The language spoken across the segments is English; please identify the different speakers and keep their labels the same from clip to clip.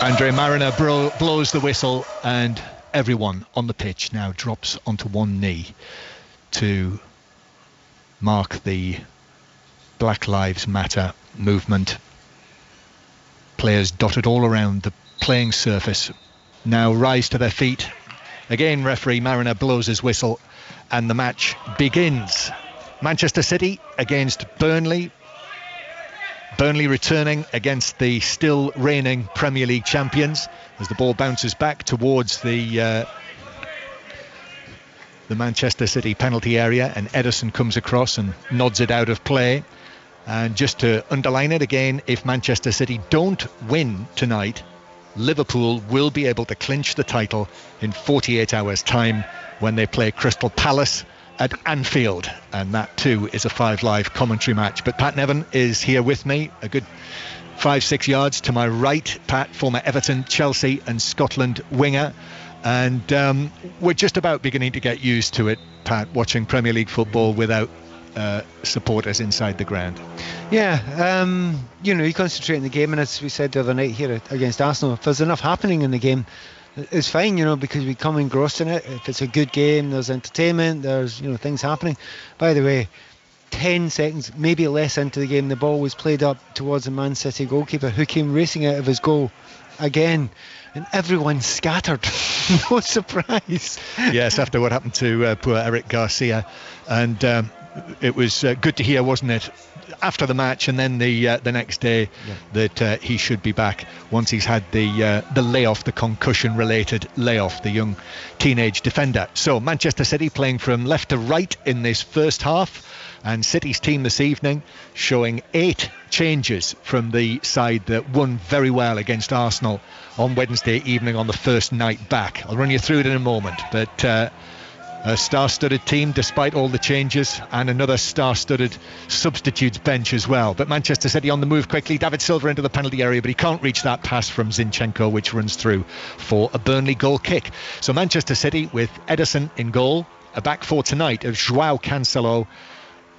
Speaker 1: Andre Mariner blows the whistle, and everyone on the pitch now drops onto one knee to mark the Black Lives Matter movement. Players dotted all around the playing surface now rise to their feet. Again, referee Mariner blows his whistle, and the match begins. Manchester City against Burnley. Burnley returning against the still reigning Premier League champions as the ball bounces back towards the Manchester City penalty area, and Ederson comes across and nods it out of play. And just to underline it again, if Manchester City don't win tonight, Liverpool will be able to clinch the title in 48 hours' time when they play Crystal Palace at Anfield, and that too is a 5 Live commentary match. But Pat Nevin is here with me, a good 5-6 yards to my right. Pat, former Everton, Chelsea and Scotland winger, and we're just about beginning to get used to it, Pat, watching Premier League football without supporters inside the ground.
Speaker 2: Yeah, you concentrate on the game, and as we said the other night here against Arsenal, if there's enough happening in the game, it's fine, because we come engrossed in it. If it's a good game, there's entertainment, there's things happening. By the way, 10 seconds, maybe less into the game, the ball was played up towards the Man City goalkeeper, who came racing out of his goal again, and everyone scattered. No surprise.
Speaker 1: Yes, after what happened to poor Eric Garcia, and it was good to hear, wasn't it, after the match and then the next day, that he should be back once he's had the layoff, the concussion-related layoff, the young teenage defender. So Manchester City playing from left to right in this first half, and City's team this evening showing 8 changes from the side that won very well against Arsenal on Wednesday evening on the first night back. I'll run you through it in a moment, but a star-studded team despite all the changes, and another star-studded substitutes bench as well. But Manchester City on the move quickly. David Silva into the penalty area, but he can't reach that pass from Zinchenko, which runs through for a Burnley goal kick. So Manchester City with Ederson in goal, a back four tonight of João Cancelo,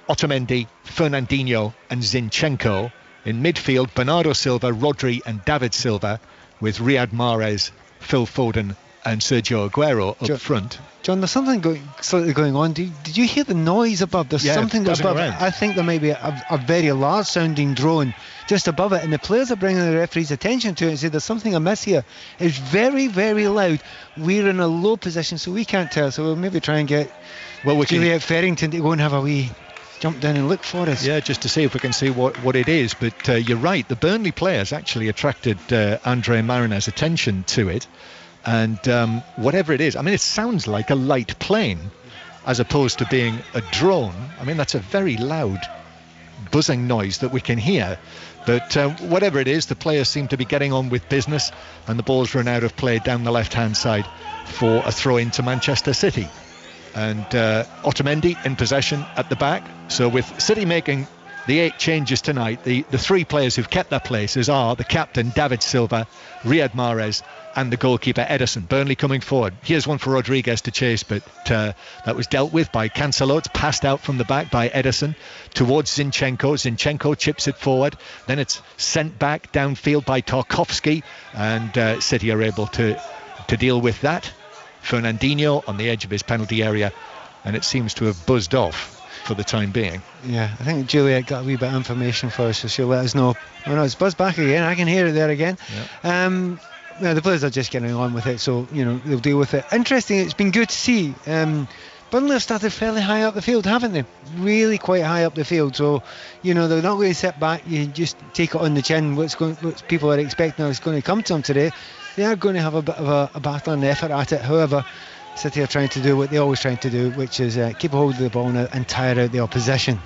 Speaker 1: Otamendi, Fernandinho and Zinchenko. In midfield, Bernardo Silva, Rodri and David Silva, with Riyad Mahrez, Phil Foden and Sergio Aguero up front.
Speaker 2: John, there's something slightly going on. Did you hear the noise above? There's something above. I think there may be a very large sounding drone just above it, and the players are bringing the referee's attention to it and say there's something amiss here. It's very, very loud. We're in a low position, so we can't tell. So we'll maybe try and get Juliet Farrington to go and have a wee jump down and look for us. Yeah, just to see if we can see what it is. But you're right, the Burnley players actually attracted Andre Mariner's attention to it. And whatever it is, I mean, it sounds like a light plane as opposed to being a drone. I mean, that's a very loud buzzing noise that we can hear. But whatever it is, the players seem to be getting on with business, and the ball's run out of play down the left-hand side for a throw into Manchester City. And Otamendi in possession at the back. So with City making the 8 changes tonight, the 3 players who've kept their places are the captain, David Silva, Riyad Mahrez and the goalkeeper, Ederson. Burnley coming forward. Here's one for Rodriguez to chase, but that was dealt with by Cancelo. It's passed out from the back by Ederson towards Zinchenko. Zinchenko chips it forward. Then it's sent back downfield by Tarkowski, and City are able to deal with that. Fernandinho on the edge of his penalty area, and it seems to have buzzed off for the time being. Yeah, I think Juliet got a wee bit of information for us, so she'll let us know. Oh no, it's buzzed back again. I can hear it there again. Yeah. The players are just getting on with it, so they'll deal with it. Interesting, it's been good to see. Burnley have started fairly high up the field, haven't they? Really quite high up the field, so they're not going to sit back. You just take it on the chin. What people are expecting is going to come to them today. They are going to have a bit of a battle and effort at it. However, City are trying to do what they're always trying to do, which is keep a hold of the ball and tire out the opposition.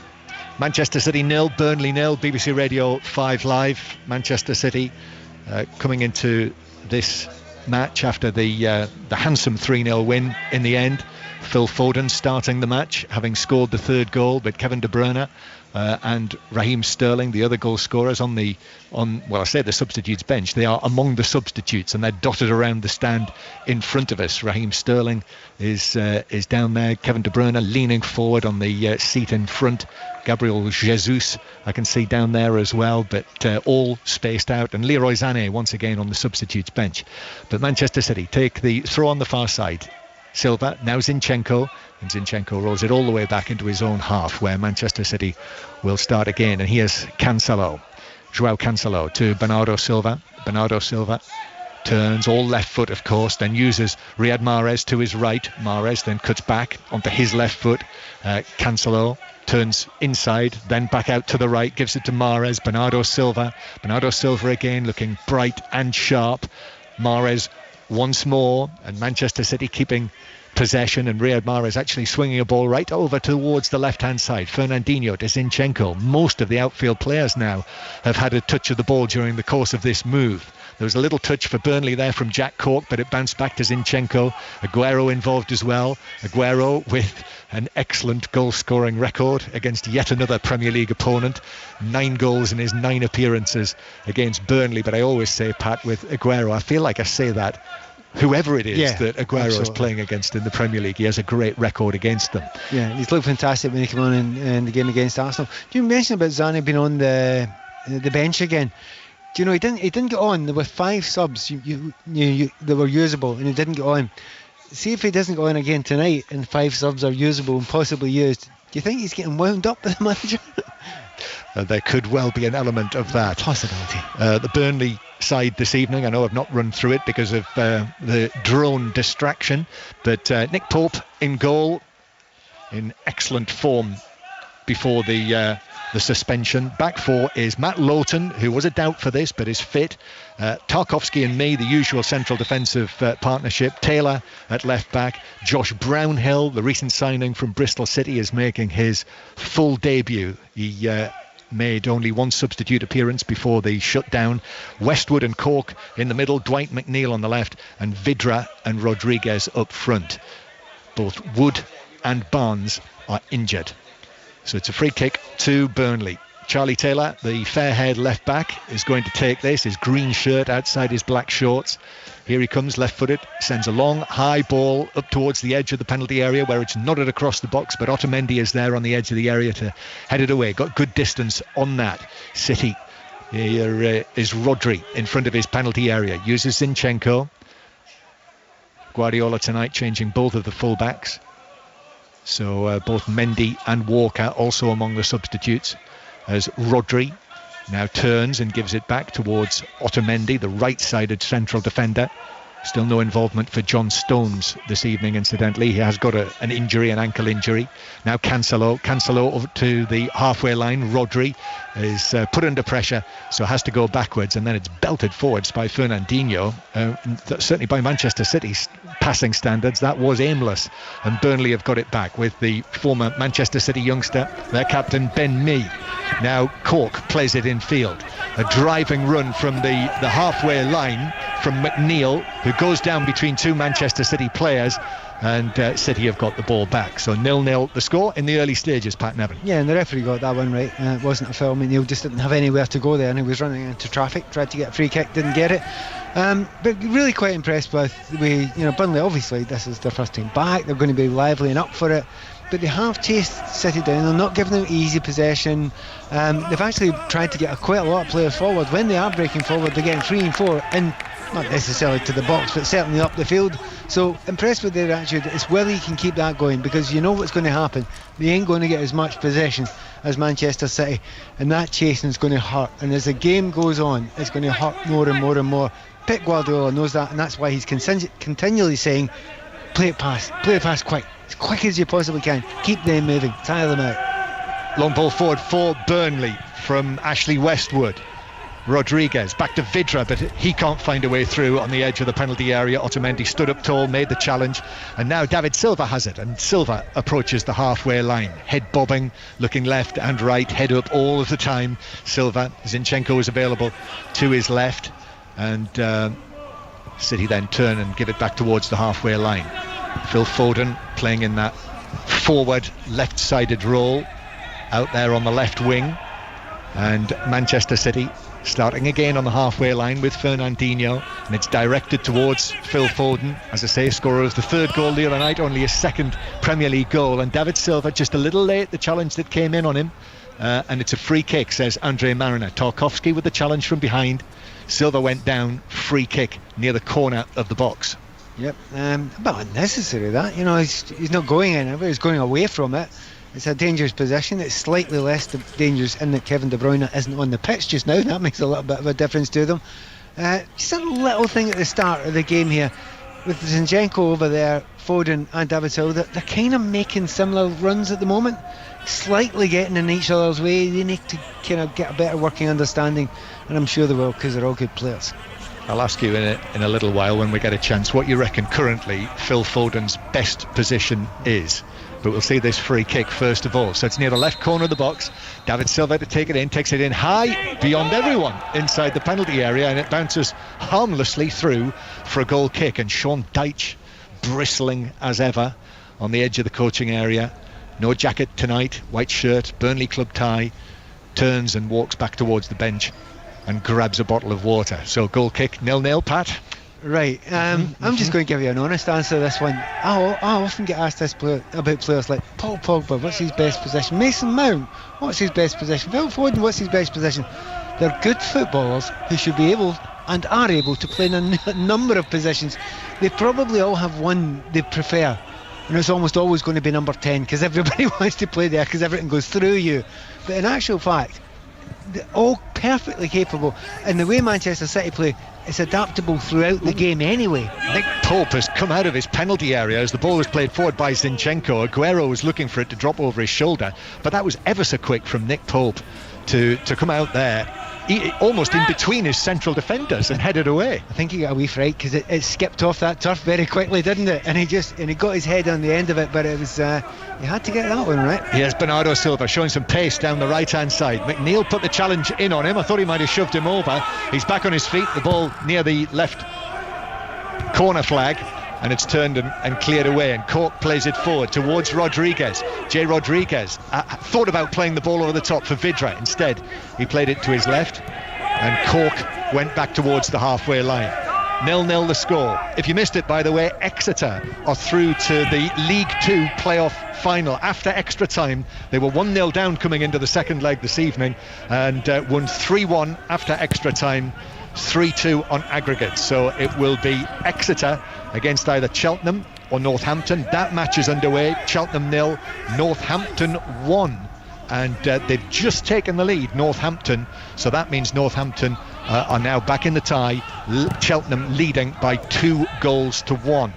Speaker 2: Manchester City 0, Burnley 0. BBC Radio 5 Live. Manchester City coming into this match after the handsome 3-0 win in the end. Phil Foden starting the match, having scored the 3rd goal, but Kevin De Bruyne
Speaker 1: and Raheem Sterling, the other goal scorers on the substitutes bench. They are among the substitutes, and they're dotted around the stand in front of us. Raheem Sterling is down there. Kevin De Bruyne leaning forward on the seat in front. Gabriel Jesus I can see down there as well, but all spaced out. And Leroy Sané once again on the substitutes bench. But Manchester City take the throw on the far side. Silva, now Zinchenko, and Zinchenko rolls it all the way back into his own half, where Manchester City will start again. And here's João Cancelo to Bernardo Silva. Bernardo Silva turns all left foot, of course, then uses Riyad Mahrez to his right. Mahrez then cuts back onto his left foot. Cancelo turns inside, then back out to the right, gives it to Mahrez. Bernardo Silva again, looking bright and sharp. Mahrez once more, and Manchester City keeping possession, and Riyad Mahrez actually swinging a ball right over towards the left-hand side. Fernandinho to Zinchenko. Most of the outfield players now have had a touch of the ball during the course of this move. There was a little touch for Burnley there from Jack Cork, but it bounced back to Zinchenko. Aguero involved as well. Aguero with an excellent goal-scoring record against yet another Premier League opponent. 9 goals in his 9 appearances against Burnley. But I always say, Pat, with Aguero, I feel like I say that whoever it is that Aguero is playing against in the Premier League, he has a great record against them.
Speaker 2: Yeah, he's looked fantastic when he came on in the game against Arsenal. You mentioned about Sané being on the bench again. Do you know, he didn't get on. There were 5 subs that were usable, and he didn't get on. See if he doesn't go on again tonight and 5 subs are usable and possibly used. Do you think he's getting wound up by the manager?
Speaker 1: There could well be an element of that.
Speaker 2: Possibility.
Speaker 1: The Burnley side this evening, I know I've not run through it because of the drone distraction, but Nick Pope in goal, in excellent form before the suspension. Back 4 is Matt Lowton, who was a doubt for this but is fit. Tarkowski and me, the usual central defensive partnership. Taylor at left back. Josh Brownhill, the recent signing from Bristol City, is making his full debut. He made only 1 substitute appearance before the shutdown. Westwood and Cork in the middle. Dwight McNeil on the left, and Vidra and Rodriguez up front. Both Wood and Barnes are injured. So it's a free kick to Burnley. Charlie Taylor, the fair-haired left back, is going to take this. His green shirt outside his black shorts. Here he comes, left-footed, sends a long, high ball up towards the edge of the penalty area where it's nodded across the box, but Otamendi is there on the edge of the area to head it away. Got good distance on that. City. Here is Rodri in front of his penalty area. Uses Zinchenko. Guardiola tonight changing both of the full-backs. So both Mendy and Walker also among the substitutes, as Rodri now turns and gives it back towards Otamendi, the right-sided central defender. Still no involvement for John Stones this evening, incidentally. He has got an injury, an ankle injury. Now Cancelo over to the halfway line. Rodri is put under pressure, so has to go backwards, and then it's belted forwards by Fernandinho. Certainly by Manchester City's passing standards, that was aimless, and Burnley have got it back with the former Manchester City youngster, their captain Ben Mee. Now Cork plays it in field. A driving run from the halfway line from McNeil, who goes down between 2 Manchester City players, and City have got the ball back. So 0-0 the score in the early stages, Pat Nevin.
Speaker 2: Yeah, and the referee got that one right. It wasn't a foul. McNeil just didn't have anywhere to go there, and he was running into traffic, tried to get a free kick, didn't get it. But really quite impressed with the way, Burnley, obviously this is their first time back, they're going to be lively and up for it, but they have chased City down. They're not giving them easy possession. They've actually tried to get quite a lot of players forward. When they are breaking forward, they're getting 3 and 4 in, not necessarily to the box, but certainly up the field. So impressed with their attitude. It's whether you can keep that going, because you know what's going to happen. They ain't going to get as much possession as Manchester City, and that chasing is going to hurt. And as the game goes on, it's going to hurt more and more and more. Pep Guardiola knows that, and that's why he's continually saying, play it past quick, as quick as you possibly can. Keep them moving, tire them out.
Speaker 1: Long ball forward for Burnley from Ashley Westwood. Rodriguez back to Vidra, but he can't find a way through on the edge of the penalty area. Otamendi stood up tall, made the challenge, and now David Silva has it, and Silva approaches the halfway line, head bobbing, looking left and right, head up all of the time. Silva, Zinchenko is available to his left, and City then turn and give it back towards the halfway line. Phil Foden playing in that forward left-sided role. out there on the left wing, and Manchester City starting again on the halfway line with Fernandinho, and it's directed towards Phil Foden, as I say, scorer of the third goal the other night, only his second Premier League goal, and David Silva just a little late, the challenge that came in on him, and it's a free kick, says Andre Mariner. Tarkowski with the challenge from behind, Silva went down, free kick near the corner of the box.
Speaker 2: Yep, but unnecessary that, he's not going anywhere, he's going away from it. It's a dangerous position. It's slightly less dangerous in that Kevin De Bruyne isn't on the pitch just now. That makes a little bit of a difference to them. Just a little thing at the start of the game here with Zinchenko over there, Foden and David Silva. They're kind of making similar runs at the moment, slightly getting in each other's way. They need to kind of get a better working understanding, and I'm sure they will, because they're all good players.
Speaker 1: I'll ask you in a little while when we get a chance what you reckon currently Phil Foden's best position is. But we'll see this free kick first of all. So it's near the left corner of the box. David Silva to take it in, takes it in high beyond everyone inside the penalty area, and it bounces harmlessly through for a goal kick. And Sean Dyche bristling as ever on the edge of the coaching area. No jacket tonight, white shirt, Burnley club tie, turns and walks back towards the bench and grabs a bottle of water. So goal kick, 0-0, Pat.
Speaker 2: Right, I'm just going to give you an honest answer to this one. I often get asked this about players like Paul Pogba, what's his best position? Mason Mount, what's his best position? Phil Foden, what's his best position? They're good footballers who should be able and are able to play in a number of positions. They probably all have one they prefer, and it's almost always going to be number 10, because everybody wants to play there because everything goes through you. But in actual fact, they're all perfectly capable, and the way Manchester City play, it's adaptable throughout the game anyway.
Speaker 1: Nick Pope has come out of his penalty area as the ball was played forward by Zinchenko. Aguero was looking for it to drop over his shoulder, but that was ever so quick from Nick Pope to come out there, almost in between his central defenders, and headed away.
Speaker 2: I think he got a wee fright because it skipped off that turf very quickly, didn't it? And he got his head on the end of it, but it was he had to get that one right.
Speaker 1: Here's Bernardo Silva showing some pace down the right hand side. McNeil put the challenge in on him. I thought he might have shoved him over. He's back on his feet, the ball near the left corner flag, and it's turned and cleared away, and Cork plays it forward towards Rodriguez. Jay Rodriguez thought about playing the ball over the top for Vidra. Instead he played it to his left, and Cork went back towards the halfway line. 0-0 the score. If you missed it, by the way, Exeter are through to the League 2 playoff final. After extra time, they were 1-0 down coming into the second leg this evening, and won 3-1 after extra time, 3-2 on aggregate. So it will be Exeter against either Cheltenham or Northampton. That match is underway. Cheltenham 0, Northampton 1, and they've just taken the lead, Northampton, so that means Northampton are now back in the tie, Cheltenham leading by 2-1.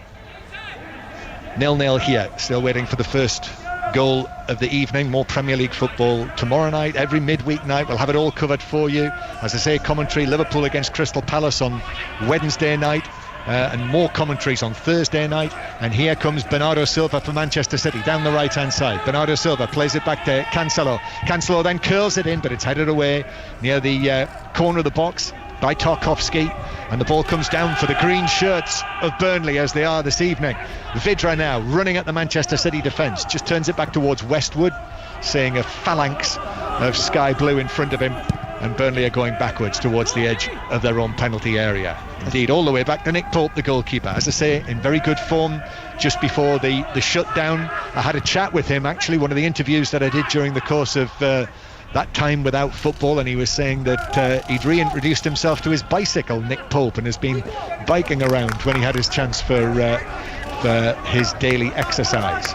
Speaker 1: 0-0 here, still waiting for the first goal of the evening. More Premier League football tomorrow night, every midweek night. We'll have it all covered for you. As I say, commentary, Liverpool against Crystal Palace on Wednesday night, and more commentaries on Thursday night. And here comes Bernardo Silva for Manchester City down the right hand side. Bernardo Silva plays it back to Cancelo then curls it in, but it's headed away near the corner of the box by Tarkowski, and the ball comes down for the green shirts of Burnley, as they are this evening. Vidra now running at the Manchester City defence, just turns it back towards Westwood, seeing a phalanx of sky blue in front of him, and Burnley are going backwards towards the edge of their own penalty area. Indeed, all the way back to Nick Pope, the goalkeeper, as I say, in very good form just before the shutdown. I had a chat with him, actually, one of the interviews that I did during the course of that time without football, and he was saying that he'd reintroduced himself to his bicycle, Nick Pope, and has been biking around when he had his chance for his daily exercise.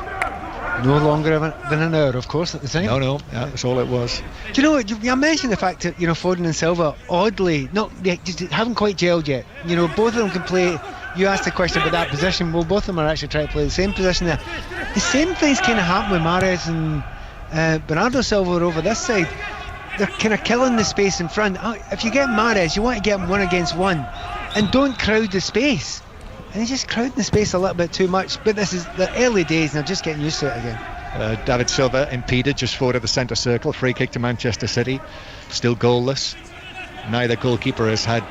Speaker 2: No longer than an hour, of course, at the time.
Speaker 1: No, that's all it was.
Speaker 2: Do you know what? I mentioned the fact that Foden and Silva, oddly, just haven't quite gelled yet. Both of them can play. You asked the question about that position. Well, both of them are actually trying to play the same position there. The same things kind of happen with Mahrez and Bernardo Silva over this side. They're kind of killing the space in front. If you get Mahrez, you want to get him 1 against 1, and don't crowd the space. And he's just crowding the space a little bit too much. But this is the early days, and they're just getting used to it again.
Speaker 1: David Silva impeded just forward of the centre circle. Free kick to Manchester City. Still goalless. Neither goalkeeper has had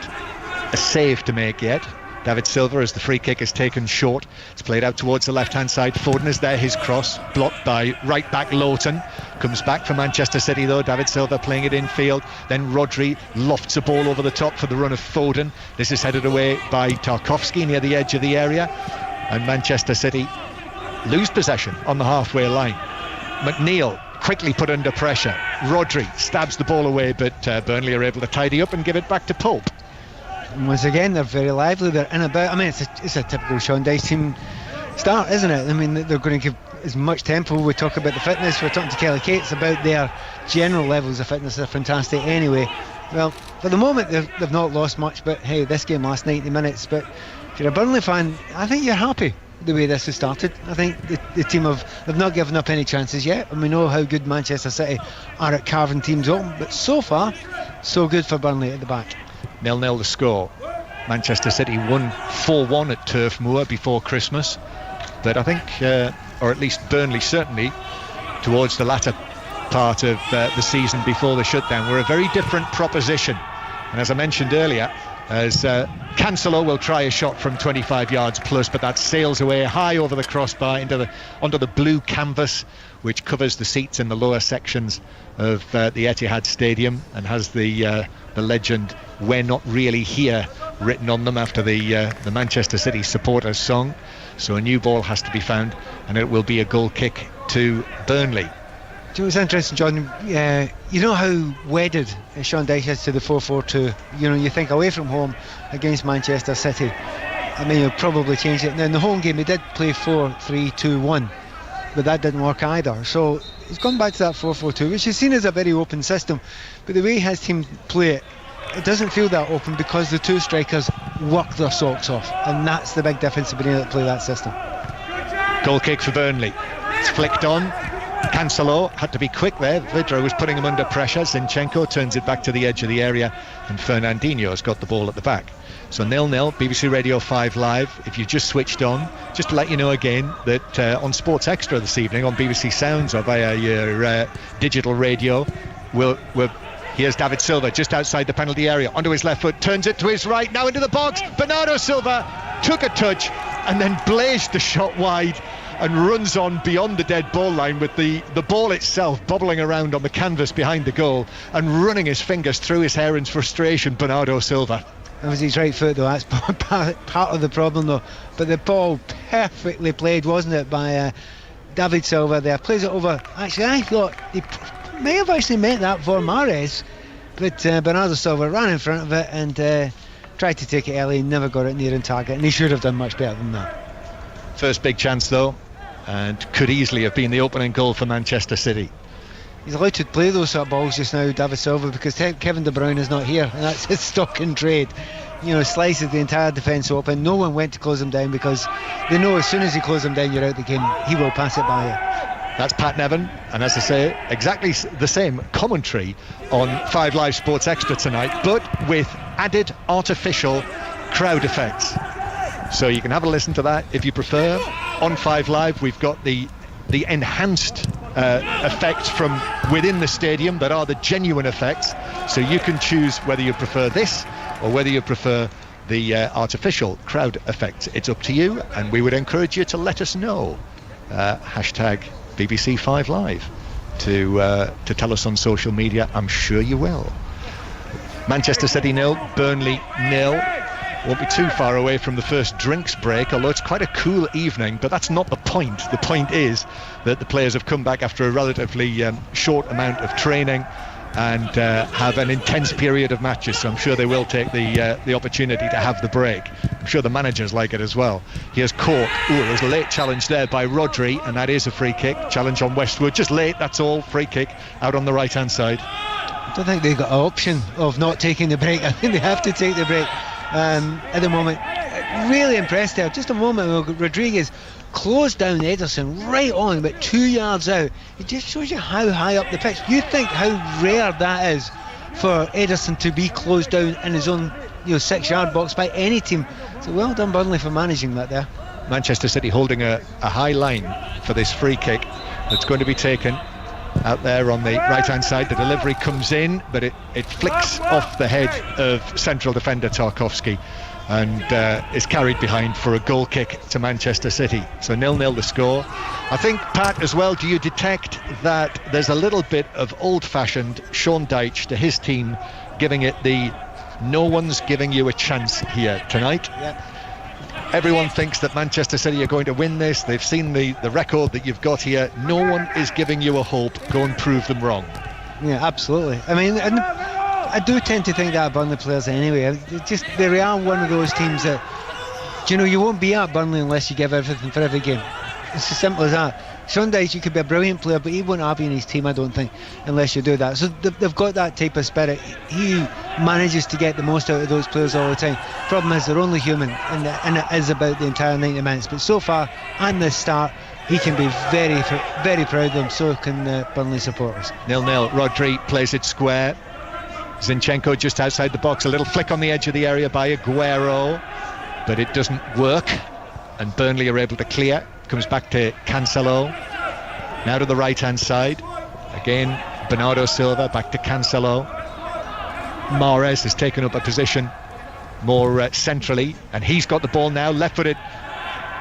Speaker 1: a save to make yet. David Silva as the free kick is taken short. It's played out towards the left-hand side. Foden is there, his cross blocked by right back Lowton. Comes back for Manchester City though. David Silva playing it infield. Then Rodri lofts a ball over the top for the run of Foden. This is headed away by Tarkowski near the edge of the area. And Manchester City lose possession on the halfway line. McNeil quickly put under pressure. Rodri stabs the ball away, but Burnley are able to tidy up and give it back to Pope.
Speaker 2: And once again, they're very lively. They're in about. I mean, it's a typical Sean Dyche team start, isn't it? I mean, they're going to give as much tempo. We talk about the fitness. We're talking to Kelly Cates about their general levels of fitness. They're fantastic anyway. Well, for the moment, they've not lost much. But hey, this game lasts 90 minutes. But if you're a Burnley fan, I think you're happy the way this has started. I think the team have not given up any chances yet, and we know how good Manchester City are at carving teams open, but so far so good for Burnley at the back.
Speaker 1: 0-0 the score. Manchester City won 4-1 at Turf Moor before Christmas, but I think or at least Burnley certainly towards the latter part of the season before the shutdown were a very different proposition. And as I mentioned earlier, as Cancelo will try a shot from 25 yards plus, but that sails away high over the crossbar onto the blue canvas which covers the seats in the lower sections of the Etihad Stadium and has the legend "We're not really here" written on them after the Manchester City supporters song. So a new ball has to be found, and it will be a goal kick to Burnley.
Speaker 2: Do you know what's interesting, John? You know how wedded Sean Dyche is to the 4-4-2. You know, you think away from home against Manchester City. I mean, he'll probably change it. Now, in the home game, he did play 4-3-2-1, but that didn't work either. So he's gone back to that 4-4-2, which is seen as a very open system. But the way his team play it, it doesn't feel that open because the two strikers work their socks off, and that's the big difference of being able to play that system.
Speaker 1: Goal kick for Burnley. It's flicked on. Cancelo had to be quick there. Vidra was putting him under pressure. Zinchenko turns it back to the edge of the area, and Fernandinho's got the ball at the back. So 0-0, BBC Radio 5 Live. If you just switched on, just to let you know again that on Sports Extra this evening on BBC Sounds or via your digital radio, here's David Silva just outside the penalty area, onto his left foot, turns it to his right, now into the box. Bernardo Silva took a touch and then blazed the shot wide and runs on beyond the dead ball line with the ball itself bobbling around on the canvas behind the goal and running his fingers through his hair in frustration. Bernardo Silva.
Speaker 2: That was his right foot though, that's part of the problem though. But the ball perfectly played, wasn't it, by David Silva there. Plays it over. Actually, I thought he may have actually meant that for Mahrez, but Bernardo Silva ran in front of it and tried to take it early, never got it near in target, and he should have done much better than that.
Speaker 1: First big chance though, and could easily have been the opening goal for Manchester City.
Speaker 2: He's allowed to play those sort of balls just now, David Silva, because Kevin De Bruyne is not here, and that's his stock in trade. You know, slices the entire defence open. No one went to close him down because they know as soon as he closes him down, you're out the game. He will pass it by you.
Speaker 1: That's Pat Nevin, and as I say, exactly the same commentary on 5 Live Sports Extra tonight, but with added artificial crowd effects. So you can have a listen to that if you prefer. On 5 Live, we've got the enhanced effects from within the stadium that are the genuine effects. So you can choose whether you prefer this or whether you prefer the artificial crowd effects. It's up to you, and we would encourage you to let us know. Hashtag BBC 5 Live to tell us on social media. I'm sure you will. Manchester City 0, Burnley 0. Won't be too far away from the first drinks break, although it's quite a cool evening, but that's not the point. The point is that the players have come back after a relatively short amount of training and have an intense period of matches, so I'm sure they will take the opportunity to have the break. I'm sure the managers like it as well. Here's Cork. There's a late challenge there by Rodri, and that is a free kick. Challenge on Westwood, just late, that's all. Free kick out on the right hand side.
Speaker 2: I don't think they've got an option of not taking the break. I think they have to take the break. At the moment, really impressed there. Just a moment ago, Rodriguez closed down Ederson right on, about 2 yards out. It just shows you how high up the pitch. You think how rare that is for Ederson to be closed down in his own 6-yard box by any team. So well done Burnley for managing that there.
Speaker 1: Manchester City holding a high line for this free kick that's going to be taken out there on the right hand side. The delivery comes in, but it flicks off the head of central defender Tarkowski, and is carried behind for a goal kick to Manchester City. So 0-0 the score. I think, Pat, as well, do you detect that there's a little bit of old-fashioned Sean Dyche to his team, giving it the no one's giving you a chance here tonight?
Speaker 2: Yeah.
Speaker 1: Everyone thinks that Manchester City are going to win this. They've seen the record that you've got here. No one is giving you a hope. Go and prove them wrong.
Speaker 2: Yeah, absolutely. I mean, and I do tend to think that about the players anyway. They are one of those teams that, you won't be at Burnley unless you give everything for every game. It's as simple as that. Sean Dyche, you could be a brilliant player, but he won't have you in his team, I don't think, unless you do that. So they've got that type of spirit. He manages to get the most out of those players all the time. Problem is, they're only human, and it is about the entire 90 minutes. But so far, and the start, he can be very, very proud of them. So can Burnley supporters.
Speaker 1: 0-0. Rodri plays it square. Zinchenko just outside the box. A little flick on the edge of the area by Aguero, but it doesn't work, and Burnley are able to clear. Comes back to Cancelo, now to the right hand side again. Bernardo Silva back to Cancelo. Mahrez has taken up a position more centrally, and he's got the ball now, left-footed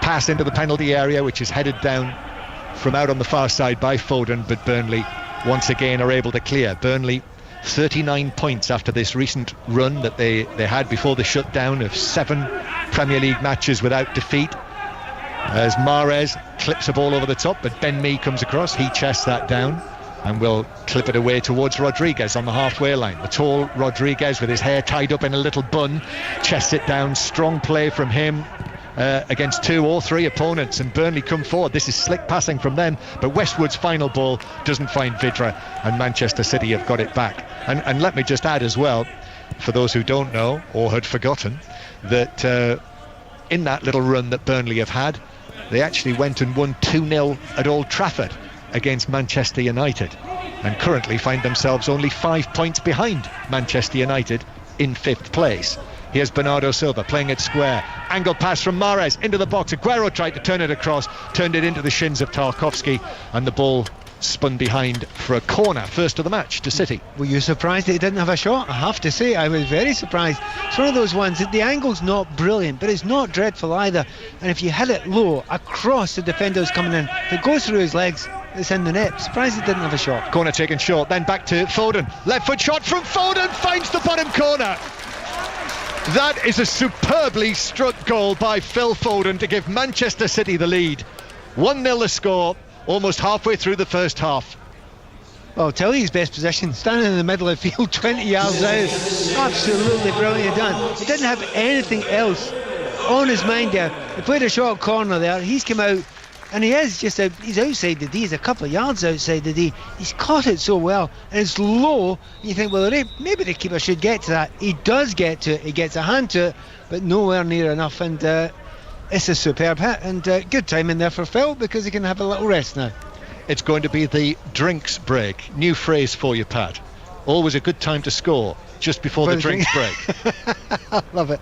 Speaker 1: pass into the penalty area, which is headed down from out on the far side by Foden, but Burnley once again are able to clear. Burnley 39 points after this recent run that they had before the shutdown of 7 Premier League matches without defeat. As Mahrez clips a ball over the top, but Ben Mee comes across, he chests that down and will clip it away towards Rodriguez on the halfway line. The tall Rodriguez, with his hair tied up in a little bun, chests it down. Strong play from him against 2 or 3 opponents, and Burnley come forward. This is slick passing from them, but Westwood's final ball doesn't find Vidra, and Manchester City have got it back. And let me just add as well, for those who don't know or had forgotten, that in that little run that Burnley have had, they actually went and won 2-0 at Old Trafford against Manchester United, and currently find themselves only 5 points behind Manchester United in 5th place. Here's Bernardo Silva playing it square. Angle pass from Mahrez into the box. Aguero tried to turn it across, turned it into the shins of Tarkowski, and the ball spun behind for a corner. First of the match to City.
Speaker 2: Were you surprised that he didn't have a shot? I have to say, I was very surprised. It's one of those ones that the angle's not brilliant, but it's not dreadful either. And if you hit it low across the defender's coming in, if it goes through his legs, it's in the net. Surprised he didn't have a shot.
Speaker 1: Corner taken short, then back to Foden. Left foot shot from Foden, finds the bottom corner. That is a superbly struck goal by Phil Foden to give Manchester City the lead. 1-0 the score, almost halfway through the first half.
Speaker 2: Well, I'll tell you his best position, standing in the middle of the field, 20 yards out. Absolutely brilliant done. He didn't have anything else on his mind there. He played a short corner there, he's come out, and he's outside the D, he's a couple of yards outside the D. He's caught it so well, and it's low, and you think, well, maybe the keeper should get to that. He does get to it, he gets a hand to it, but nowhere near enough, and it's a superb hit, and good timing there for Phil, because he can have a little rest now.
Speaker 1: It's going to be the drinks break. New phrase for you, Pat. Always a good time to score, just before the drinks break.
Speaker 2: I love it.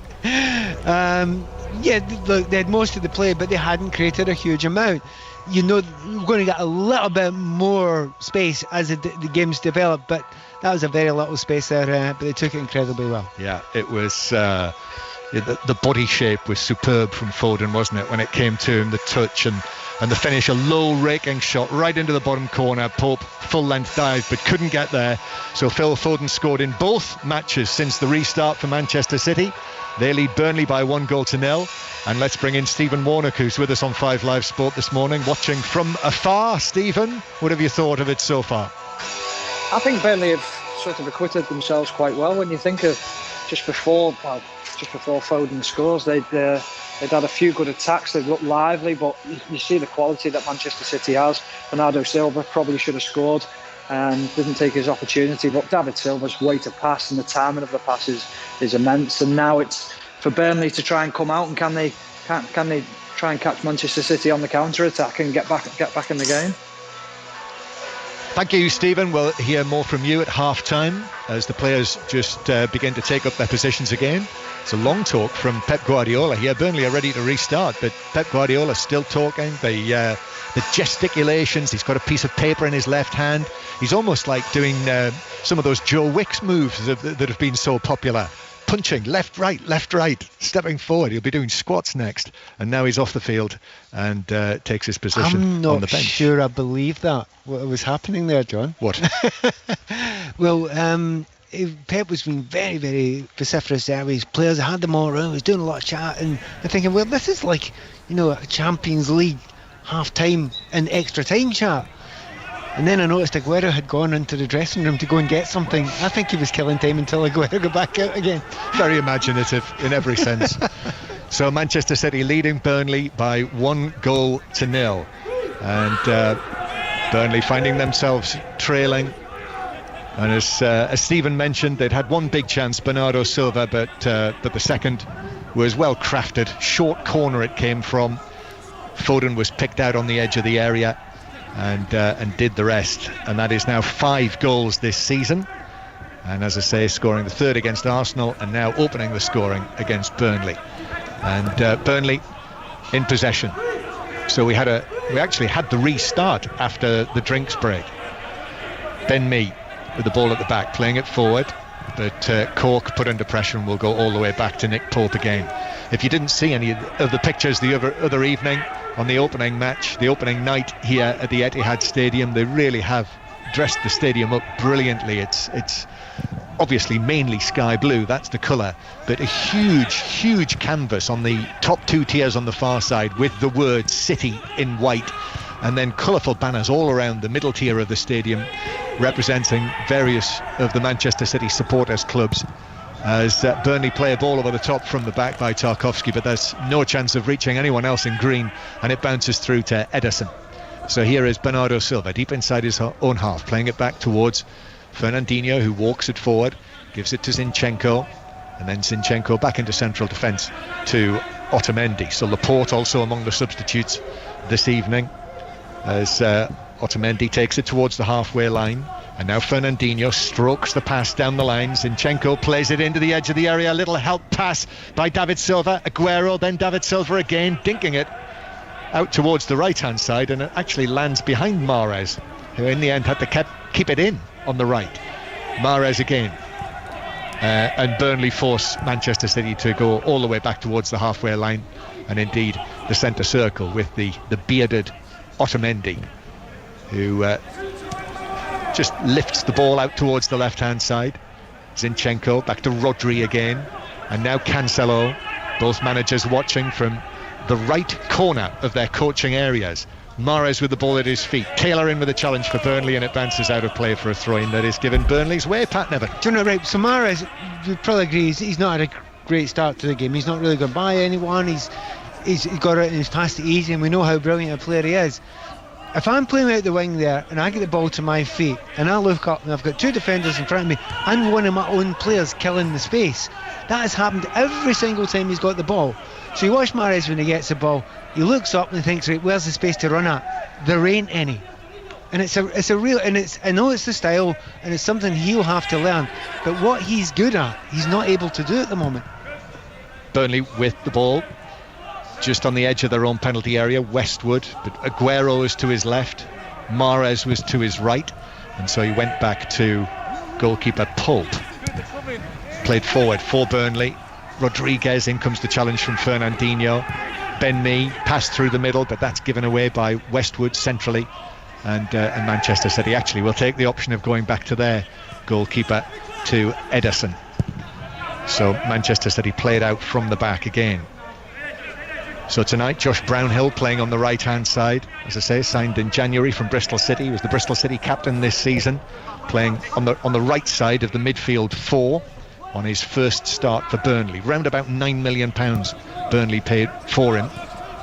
Speaker 2: Look, they had most of the play, but they hadn't created a huge amount. We're going to get a little bit more space as the games develop, but that was a very little space there, but they took it incredibly well.
Speaker 1: Yeah, it was... the body shape was superb from Foden, wasn't it, when it came to him, the touch and the finish, a low raking shot right into the bottom corner. Pope full length dive but couldn't get there, so Phil Foden scored in both matches since the restart for Manchester City. They lead Burnley by 1-0, and let's bring in Stephen Warnock, who's with us on 5 Live Sport this morning, watching from afar. Stephen, what have you thought of it so far?
Speaker 3: I think Burnley have sort of acquitted themselves quite well. When you think of just before Foden scores, they'd had a few good attacks, they'd looked lively, but you see the quality that Manchester City has. Bernardo Silva probably should have scored and didn't take his opportunity, but David Silva's way to pass and the timing of the pass is immense, and now it's for Burnley to try and come out, and can they try and catch Manchester City on the counter-attack and get back in the game.
Speaker 1: Thank you, Stephen. We'll hear more from you at half-time as the players just begin to take up their positions again. It's a long talk from Pep Guardiola here. Burnley are ready to restart, but Pep Guardiola's still talking. The gesticulations, he's got a piece of paper in his left hand. He's almost like doing some of those Joe Wicks moves that have been so popular. punching left, right, stepping forward. He'll be doing squats next. And now he's off the field and takes his position on the bench.
Speaker 2: I'm not sure I believe that, what was happening there, John.
Speaker 1: What?
Speaker 2: Well, Pep was being very, very vociferous there with his players. Had them all around. He was doing a lot of chat and thinking, well, this is like, a Champions League half-time and extra time chat. And then I noticed Aguero had gone into the dressing room to go and get something. I think he was killing time until Aguero got back out again.
Speaker 1: Very imaginative in every sense. So Manchester City leading Burnley by 1-0. And Burnley finding themselves trailing. And as Stephen mentioned, they'd had one big chance, Bernardo Silva, but the second was well crafted. Short corner it came from. Foden was picked out on the edge of the area and did the rest. And that is now 5 goals this season. And as I say, scoring the third against Arsenal and now opening the scoring against Burnley. And Burnley in possession. So we actually had the restart after the drinks break. Ben Mee with the ball at the back, playing it forward, but Cork put under pressure and will go all the way back to Nick Pope again. If you didn't see any of the pictures the other evening on the opening match, the opening night here at the Etihad Stadium, they really have dressed the stadium up brilliantly. It's obviously mainly sky blue, that's the colour, but a huge canvas on the top 2 tiers on the far side with the word City in white, and then colourful banners all around the middle tier of the stadium representing various of the Manchester City supporters clubs, as Burnley play a ball over the top from the back by Tarkowski, but there's no chance of reaching anyone else in green, and it bounces through to Ederson. So here is Bernardo Silva deep inside his own half, playing it back towards Fernandinho, who walks it forward, gives it to Zinchenko, and then Zinchenko back into central defence to Otamendi. So Laporte also among the substitutes this evening, as Otamendi takes it towards the halfway line, and now Fernandinho strokes the pass down the line. Zinchenko plays it into the edge of the area, a little help pass by David Silva. Aguero, then David Silva again, dinking it out towards the right hand side, and it actually lands behind Mahrez, who in the end had to keep it in on the right. Mahrez again, and Burnley force Manchester City to go all the way back towards the halfway line, and indeed the centre circle with the bearded Otamendi, who just lifts the ball out towards the left hand side. Zinchenko back to Rodri again, and now Cancelo, both managers watching from the right corner of their coaching areas. Mahrez with the ball at his feet, Taylor in with a challenge for Burnley, and it bounces out of play for a throw-in that is given Burnley's way. Pat Nevin.
Speaker 2: Do you know, right, so Mahrez, you probably agree, he's not had a great start to the game. He's not really gone by anyone, he's got it and he's passed it easy, and we know how brilliant a player he is. If I'm playing out the wing there and I get the ball to my feet and I look up and I've got 2 defenders in front of me and one of my own players killing the space, that has happened every single time he's got the ball. So you watch Mahrez when he gets the ball, he looks up and thinks, right, where's the space to run at? There ain't any. And it's a real, and I know it's the style and it's something he'll have to learn, but what he's good at, he's not able to do at the moment.
Speaker 1: Burnley with the ball just on the edge of their own penalty area, Westwood, but Aguero is to his left, Mahrez was to his right, and so he went back to goalkeeper Pope. Played forward for Burnley. Rodriguez, in comes the challenge from Fernandinho. Ben Mee passed through the middle, but that's given away by Westwood centrally, and Manchester City actually will take the option of going back to their goalkeeper, to Ederson. So Manchester City played out from the back again. So tonight, Josh Brownhill playing on the right-hand side, as I say, signed in January from Bristol City. He was the Bristol City captain this season, playing on the right side of the midfield 4 on his first start for Burnley. Round about £9 million Burnley paid for him.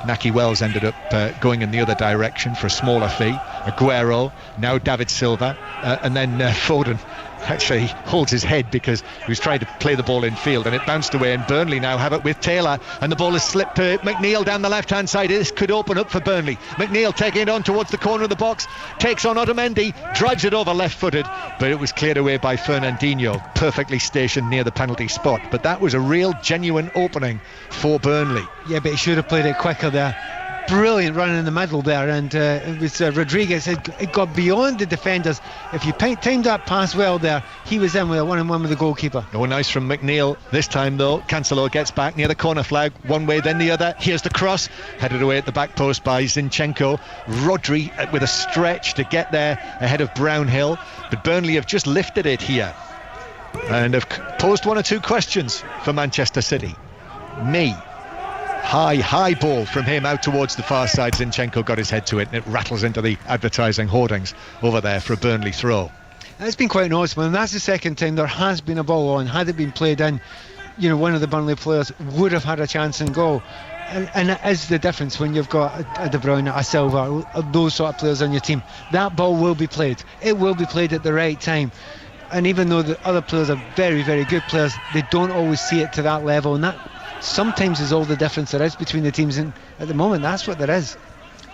Speaker 1: Naki Wells ended up going in the other direction for a smaller fee. Aguero, now David Silva, and then Foden actually holds his head because he was trying to play the ball in field, and it bounced away, and Burnley now have it with Taylor, and the ball has slipped to McNeil down the left hand side. This could open up for Burnley. McNeil taking it on towards the corner of the box, takes on Otamendi, drives it over left footed, but it was cleared away by Fernandinho, perfectly stationed near the penalty spot. But that was a real genuine opening for Burnley.
Speaker 2: Yeah, but he should have played it quicker there. brilliant run in the middle there, and it was Rodriguez. It got beyond the defenders. If you timed that pass well there, he was in with a 1-on-1 with the goalkeeper.
Speaker 1: Oh, nice from McNeil. This time though, Cancelo gets back near the corner flag, one way then the other. Here's the cross, headed away at the back post by Zinchenko. Rodri with a stretch to get there ahead of Brownhill, but Burnley have just lifted it here and have posed one or two questions for Manchester City. High ball from him out towards the far side. Zinchenko got his head to it and it rattles into the advertising hoardings over there for a Burnley throw.
Speaker 2: It's been quite noticeable, and that's the second time there has been a ball on. Had it been played in, one of the Burnley players would have had a chance and goal. And it is the difference when you've got a De Bruyne, a Silva, those sort of players on your team. That ball will be played. It will be played at the right time. And even though the other players are very, very good players, they don't always see it to that level. And that sometimes is all the difference there is between the teams. And at the moment, that's what there is.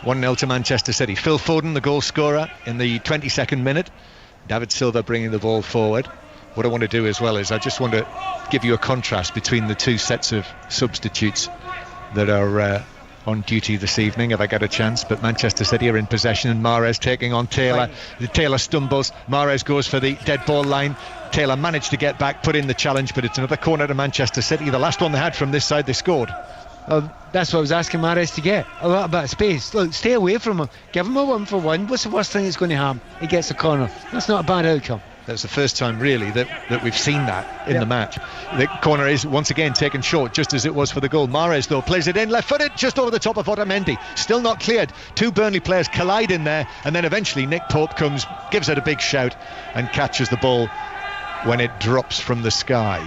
Speaker 1: 1-0 to Manchester City. Phil Foden, the goal scorer, in the 22nd minute. David Silva bringing the ball forward. What I want to do as well is I just want to give you a contrast between the two sets of substitutes that are on duty this evening if I get a chance. But Manchester City are in possession and Mahrez taking on Taylor. Taylor stumbles, Mahrez goes for the dead ball line. Taylor managed to get back, put in the challenge, but it's another corner to Manchester City. The last one they had from this side they scored.
Speaker 2: That's what I was asking Mahrez to get, a little bit of space. Look, stay away from him, give him a 1-for-1. What's the worst thing that's going to happen? He gets a corner. That's not a bad outcome.
Speaker 1: That's the first time really that we've seen that in the match. The corner is once again taken short, just as it was for the goal. Mahrez though plays it in left-footed just over the top of Otamendi, still not cleared. Two Burnley players collide in there, and then eventually Nick Pope comes, gives it a big shout and catches the ball when it drops from the sky.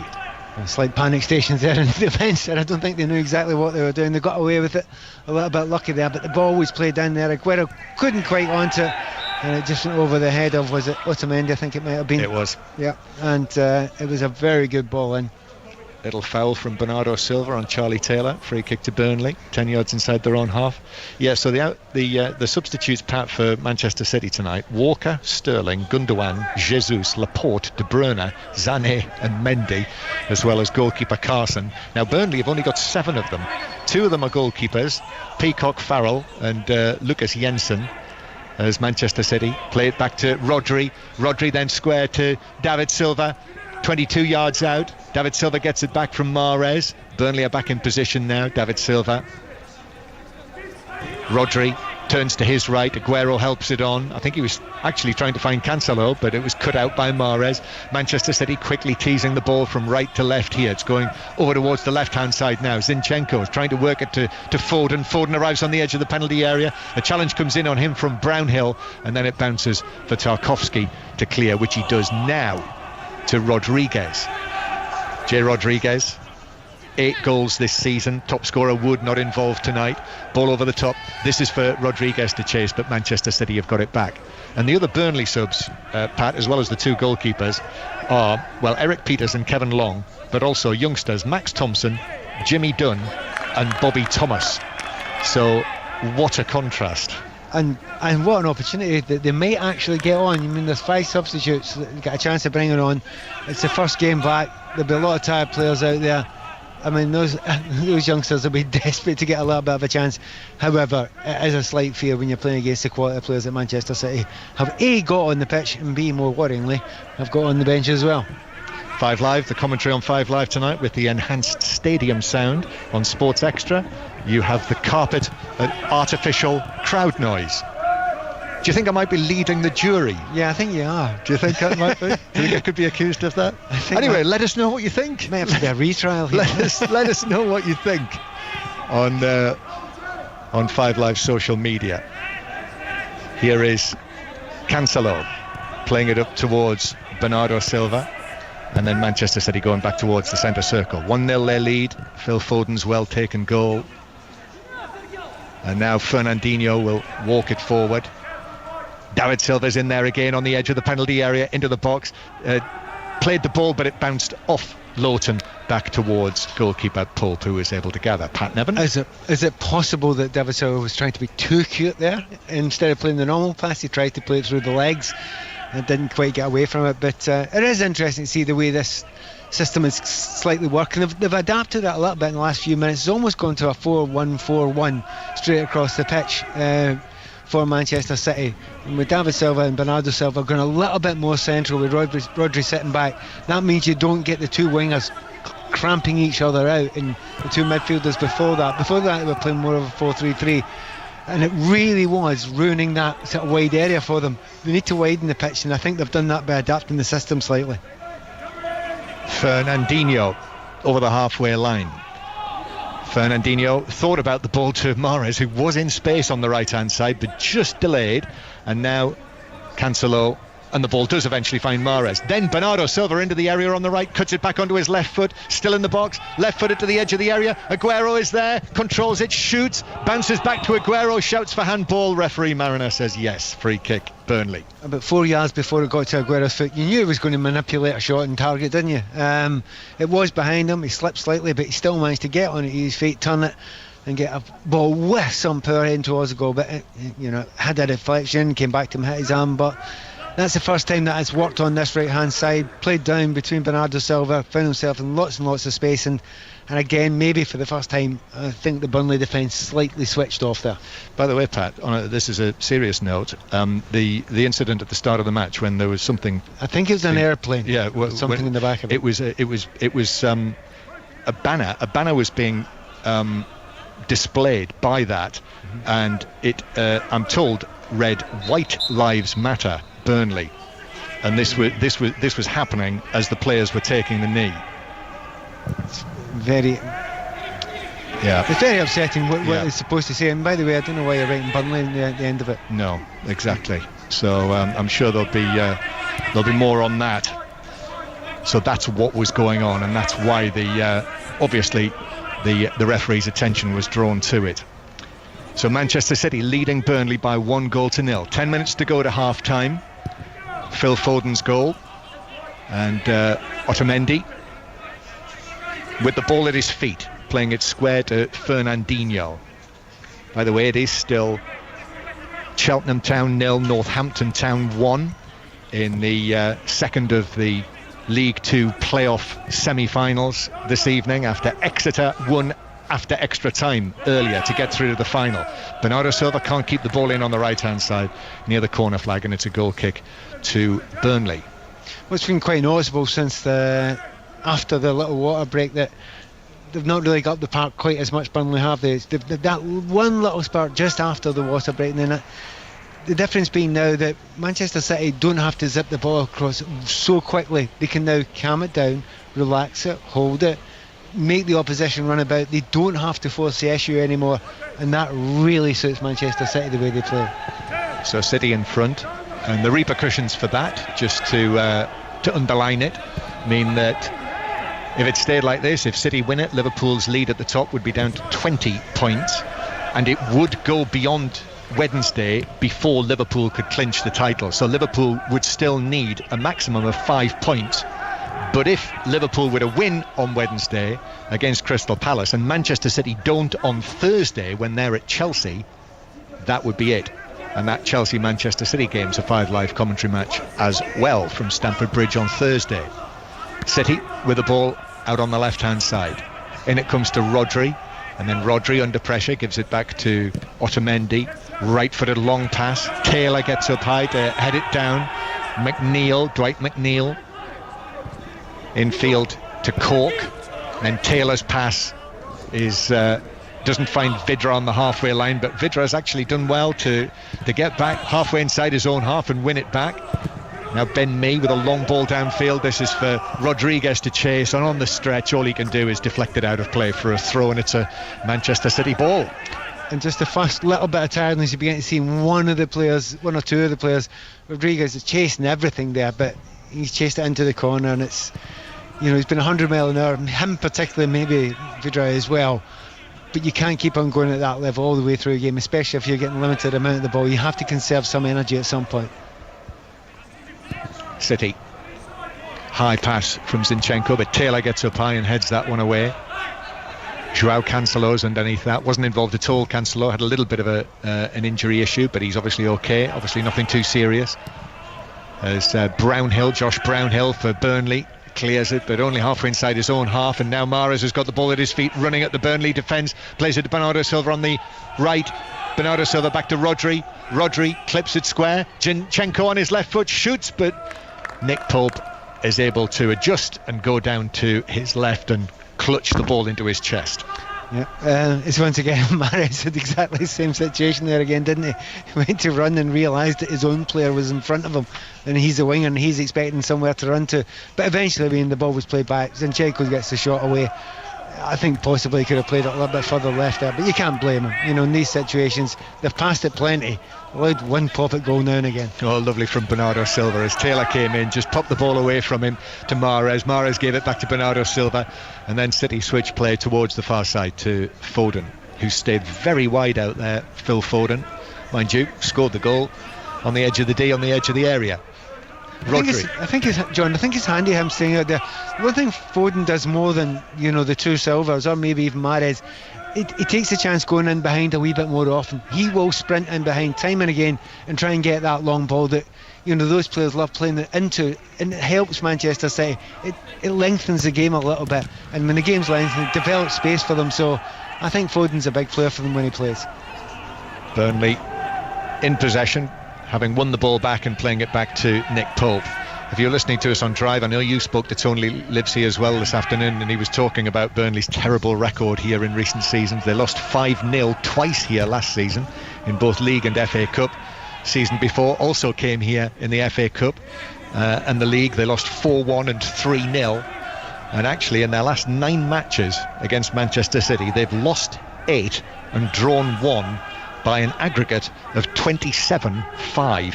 Speaker 2: Slight panic stations there in the defence, and I don't think they knew exactly what they were doing. They got away with it, a little bit lucky there, but the ball was played down there. Aguero couldn't quite onto it, and it just went over the head of, was it Otamendi? I think it might have been.
Speaker 1: It was.
Speaker 2: Yeah, and it was a very good ball in.
Speaker 1: Little foul from Bernardo Silva on Charlie Taylor. Free kick to Burnley, 10 yards inside their own half. Yeah, so the substitutes, Pat, for Manchester City tonight: Walker, Sterling, Gundogan, Jesus, Laporte, De Bruyne, Sané and Mendy, as well as goalkeeper Carson. Now Burnley have only got 7 of them. 2 of them are goalkeepers, Peacock Farrell and Lucas Jensen. As Manchester City play it back to Rodri. Rodri then square to David Silva. 22 yards out. David Silva gets it back from Mahrez. Burnley are back in position now. David Silva. Rodri turns to his right. Aguero helps it on. I think he was actually trying to find Cancelo, but it was cut out by Mahrez. Manchester City quickly teasing the ball from right to left here. It's going over towards the left-hand side now. Zinchenko is trying to work it to Foden. Foden arrives on the edge of the penalty area. The challenge comes in on him from Brownhill, and then it bounces for Tarkowski to clear, which he does now to Rodriguez. J. Rodriguez, 8 goals this season. Top scorer Wood not involved tonight. Ball over the top. This is for Rodriguez to chase, but Manchester City have got it back. And the other Burnley subs, Pat, as well as the 2 goalkeepers, are, well, Eric Peters and Kevin Long, but also youngsters Max Thompson, Jimmy Dunn and Bobby Thomas. So what a contrast.
Speaker 2: And what an opportunity that they may actually get on. I mean, there's 5 substitutes that get a chance of bringing on. It's the first game back. There'll be a lot of tired players out there. I mean, those youngsters will be desperate to get a little bit of a chance. However, it is a slight fear when you're playing against the quality players at Manchester City have A, got on the pitch, and B, more worryingly, have got on the bench as well.
Speaker 1: 5 Live, the commentary on 5 Live tonight with the enhanced stadium sound. On Sports Extra, you have the carpet artificial crowd noise. Do you think I might be leading the jury?
Speaker 2: Yeah, I think you are.
Speaker 1: Do you think I might be? Do you think I could be accused of that? Anyway, let us know what you think.
Speaker 2: May have to be a retrial here.
Speaker 1: let us know what you think on 5 Live social media. Here is Cancelo playing it up towards Bernardo Silva. And then Manchester City going back towards the centre circle. 1-0 their lead. Phil Foden's well taken goal. And now Fernandinho will walk it forward. David Silva's in there again on the edge of the penalty area, into the box. Played the ball, but it bounced off Lowton back towards goalkeeper Pope, who was able to gather. Pat Nevin.
Speaker 2: Is it possible that David Silva was trying to be too cute there? Instead of playing the normal pass, he tried to play it through the legs and didn't quite get away from it. But it is interesting to see the way this system is slightly working. They've adapted it a little bit in the last few minutes. It's almost gone to a 4-1-4-1 straight across the pitch for Manchester City. And with David Silva and Bernardo Silva going a little bit more central with Rodri sitting back, that means you don't get the two wingers cramping each other out, and the two midfielders before that they were playing more of a 4-3-3, and it really was ruining that sort of wide area for them. They need to widen the pitch, and I think they've done that by adapting the system slightly.
Speaker 1: Fernandinho over the halfway line. Fernandinho thought about the ball to Mahrez, who was in space on the right hand side but just delayed, and now Cancelo, and the ball does eventually find Mahrez. Then Bernardo Silva into the area on the right, cuts it back onto his left foot, still in the box, left footed to the edge of the area. Aguero is there, controls it, shoots, bounces back to Aguero, shouts for handball. Referee Mariner says yes, free kick, Burnley.
Speaker 2: About 4 yards before it got to Aguero's foot, you knew he was going to manipulate a shot and target, didn't you? It was behind him, he slipped slightly, but he still managed to get on it, his feet, turn it, and get a ball with some power in towards the goal. But it, had a deflection, came back to him, hit his arm, but that's the first time that it's worked on this right hand side. Played down between Bernardo Silva, found himself in lots and lots of space, and again, maybe for the first time, I think the Burnley defence slightly switched off there.
Speaker 1: By the way, Pat, this is a serious note. The incident at the start of the match when there was something,
Speaker 2: I think it was an airplane.
Speaker 1: Yeah,
Speaker 2: something in the back of it.
Speaker 1: It was a banner. A banner was being displayed by that, and it, I'm told, read "White Lives Matter, Burnley," and this was happening as the players were taking the knee.
Speaker 2: It's very upsetting what it's supposed to say. And by the way, I don't know why you're writing Burnley at the end of it.
Speaker 1: No, exactly. So I'm sure there'll be more on that. So that's what was going on, and that's why obviously the referee's attention was drawn to it. So Manchester City leading Burnley by 1-0. 10 minutes to go to half time. Phil Foden's goal, and Otamendi with the ball at his feet, playing it square to Fernandinho. By the way, it is still Cheltenham Town 0, Northampton Town 1 in the second of the League Two playoff semi-finals this evening, after Exeter won after extra time earlier to get through to the final. Bernardo Silva can't keep the ball in on the right hand side near the corner flag, and it's a goal kick to Burnley.
Speaker 2: What's been quite noticeable since after the little water break, that they've not really got up the park quite as much. Burnley have. They've that one little spurt just after the water break, and then the difference being now that Manchester City don't have to zip the ball across so quickly. They can now calm it down, relax it, hold it, make the opposition run about. They don't have to force the issue anymore, and that really suits Manchester City the way they play.
Speaker 1: So City in front, and the repercussions for that, just to underline it, mean that if it stayed like this, if City win it, Liverpool's lead at the top would be down to 20 points, and it would go beyond Wednesday before Liverpool could clinch the title. So Liverpool would still need a maximum of 5 points. But if Liverpool were to win on Wednesday against Crystal Palace, and Manchester City don't on Thursday when they're at Chelsea, that would be it. And that Chelsea-Manchester City game's a 5 Live commentary match as well from Stamford Bridge on Thursday. City with the ball out on the left-hand side. In it comes to Rodri, and then Rodri under pressure gives it back to Otamendi. Right-footed long pass. Taylor gets up high to head it down. Dwight McNeil. Infield to Cork. Then Taylor's pass doesn't find Vidra on the halfway line, but Vidra has actually done well to get back halfway inside his own half and win it back. Now Ben Mee with a long ball downfield. This is for Rodriguez to chase, and on the stretch all he can do is deflect it out of play for a throw, and it's a Manchester City ball.
Speaker 2: And just the first little bit of tiredness, you begin to see one or two of the players. Rodriguez is chasing everything there, but he's chased it into the corner, and it's, he's been 100 miles an hour, him particularly, maybe Vidra as well. But you can't keep on going at that level all the way through a game, especially if you're getting limited amount of the ball. You have to conserve some energy at some point.
Speaker 1: City. High pass from Zinchenko, but Taylor gets up high and heads that one away. Joao Cancelo's underneath that. Wasn't involved at all. Cancelo had a little bit of an injury issue, but he's obviously okay. Obviously nothing too serious. As Josh Brownhill for Burnley clears it, but only halfway inside his own half, and now Mahrez has got the ball at his feet, running at the Burnley defence, plays it to Bernardo Silva on the right. Bernardo Silva back to Rodri. Rodri clips it square. Zinchenko on his left foot shoots, but Nick Pope is able to adjust and go down to his left and clutch the ball into his chest.
Speaker 2: Yeah, it's once again Mahrez had exactly the same situation there again, didn't he? He went to run and realised that his own player was in front of him, and he's a winger and he's expecting somewhere to run to. But eventually, when the ball was played back, Zinchenko gets the shot away. I think possibly he could have played it a little bit further left there, but you can't blame him. You know, in these situations, they've passed it plenty. Allowed one pop-it goal now and again.
Speaker 1: Oh, lovely from Bernardo Silva as Taylor came in, just popped the ball away from him to Mahrez. Mahrez gave it back to Bernardo Silva, and then City switched play towards the far side to Foden, who stayed very wide out there. Phil Foden, mind you, scored the goal on the edge of the D, on the edge of the area. Rodri.
Speaker 2: I think it's handy him staying out there. One thing Foden does more than, you know, the two Silvers or maybe even Mahrez, he takes the chance going in behind a wee bit more often. He will sprint in behind time and again and try and get that long ball that, you know, those players love playing it into, and it helps Manchester City. It lengthens the game a little bit, and when the game's lengthened, it develops space for them. So I think Foden's a big player for them when he plays.
Speaker 1: Burnley in possession, having won the ball back and playing it back to Nick Pope. If you're listening to us on Drive, I know you spoke to Tony Livesey as well this afternoon, and he was talking about Burnley's terrible record here in recent seasons. They lost 5-0 twice here last season in both League and FA Cup. Season before also came here in the FA Cup and the League. They lost 4-1 and 3-0. And actually in their last 9 matches against Manchester City, they've lost 8 and drawn 1 by an aggregate of 27-5,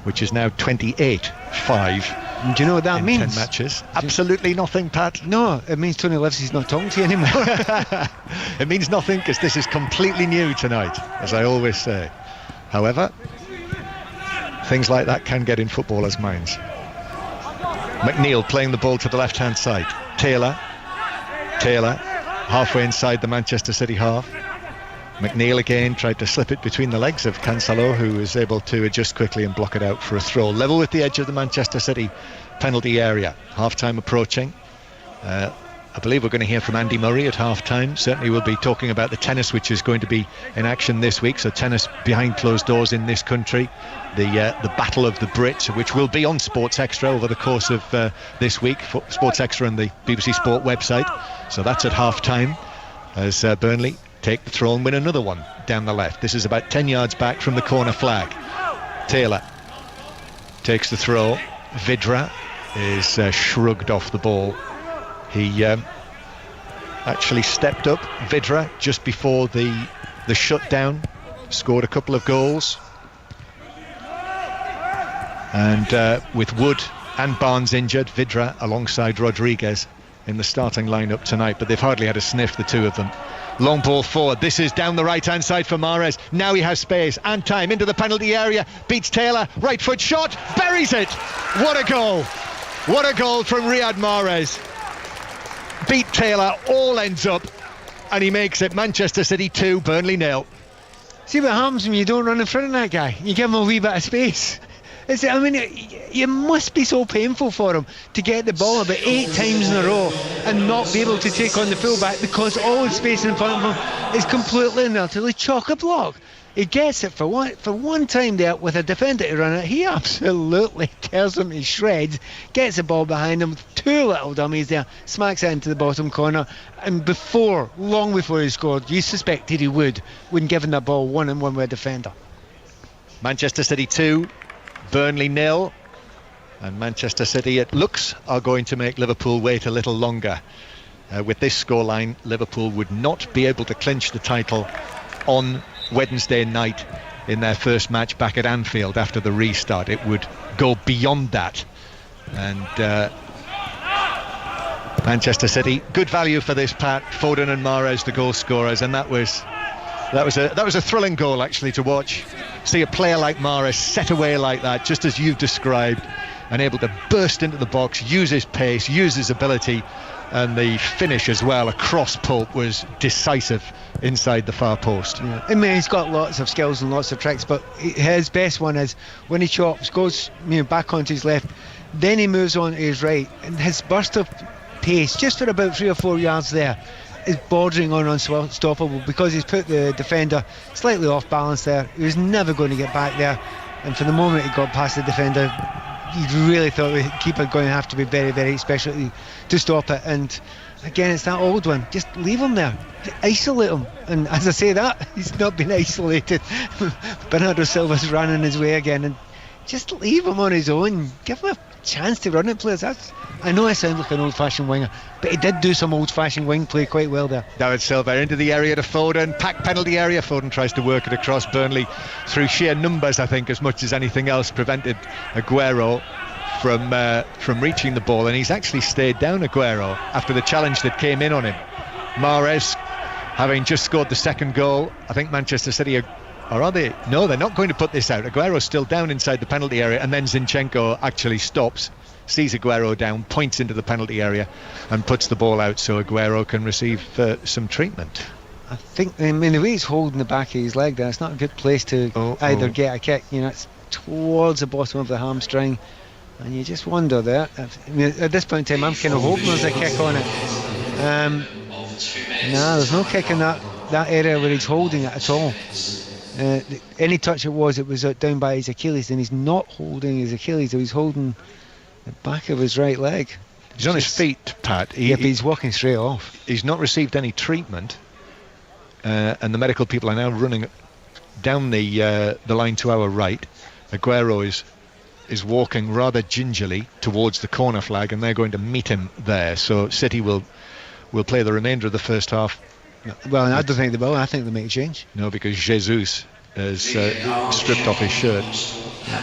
Speaker 1: which is now 28-5.
Speaker 2: Do you know what that means?
Speaker 1: 10 matches. Absolutely nothing, Pat.
Speaker 2: No, it means Tony Livesey's not talking to you anymore.
Speaker 1: It means nothing because this is completely new tonight, as I always say. However, things like that can get in footballers' minds. McNeil playing the ball to the left-hand side. Taylor, halfway inside the Manchester City half. McNeil again tried to slip it between the legs of Cancelo, who was able to adjust quickly and block it out for a throw. Level with the edge of the Manchester City penalty area. Half-time approaching. I believe we're going to hear from Andy Murray at half-time. Certainly we'll be talking about the tennis, which is going to be in action this week. So tennis behind closed doors in this country. The Battle of the Brits, which will be on Sports Extra over the course of this week. Sports Extra and the BBC Sport website. So that's at half-time as Burnley take the throw and win another one down the left. This is about 10 yards back from the corner flag. Taylor takes the throw. Vidra is shrugged off the ball. He actually stepped up, Vidra, just before the shutdown, scored a couple of goals. And with Wood and Barnes injured, Vidra alongside Rodriguez in the starting lineup tonight, but they've hardly had a sniff, the two of them. Long ball forward. This is down the right hand side for Mahrez. Now he has space and time into the penalty area. Beats Taylor. Right foot shot. Buries it. What a goal. What a goal from Riyad Mahrez. Beat Taylor. All ends up. And he makes it Manchester City 2, Burnley 0.
Speaker 2: See what happens when you don't run in front of that guy. You give him a wee bit of space. It must be so painful for him to get the ball about 8 times in a row and not be able to take on the fullback because all the space in front of him is completely and utterly chock-a-block. He gets it for one time there with a defender to run it. He absolutely tears him to shreds, gets the ball behind him with 2 little dummies there, smacks it into the bottom corner, and long before he scored, you suspected he would when given that ball 1-on-1 with a defender.
Speaker 1: Manchester City 2, Burnley 0, and Manchester City, it looks, are going to make Liverpool wait a little longer. With this scoreline, Liverpool would not be able to clinch the title on Wednesday night in their first match back at Anfield after the restart. It would go beyond that, and Manchester City, good value for this, Pat. Foden and Mahrez, the goal scorers, and that was a thrilling goal actually to watch. See a player like Mahrez set away like that, just as you've described, and able to burst into the box, use his pace, use his ability, and the finish as well, a cross Pope, was decisive inside the far post.
Speaker 2: Yeah. I mean, he's got lots of skills and lots of tricks, but his best one is when he chops, goes back onto his left, then he moves on to his right, and his burst of pace, just for about 3 or 4 yards there, is bordering on unstoppable, because he's put the defender slightly off balance there. He was never going to get back there, and from the moment he got past the defender, you really thought the keeper going to have to be very, very special to stop it. And again, it's that old one, just leave him there, isolate him. And as I say that, he's not been isolated. Bernardo Silva's running his way again, and just leave him on his own, give him a chance to run it, players. I know I sound like an old-fashioned winger, but he did do some old-fashioned wing play quite well there.
Speaker 1: David Silva into the area to Foden, packed penalty area. Foden tries to work it across. Burnley, through sheer numbers, I think, as much as anything else, prevented Aguero from reaching the ball, and he's actually stayed down, Aguero, after the challenge that came in on him. Mahrez, having just scored the second goal, I think Manchester City or are they? No, they're not going to put this out. Aguero's still down inside the penalty area, and then Zinchenko actually stops, sees Aguero down, points into the penalty area and puts the ball out so Aguero can receive some treatment.
Speaker 2: I think, I mean, the way he's holding the back of his leg there, it's not a good place to either get a kick. It's towards the bottom of the hamstring, and you just wonder there. I mean, at this point in time, I'm kind of hoping there's a kick on it. No, there's no kick in that area where he's holding it at all. Any touch it was down by his Achilles, and he's not holding his Achilles, so he's holding the back of his right leg.
Speaker 1: He's on his feet, Pat.
Speaker 2: But he's walking straight off.
Speaker 1: He's not received any treatment, and the medical people are now running down the line to our right. Aguero is walking rather gingerly towards the corner flag, and they're going to meet him there. So City will play the remainder of the first half.
Speaker 2: Well, I don't think they will. I think they make a change.
Speaker 1: No, because Jesus has stripped off his shirt.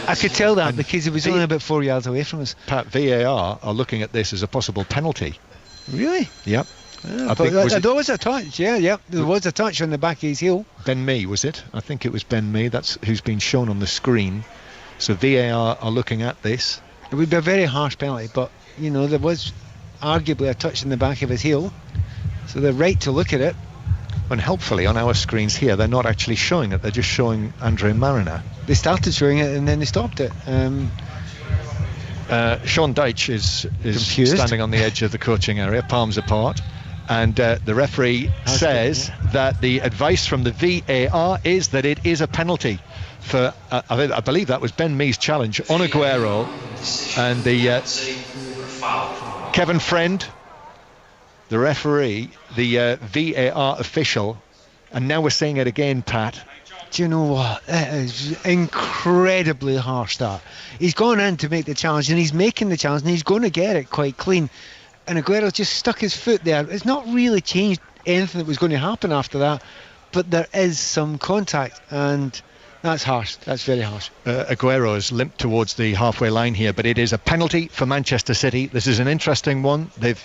Speaker 2: I could tell that, because he was only about 4 yards away from us.
Speaker 1: Pat, VAR are looking at this as a possible penalty.
Speaker 2: Really?
Speaker 1: Yep.
Speaker 2: I think there was a touch. Yeah. There was a touch on the back of his heel.
Speaker 1: Ben Mee, was it? I think it was Ben Mee. That's who's been shown on the screen. So VAR are looking at this.
Speaker 2: It would be a very harsh penalty, but there was arguably a touch in the back of his heel, so they're right to look at it.
Speaker 1: And helpfully on our screens here, they're not actually showing it, they're just showing Andre Mariner.
Speaker 2: They started showing it and then they stopped it.
Speaker 1: Sean Dyche is
Speaker 2: confused,
Speaker 1: standing on the edge of the coaching area, palms apart, and the referee says that the advice from the VAR is that it is a penalty for I believe that was Ben Mee's challenge on Aguero, and the Kevin Friend, the referee, the VAR official, and now we're seeing it again, Pat.
Speaker 2: Do you know what? It is incredibly harsh, that. He's gone in to make the challenge, and he's making the challenge, and he's going to get it quite clean. And Aguero's just stuck his foot there. It's not really changed anything that was going to happen after that, but there is some contact, and that's harsh. That's very harsh.
Speaker 1: Aguero has limped towards the halfway line here, but it is a penalty for Manchester City. This is an interesting one. They've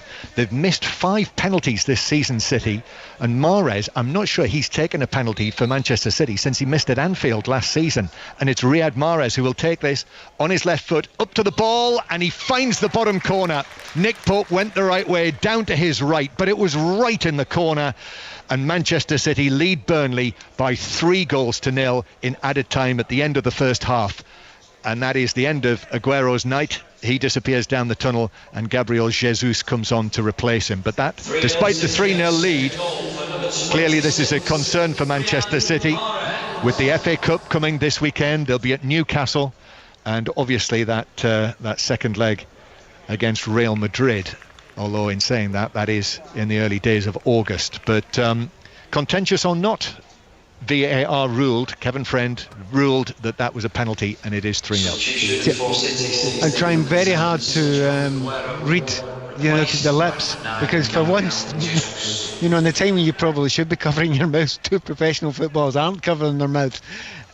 Speaker 1: missed 5 penalties this season, City, and Mahrez, I'm not sure he's taken a penalty for Manchester City since he missed at Anfield last season, and it's Riyad Mahrez who will take this on his left foot up to the ball, and he finds the bottom corner. Nick Pope went the right way down to his right, but it was right in the corner, and Manchester City lead Burnley by 3-0 in added time at the end of the first half. And that is the end of Aguero's night. He disappears down the tunnel, and Gabriel Jesus comes on to replace him. But that, despite the 3-0 lead, clearly this is a concern for Manchester City. With the FA Cup coming this weekend, they'll be at Newcastle, and obviously that second leg against Real Madrid. Although in saying that is in the early days of August. But contentious or not, VAR ruled, Kevin Friend ruled that was a penalty, and it is 3-0.
Speaker 2: I'm trying very hard to read the lips, because for once, in the time when you probably should be covering your mouth, 2 professional footballers aren't covering their mouth.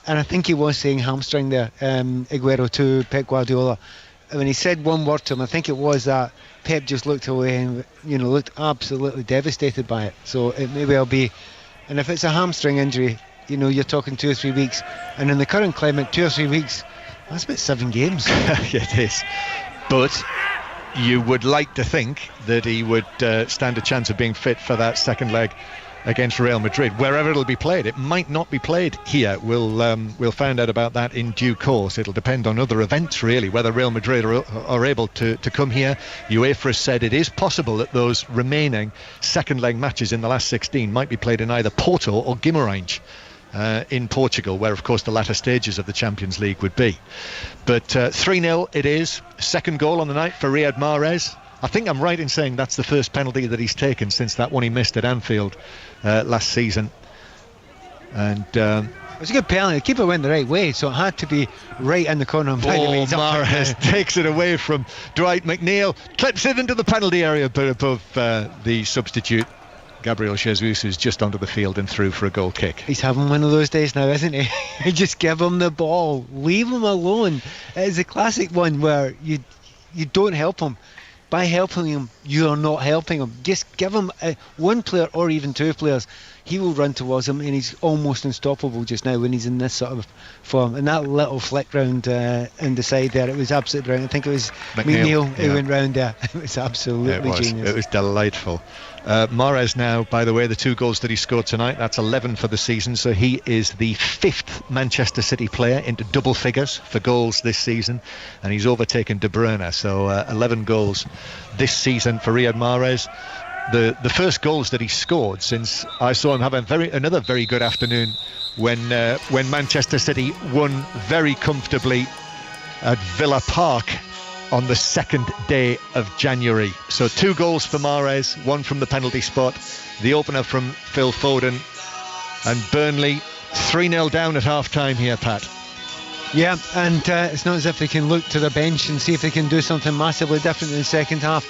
Speaker 2: And I think he was saying hamstring there, Aguero, to Pep Guardiola. When he said one word to him, I think it was that, Pep just looked away and looked absolutely devastated by it. So it may well be, and if it's a hamstring injury, you're talking 2 or 3 weeks, and in the current climate, 2 or 3 weeks That's about 7 games.
Speaker 1: It is. But you would like to think that he would stand a chance of being fit for that second leg against Real Madrid, wherever it'll be played. It might not be played here. We'll find out about that in due course. It'll depend on other events, really, whether Real Madrid are able to come here. UEFA has said it is possible that those remaining second leg matches in the last 16 might be played in either Porto or Guimarães in Portugal, where of course the latter stages of the Champions League would be. But 3-0 it is. Second goal on the night for Riyad Mahrez. I think I'm right in saying that's the first penalty that he's taken since that one he missed at Anfield last season. And
Speaker 2: it was a good penalty. The keeper went the right way, so it had to be right in the corner.
Speaker 1: Mahrez takes it away from Dwight McNeil, clips it into the penalty area, but above the substitute Gabriel Jesus, who's just onto the field and through for a goal kick.
Speaker 2: He's having one of those days now, isn't he? Just give him the ball, leave him alone. It's a classic one where you don't help him. By helping him, you are not helping him. Just give him one player or even two players. He will run towards him, and he's almost unstoppable just now when he's in this sort of form. And that little flick round in the side there, it was absolutely brilliant. I think it was McNeil who went round there. It was absolutely genius.
Speaker 1: It was delightful. Mahrez now, by the way, the 2 goals that he scored tonight, that's 11 for the season, so he is the 5th Manchester City player into double figures for goals this season, and he's overtaken De Bruyne, so 11 goals this season for Riyad Mahrez. The first goals that he scored since I saw him have another very good afternoon when Manchester City won very comfortably at Villa Park on the 2nd day of January. So 2 goals for Mahrez, 1 from the penalty spot, the opener from Phil Foden, and Burnley 3-0 down at half-time here, Pat.
Speaker 2: Yeah, and it's not as if they can look to the bench and see if they can do something massively different in the second half.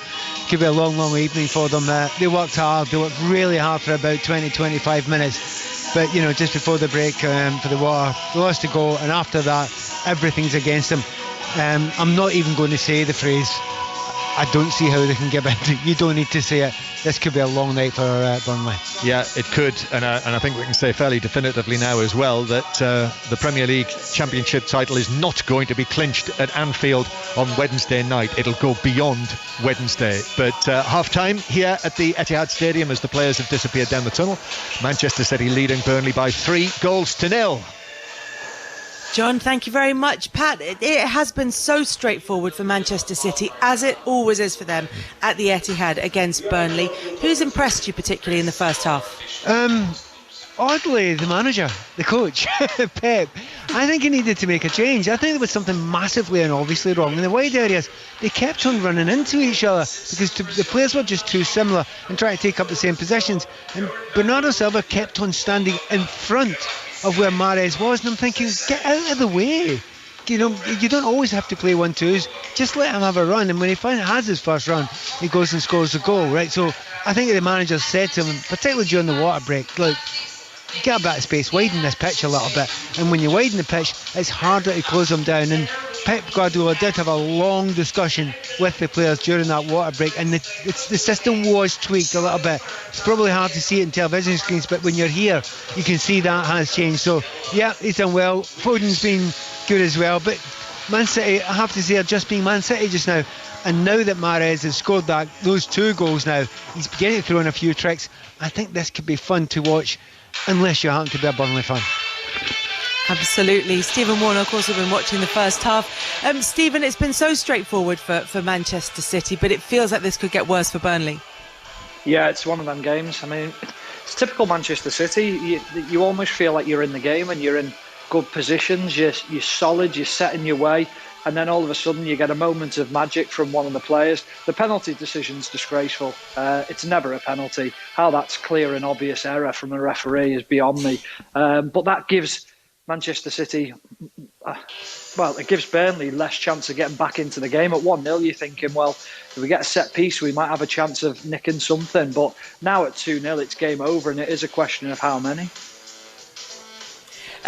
Speaker 2: Could be a long evening for them. They worked hard, they worked really hard for about 20-25 minutes, but just before the break for the water, they lost a goal, and after that everything's against them. I'm not even going to say the phrase, I don't see how they can give it. You don't need to say it. This could be a long night for Burnley.
Speaker 1: Yeah, it could, and I think we can say fairly definitively now as well that the Premier League Championship title is not going to be clinched at Anfield on Wednesday night. It'll go beyond Wednesday. But half-time here at the Etihad Stadium as the players have disappeared down the tunnel. Manchester City leading Burnley by 3-0.
Speaker 4: John, thank you very much. Pat, it has been so straightforward for Manchester City, as it always is for them at the Etihad against Burnley. Who's impressed you particularly in the first half?
Speaker 2: Oddly, the manager, the coach, Pep. I think he needed to make a change. I think there was something massively and obviously wrong. In the wide areas, they kept on running into each other because the players were just too similar and trying to take up the same positions. And Bernardo Silva kept on standing in front of where Mahrez was, and I'm thinking, get out of the way. You don't always have to play 1-2s. Just let him have a run, and when he has his first run, he goes and scores the goal, right? So I think the manager said to him, particularly during the water break, look, get a bit of space, widen this pitch a little bit, and when you widen the pitch, it's harder to close them down. And Pep Guardiola did have a long discussion with the players during that water break, and the system was tweaked a little bit. It's probably hard to see it in television screens, but when you're here, you can see that has changed. So yeah, he's done well. Foden's been good as well, but Man City, I have to say, are just being Man City just now. And now that Mahrez has scored those 2 goals now, he's beginning to throw in a few tricks. I think this could be fun to watch, unless you happen to be a Burnley fan.
Speaker 4: Absolutely. Stephen Warner, of course, have been watching the first half. Stephen, it's been so straightforward for Manchester City, but it feels like this could get worse for Burnley.
Speaker 3: Yeah, it's one of them games. I mean, it's typical Manchester City. You almost feel like you're in the game and you're in good positions. You're solid, you're set in your way. And then all of a sudden you get a moment of magic from one of the players. The penalty decision's disgraceful. It's never a penalty. How that's clear and obvious error from a referee is beyond me. But that gives Manchester City, it gives Burnley less chance of getting back into the game. At 1-0, you're thinking, well, if we get a set piece, we might have a chance of nicking something. But now at 2-0, it's game over, and it is a question of how many.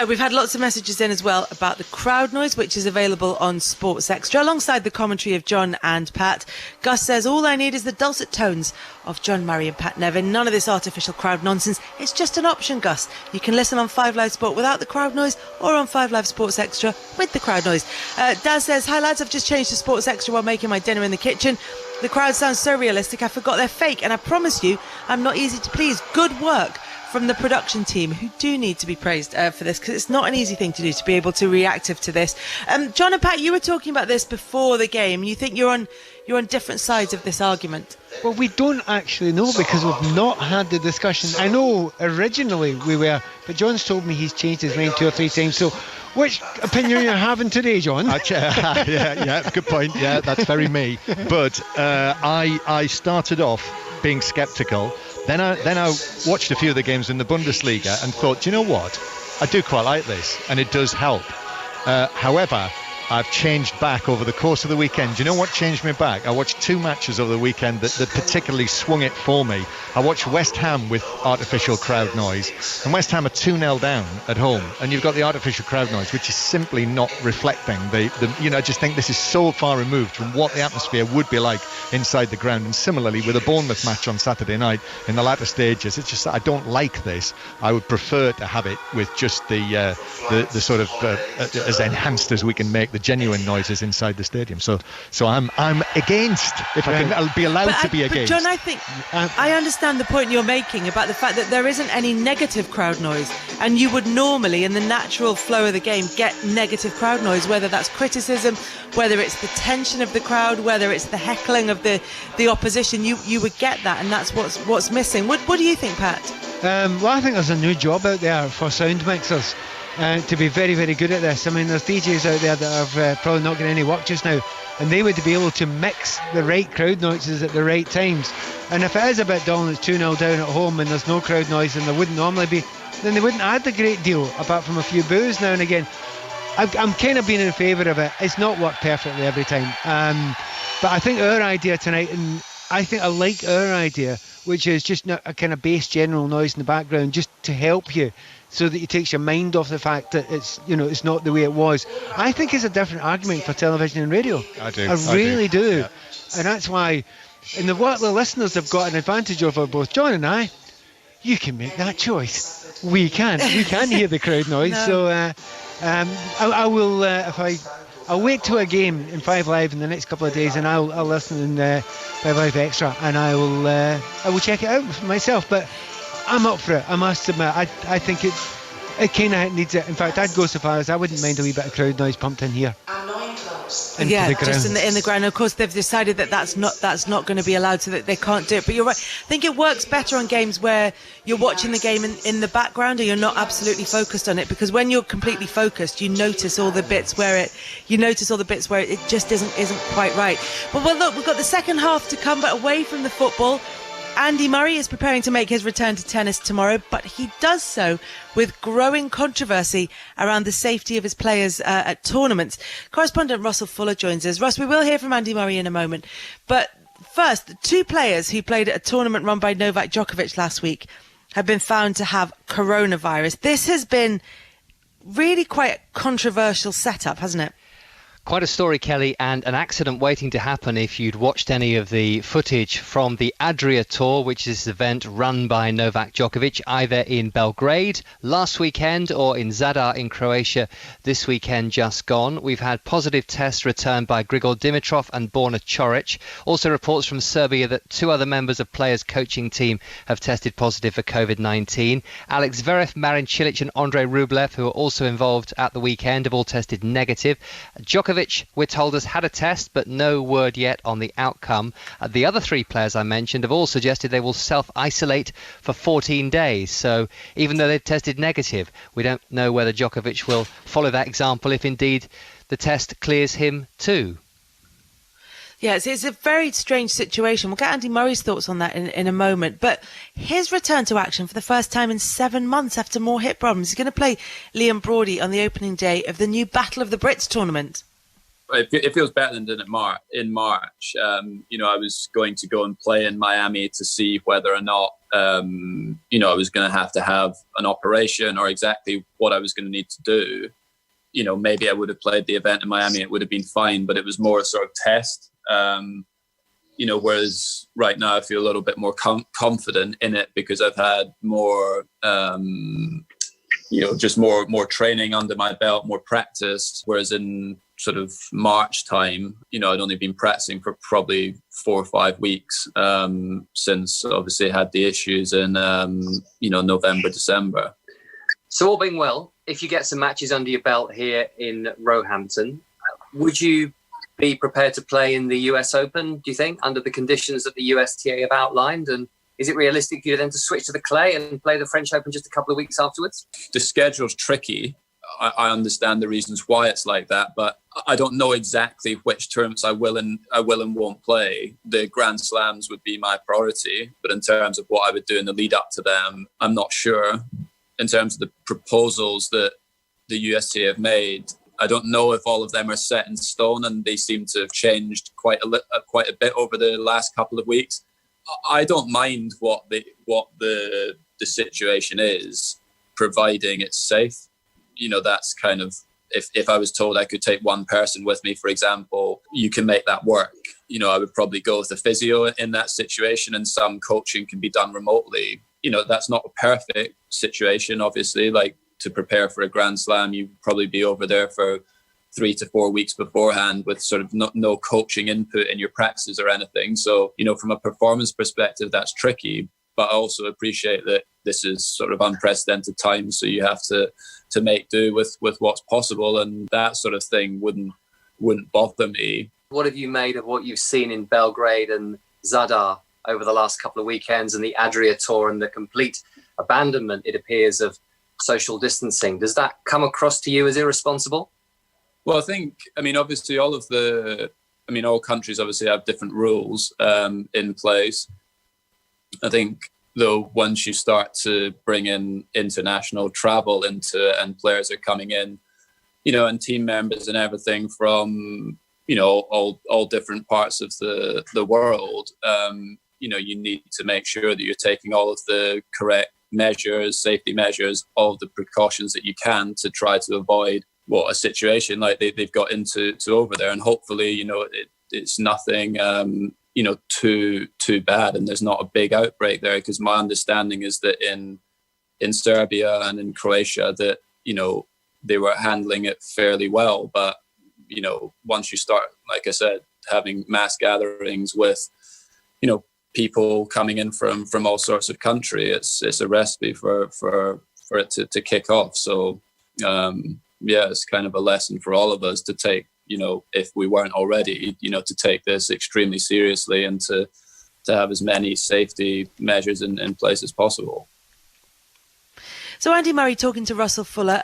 Speaker 4: We've had lots of messages in as well about the crowd noise, which is available on Sports Extra, alongside the commentary of John and Pat. Gus says, all I need is the dulcet tones of John Murray and Pat Nevin. None of this artificial crowd nonsense. It's just an option, Gus. You can listen on 5 Live Sport without the crowd noise, or on 5 Live Sports Extra with the crowd noise. Daz says, hi lads, I've just changed to Sports Extra while making my dinner in the kitchen. The crowd sounds so realistic, I forgot they're fake, and I promise you, I'm not easy to please. Good work from the production team, who do need to be praised for this, because it's not an easy thing to do, to be able to reactive to this. John and Pat, you were talking about this before the game. You think you're on different sides of this argument?
Speaker 2: Well, we don't actually know, because we've not had the discussion. I know originally we were, but John's told me he's changed his mind 2 or 3 times. So which opinion are you having today, John?
Speaker 1: Yeah, good point. Yeah, that's very me. But I started off being sceptical. Then I watched a few of the games in the Bundesliga and thought, do you know what? I do quite like this, and it does help. However, I've changed back over the course of the weekend. Do you know what changed me back? I watched 2 matches over the weekend that particularly swung it for me. I watched West Ham with artificial crowd noise, and West Ham are 2-0 down at home, and you've got the artificial crowd noise, which is simply not reflecting I just think this is so far removed from what the atmosphere would be like inside the ground. And similarly with a Bournemouth match on Saturday night in the latter stages, it's just that I don't like this. I would prefer to have it with just the sort of as enhanced as we can make the genuine noises inside the stadium. So I'm against, if I can, I'll be allowed to be against.
Speaker 4: But John, I think I understand the point you're making about the fact that there isn't any negative crowd noise, and you would normally, in the natural flow of the game, get negative crowd noise, whether that's criticism, whether it's the tension of the crowd, whether it's the heckling of the opposition. You would get that, and that's what's missing. What do you think, Pat?
Speaker 2: Well, I think there's a new job out there for sound mixers to be very, very good at this. I mean, there's DJs out there that are probably not getting any work just now, and they would be able to mix the right crowd noises at the right times. And if it is a bit dull and it's 2-0 down at home and there's no crowd noise, and there wouldn't normally be, then they wouldn't add a great deal, apart from a few boos now and again. I'm kind of being in favour of it. It's not worked perfectly every time. But I think our idea tonight, and I think I like our idea, which is just a kind of bass general noise in the background, just to help you, so that it takes your mind off the fact that it's not the way it was. I think it's a different argument for television and radio.
Speaker 1: I do.
Speaker 2: I really do.
Speaker 1: Yeah.
Speaker 2: And that's why, and what the listeners have got an advantage over both John and I, you can make that choice. We can't hear the crowd noise. No. So I will, I'll wait to a game in 5 Live in the next couple of days, and I'll listen in 5 Live Extra, and I will check it out for myself. But I'm up for it, I must admit. I think it kind of needs it. In fact, I'd go so far as I wouldn't mind a wee bit of crowd noise pumped in here.
Speaker 4: Yeah, just in the ground. Of course, they've decided that that's not going to be allowed, so that they can't do it. But you're right. I think it works better on games where you're watching the game in the background, or you're not absolutely focused on it. Because when you're completely focused, you notice all the bits where it just isn't quite right. But well, look, we've got the second half to come, but away from the football. Andy Murray is preparing to make his return to tennis tomorrow, but he does so with growing controversy around the safety of his players at tournaments. Correspondent Russell Fuller joins us. Russ, we will hear from Andy Murray in a moment. But first, 2 players who played at a tournament run by Novak Djokovic last week have been found to have coronavirus. This has been really quite a controversial setup, hasn't it?
Speaker 5: Quite a story, Kelly, and an accident waiting to happen if you'd watched any of the footage from the Adria Tour, which is an event run by Novak Djokovic, either in Belgrade last weekend or in Zadar in Croatia this weekend just gone. We've had positive tests returned by Grigor Dimitrov and Borna Coric. Also reports from Serbia that 2 other members of players' coaching team have tested positive for COVID-19. Alex Zverev, Marin Cilic and Andrei Rublev, who are also involved at the weekend, have all tested negative. Djokovic, we're told, has had a test, but no word yet on the outcome. The other 3 players I mentioned have all suggested they will self-isolate for 14 days. So even though they've tested negative, we don't know whether Djokovic will follow that example if indeed the test clears him too.
Speaker 4: Yes, it's a very strange situation. We'll get Andy Murray's thoughts on that in a moment. But his return to action for the first time in 7 months after more hip problems. He's going to play Liam Brody on the opening day of the new Battle of the Brits tournament.
Speaker 6: It feels better than it did in March. I was going to go and play in Miami to see whether or not I was going to have an operation or exactly what I was going to need to do, maybe I would have played the event in Miami. It would have been fine, but it was more a sort of test. Whereas right now I feel a little bit more confident in it because I've had more, just more training under my belt, more practice. Whereas in sort of March time, I'd only been practicing for probably 4 or 5 weeks since obviously I had the issues in, November, December.
Speaker 5: So all being well, if you get some matches under your belt here in Roehampton, would you be prepared to play in the US Open, do you think, under the conditions that the USTA have outlined? And is it realistic for you then to switch to the clay and play the French Open just a couple of weeks afterwards?
Speaker 6: The schedule's tricky. I understand the reasons why it's like that, but I don't know exactly which tournaments I will and won't play. The Grand Slams would be my priority, but in terms of what I would do in the lead up to them, I'm not sure. In terms of the proposals that the USTA have made, I don't know if all of them are set in stone, and they seem to have changed quite a bit over the last couple of weeks. I don't mind what the situation is, providing it's safe. That's kind of, if I was told I could take one person with me, for example, you can make that work. I would probably go with a physio in that situation, and some coaching can be done remotely. That's not a perfect situation, obviously. Like, to prepare for a Grand Slam, you'd probably be over there for 3 to 4 weeks beforehand with sort of no coaching input in your practices or anything. So, from a performance perspective, that's tricky. But I also appreciate that this is sort of unprecedented times, so you have to make do with what's possible, and that sort of thing wouldn't bother me.
Speaker 5: What have you made of what you've seen in Belgrade and Zadar over the last couple of weekends, and the Adria Tour, and the complete abandonment, it appears, of social distancing? Does that come across to you as irresponsible?
Speaker 6: Well, obviously all countries obviously have different rules in place. I think, though, once you start to bring in international travel and players are coming in, and team members and everything from, all different parts of the world, you need to make sure that you're taking all of the correct measures, safety measures, all of the precautions that you can to try to avoid a situation like they've got into over there. And hopefully, it's nothing, too bad, and there's not a big outbreak there, because my understanding is that in Serbia and in Croatia that, they were handling it fairly well. But, once you start, like I said, having mass gatherings with, people coming in from all sorts of country, it's a recipe for it to kick off. So it's kind of a lesson for all of us to take, if we weren't already, to take this extremely seriously, and to have as many safety measures in place as possible.
Speaker 4: So Andy Murray talking to Russell Fuller.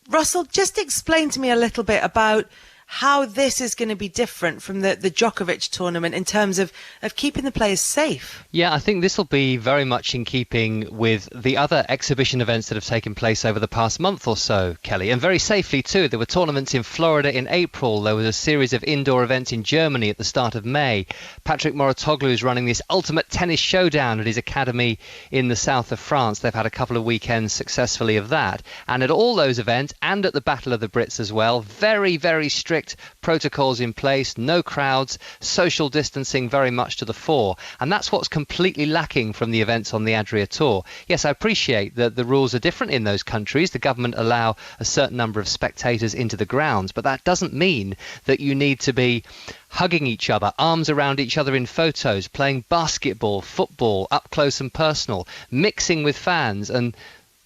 Speaker 4: Russell, just explain to me a little bit about how this is going to be different from the Djokovic tournament in terms of keeping the players safe.
Speaker 5: Yeah, I think this will be very much in keeping with the other exhibition events that have taken place over the past month or so, Kelly, and very safely too. There were tournaments in Florida in April. There was a series of indoor events in Germany at the start of May. Patrick Mouratoglou is running this ultimate tennis showdown at his academy in the south of France. They've had a couple of weekends successfully of that. And at all those events, and at the Battle of the Brits as well, very, very strict protocols in place, no crowds, social distancing very much to the fore. And that's what's completely lacking from the events on the Adria Tour. Yes, I appreciate that the rules are different in those countries. The government allow a certain number of spectators into the grounds, but that doesn't mean that you need to be hugging each other, arms around each other in photos, playing basketball, football, up close and personal, mixing with fans, and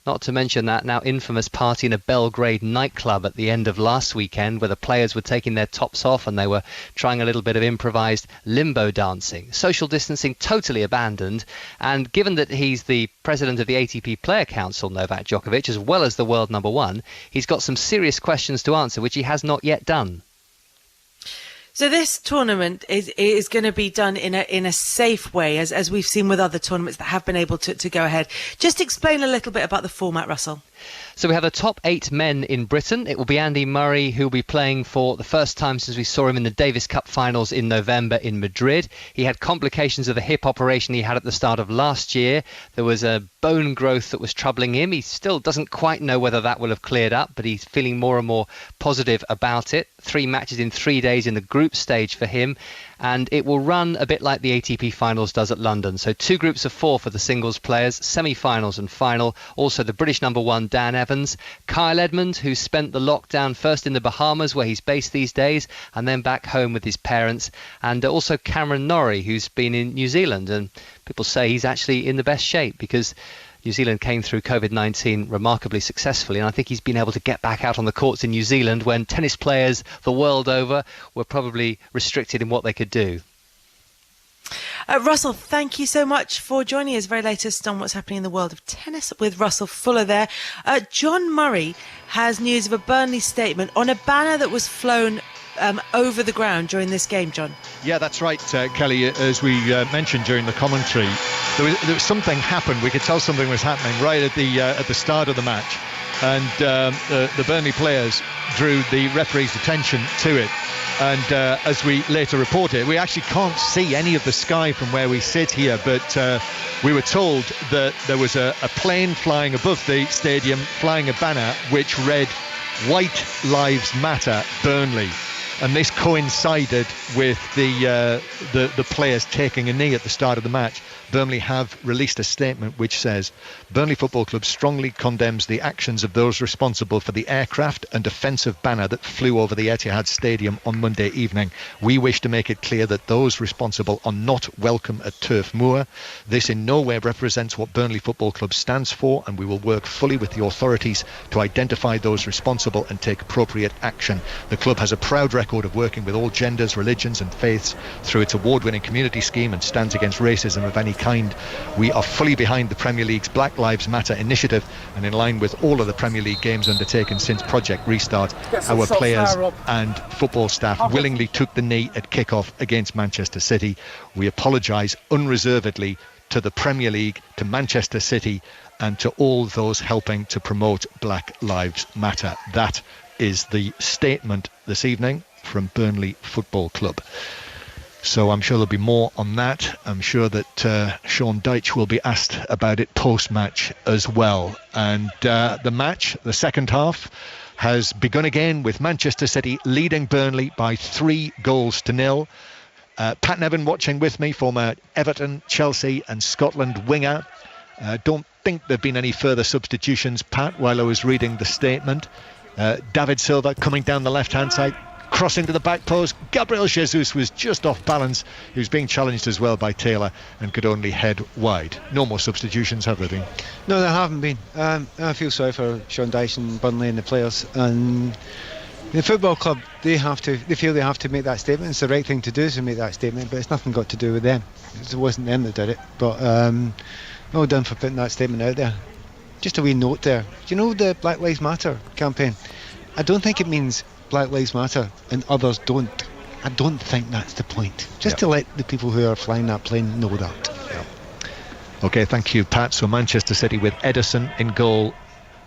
Speaker 5: not to mention that now infamous party in a Belgrade nightclub at the end of last weekend where the players were taking their tops off and they were trying a little bit of improvised limbo dancing. Social distancing totally abandoned. And given that he's the president of the ATP Player Council, Novak Djokovic, as well as the world number one, he's got some serious questions to answer, which he has not yet done.
Speaker 4: So this tournament is going to be done in a safe way, as we've seen with other tournaments that have been able to go ahead. Just explain a little bit about the format, Russell.
Speaker 5: So we have the top 8 men in Britain. It will be Andy Murray, who will be playing for the first time since we saw him in the Davis Cup finals in November in Madrid. He had complications of the hip operation he had at the start of last year. There was a bone growth that was troubling him. He still doesn't quite know whether that will have cleared up, but he's feeling more and more positive about it. 3 matches in 3 days in the group stage for him, and it will run a bit like the ATP finals does at London. So 2 groups of 4 for the singles players, semi-finals and final. Also the British number 1 Dan Evans, Kyle Edmund, who spent the lockdown first in the Bahamas where he's based these days and then back home with his parents, and also Cameron Norrie, who's been in New Zealand, and people say he's actually in the best shape because New Zealand came through COVID-19 remarkably successfully, and I think he's been able to get back out on the courts in New Zealand when tennis players the world over were probably restricted in what they could do.
Speaker 4: Russell, thank you so much for joining us. Very latest on what's happening in the world of tennis with Russell Fuller there. John Murray has news of a Burnley statement on a banner that was flown over the ground during this game, John.
Speaker 1: Yeah, that's right, Kelly. As we mentioned during the commentary, there was something happened. We could tell something was happening right at the start of the match, and the Burnley players drew the referee's attention to it. And as we later reported, we actually can't see any of the sky from where we sit here, but we were told that there was a plane flying above the stadium, flying a banner which read "White Lives Matter, Burnley." And this coincided with the players taking a knee at the start of the match. Burnley have released a statement which says, Burnley Football Club strongly condemns the actions of those responsible for the aircraft and offensive banner that flew over the Etihad Stadium on Monday evening. We wish to make it clear that those responsible are not welcome at Turf Moor. This in no way represents what Burnley Football Club stands for, and we will work fully with the authorities to identify those responsible and take appropriate action. The club has a proud record of working with all genders, religions and faiths through its award-winning community scheme and stands against racism of any kind. We are fully behind the Premier League's Black Lives Matter initiative, and in line with all of the Premier League games undertaken since Project Restart, our players and football staff willingly took the knee at kickoff against Manchester City. We apologise unreservedly to the Premier League, to Manchester City and to all those helping to promote Black Lives Matter. That is the statement this evening from Burnley Football Club. So I'm sure there'll be more on that. I'm sure that Sean Dyche will be asked about it post-match as well. And the match, the second half, has begun again with Manchester City leading Burnley by 3-0. Pat Nevin watching with me, former Everton, Chelsea and Scotland winger. Don't think there have been any further substitutions, Pat, while I was reading the statement. David Silva coming down the left-hand side, crossing to the back post. Gabriel Jesus was just off balance. He was being challenged as well by Taylor and could only head wide. No more substitutions, have there been?
Speaker 2: No, there haven't been. I feel sorry for Sean Dyche and Burnley and the players. And the football club, they feel they have to make that statement. It's the right thing to do to make that statement, but it's nothing got to do with them. It wasn't them that did it. But well done for putting that statement out there. Just a wee note there. Do you know the Black Lives Matter campaign? I don't think it means Black Lives Matter and others don't. I don't think that's the point. Just to let the people who are flying that plane know that.
Speaker 1: OK, thank you, Pat. So Manchester City with Ederson in goal.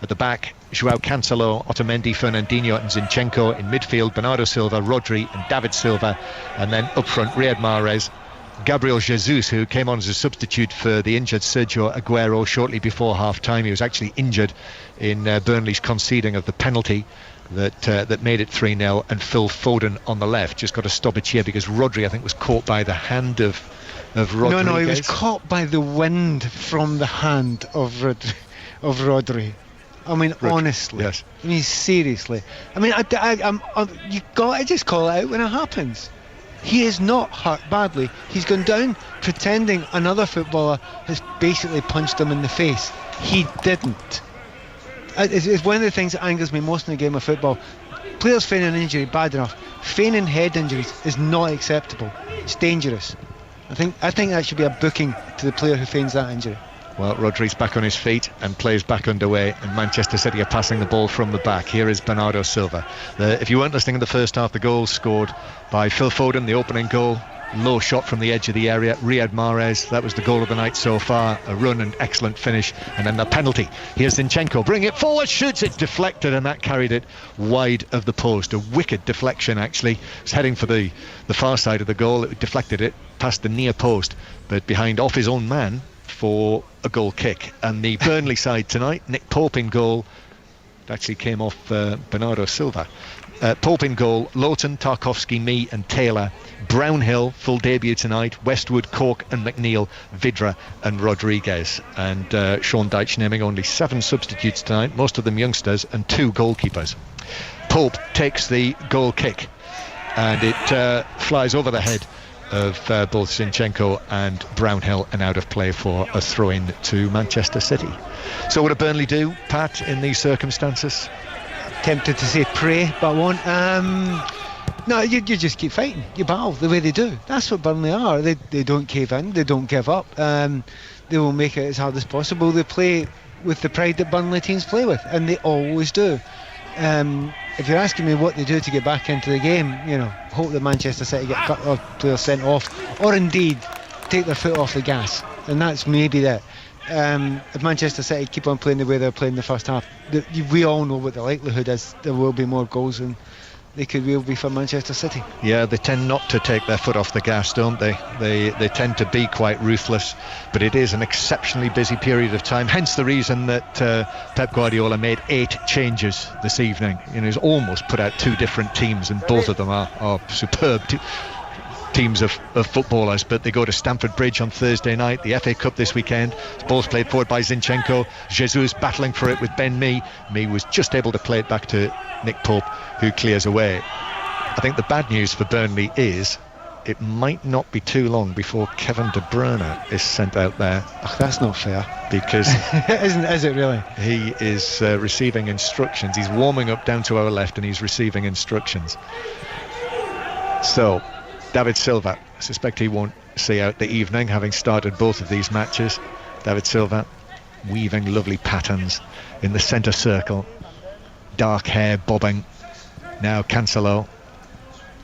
Speaker 1: At the back, Joao Cancelo, Otamendi, Fernandinho and Zinchenko. In midfield, Bernardo Silva, Rodri and David Silva. And then up front, Riyad Mahrez, Gabriel Jesus, who came on as a substitute for the injured Sergio Aguero shortly before half-time. He was actually injured in Burnley's conceding of the penalty that made it 3-0, and Phil Foden on the left. Just got to stop it here because Rodri, I think, was caught by the hand of Rodri.
Speaker 2: No, he was caught by the wind from the hand of Rodri. I mean, honestly.
Speaker 1: Yes.
Speaker 2: I mean, seriously. I mean, you got to just call it out when it happens. He is not hurt badly. He's gone down pretending another footballer has basically punched him in the face. He didn't. It's one of the things that angers me most in the game of football. Players feigning an injury, bad enough. Feigning head injuries is not acceptable. It's dangerous. I think that should be a booking to the player who feigns that injury.
Speaker 1: Well, Rodri's back on his feet and plays back underway, and Manchester City are passing the ball from the back. Here is Bernardo Silva. If you weren't listening in the first half, the goal scored by Phil Foden, the opening goal, low shot from the edge of the area. Riyad Mahrez, that was the goal of the night so far. A run and excellent finish, and then the penalty. Here's Zinchenko, bring it forward, shoots, it's deflected, and that carried it wide of the post. A wicked deflection, actually. It's heading for the far side of the goal. It deflected it past the near post, but behind, off his own man for a goal kick. And the Burnley side tonight, Nick Pope in goal. It actually came off Bernardo Silva. Pope in goal, Lowton, Tarkowski, Mee and Taylor. Brownhill, full debut tonight. Westwood, Cork and McNeil, Vidra and Rodriguez. And Sean Dyche naming only 7 substitutes tonight, most of them youngsters, and 2 goalkeepers. Pope takes the goal kick, and it flies over the head of both Zinchenko and Brownhill and out of play for a throw-in to Manchester City. So what do Burnley do, Pat, in these circumstances?
Speaker 2: Tempted to say pray, but I won't. No, you just keep fighting. You battle the way they do. That's what Burnley are. They don't cave in. They don't give up. They will make it as hard as possible. They play with the pride that Burnley teams play with, and they always do. If you're asking me what they do to get back into the game, hope that Manchester City get cut off, to sent off, or indeed take their foot off the gas, and that's maybe that. If Manchester City keep on playing the way they're playing the first half, we all know what the likelihood is. There will be more goals than they could will be for Manchester City.
Speaker 1: Yeah, they tend not to take their foot off the gas, don't they? They tend to be quite ruthless, but it is an exceptionally busy period of time, hence the reason that Pep Guardiola made 8 changes this evening. He's almost put out 2 different teams, and both of them are superb teams of footballers. But they go to Stamford Bridge on Thursday night, the FA Cup this weekend. The ball's played forward by Zinchenko. Jesus battling for it with Ben Mee. Mee was just able to play it back to Nick Pope, who clears away. I think the bad news for Burnley is it might not be too long before Kevin De Bruyne is sent out there.
Speaker 2: That's not fair.
Speaker 1: Because
Speaker 2: is it really?
Speaker 1: He is receiving instructions. He's warming up down to our left, and he's receiving instructions. So David Silva, I suspect he won't see out the evening, having started both of these matches. David Silva weaving lovely patterns in the centre circle, dark hair bobbing. Now Cancelo,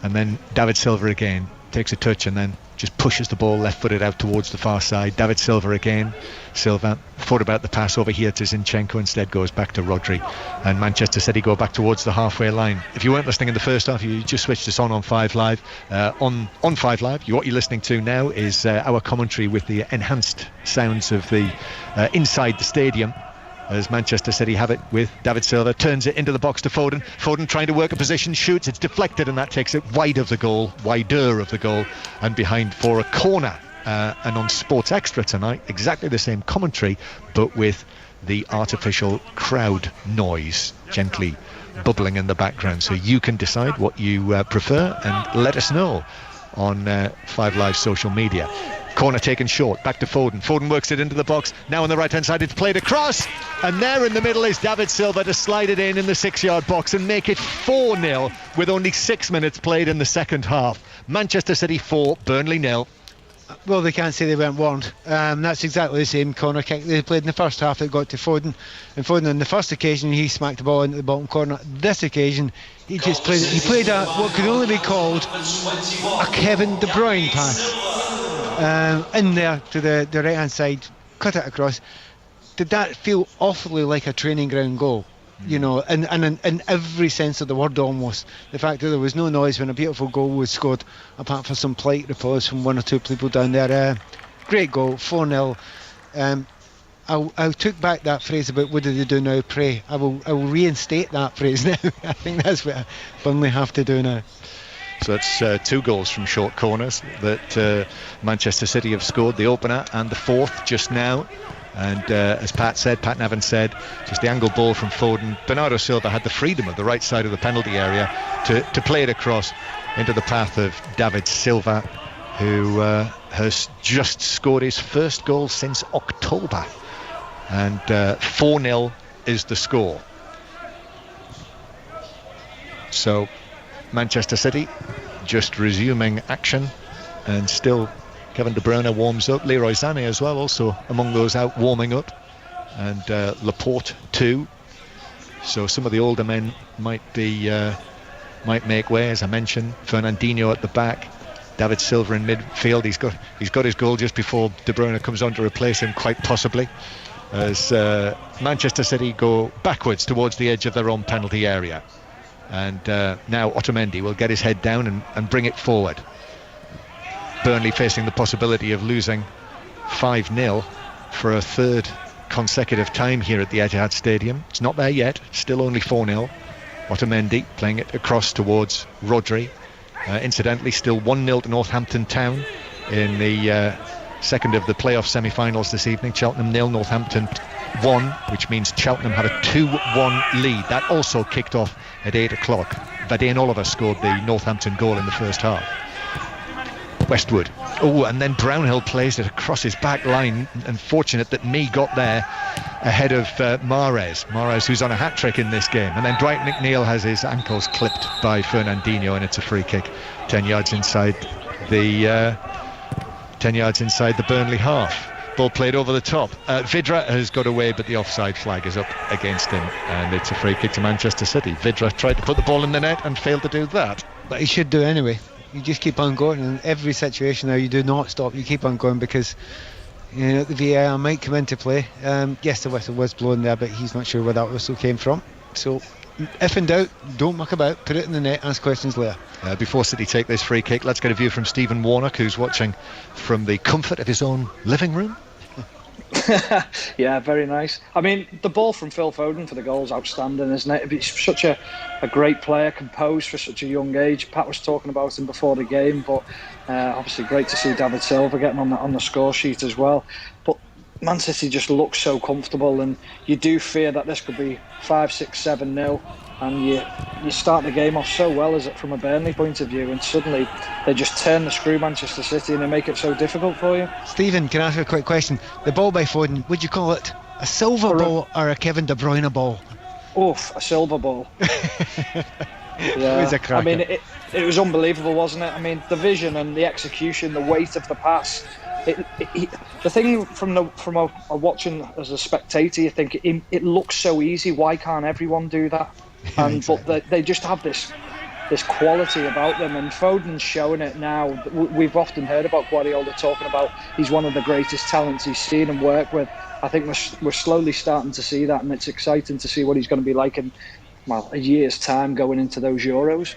Speaker 1: and then David Silva again takes a touch and then just pushes the ball left-footed out towards the far side. David Silva again. Silva thought about the pass over here to Zinchenko, instead goes back to Rodri, and Manchester City go back towards the halfway line. If you weren't listening in the first half, you just switched us on 5 Live. On 5 Live, what you're listening to now is our commentary with the enhanced sounds of the inside the stadium, as Manchester City have it with David Silva, turns it into the box to Foden. Foden trying to work a position, shoots, it's deflected, and that takes it wider of the goal, and behind for a corner. And on Sports Extra tonight, exactly the same commentary, but with the artificial crowd noise gently bubbling in the background. So you can decide what you prefer and let us know on 5 Live social media. Corner taken short, back to Foden. Foden works it into the box. Now on the right hand side, it's played across, and there in the middle is David Silva to slide it in the 6-yard box and make it 4-0 with only 6 minutes played in the second half. Manchester City 4, Burnley 0.
Speaker 2: Well, they can't say they weren't warned. That's exactly the same corner kick they played in the first half. It got to Foden, and Foden on the first occasion he smacked the ball into the bottom corner. This occasion he just played it. He played a what could only be called a Kevin De Bruyne pass. In there to the right hand side, cut it across. Did that feel awfully like a training ground goal? And in every sense of the word almost. The fact that there was no noise when a beautiful goal was scored, apart from some polite applause from 1 or 2 people down there. Great goal, 4-0. I took back that phrase about what do they do now, pray. I will reinstate that phrase now. I think that's what Burnley have to do now.
Speaker 1: So it's 2 goals from short corners that Manchester City have scored, the opener and the 4th just now. And as Pat Nevin said, just the angle ball from Foden. Bernardo Silva had the freedom of the right side of the penalty area to play it across into the path of David Silva, who has just scored his first goal since October. And 4-0 is the score. So Manchester City just resuming action, and still Kevin De Bruyne warms up. Leroy Sané as well, also among those out warming up, and Laporte too. So some of the older men might make way, as I mentioned. Fernandinho at the back, David Silva in midfield. He's got his goal just before De Bruyne comes on to replace him, quite possibly, as Manchester City go backwards towards the edge of their own penalty area. And now Otamendi will get his head down and bring it forward. Burnley facing the possibility of losing 5-0 for a third consecutive time here at the Etihad Stadium. It's not there yet, still only 4-0. Otamendi playing it across towards Rodri. Incidentally, still 1-0 to Northampton Town in the second of the playoff semi-finals this evening. Cheltenham 0, Northampton 1, which means Cheltenham had a 2-1 lead. That also kicked off at 8 o'clock. Vadane Oliver scored the Northampton goal in the first half. Westwood. Oh, and then Brownhill plays it across his back line. Unfortunate that Mee got there ahead of Mahrez, who's on a hat-trick in this game. And then Dwight McNeil has his ankles clipped by Fernandinho, and it's a free kick 10 yards inside the Burnley half. Ball played over the top. Vidra has got away, but the offside flag is up against him, and it's a free kick to Manchester City. Vidra tried to put the ball in the net and failed to do that.
Speaker 2: But he should do anyway. You just keep on going, and in every situation now you do not stop, you keep on going, because the VAR might come into play. Yes, the whistle was blown there, but he's not sure where that whistle came from. So if in doubt, don't muck about, put it in the net, ask questions later.
Speaker 1: Before City take this free kick, let's get a view from Stephen Warnock, who's watching from the comfort of his own living room.
Speaker 3: Yeah, very nice. I mean, the ball from Phil Foden for the goal is outstanding, isn't it? He's such a great player, composed for such a young age. Pat was talking about him before the game, but obviously great to see David Silva getting on the score sheet as well. But Man City just looks so comfortable, and you do fear that this could be 5-6, 7-0, and you start the game off so well as it from a Burnley point of view, and suddenly they just turn the screw, Manchester City, and they make it so difficult for you.
Speaker 2: Stephen, can I ask you a quick question? The ball by Foden, would you call it a Silva ball or a Kevin De Bruyne ball?
Speaker 3: Oof, a silver ball.
Speaker 2: Yeah, it was a cracker.
Speaker 3: I mean, it was unbelievable, wasn't it? I mean, the vision and the execution, the weight of the pass. The thing from watching as a spectator, you think it looks so easy. Why can't everyone do that? And exactly. But they just have this quality about them, and Foden's showing it now. We've often heard about Guardiola talking about he's one of the greatest talents he's seen and worked with. I think we're slowly starting to see that, and it's exciting to see what he's going to be like in a year's time going into those Euros.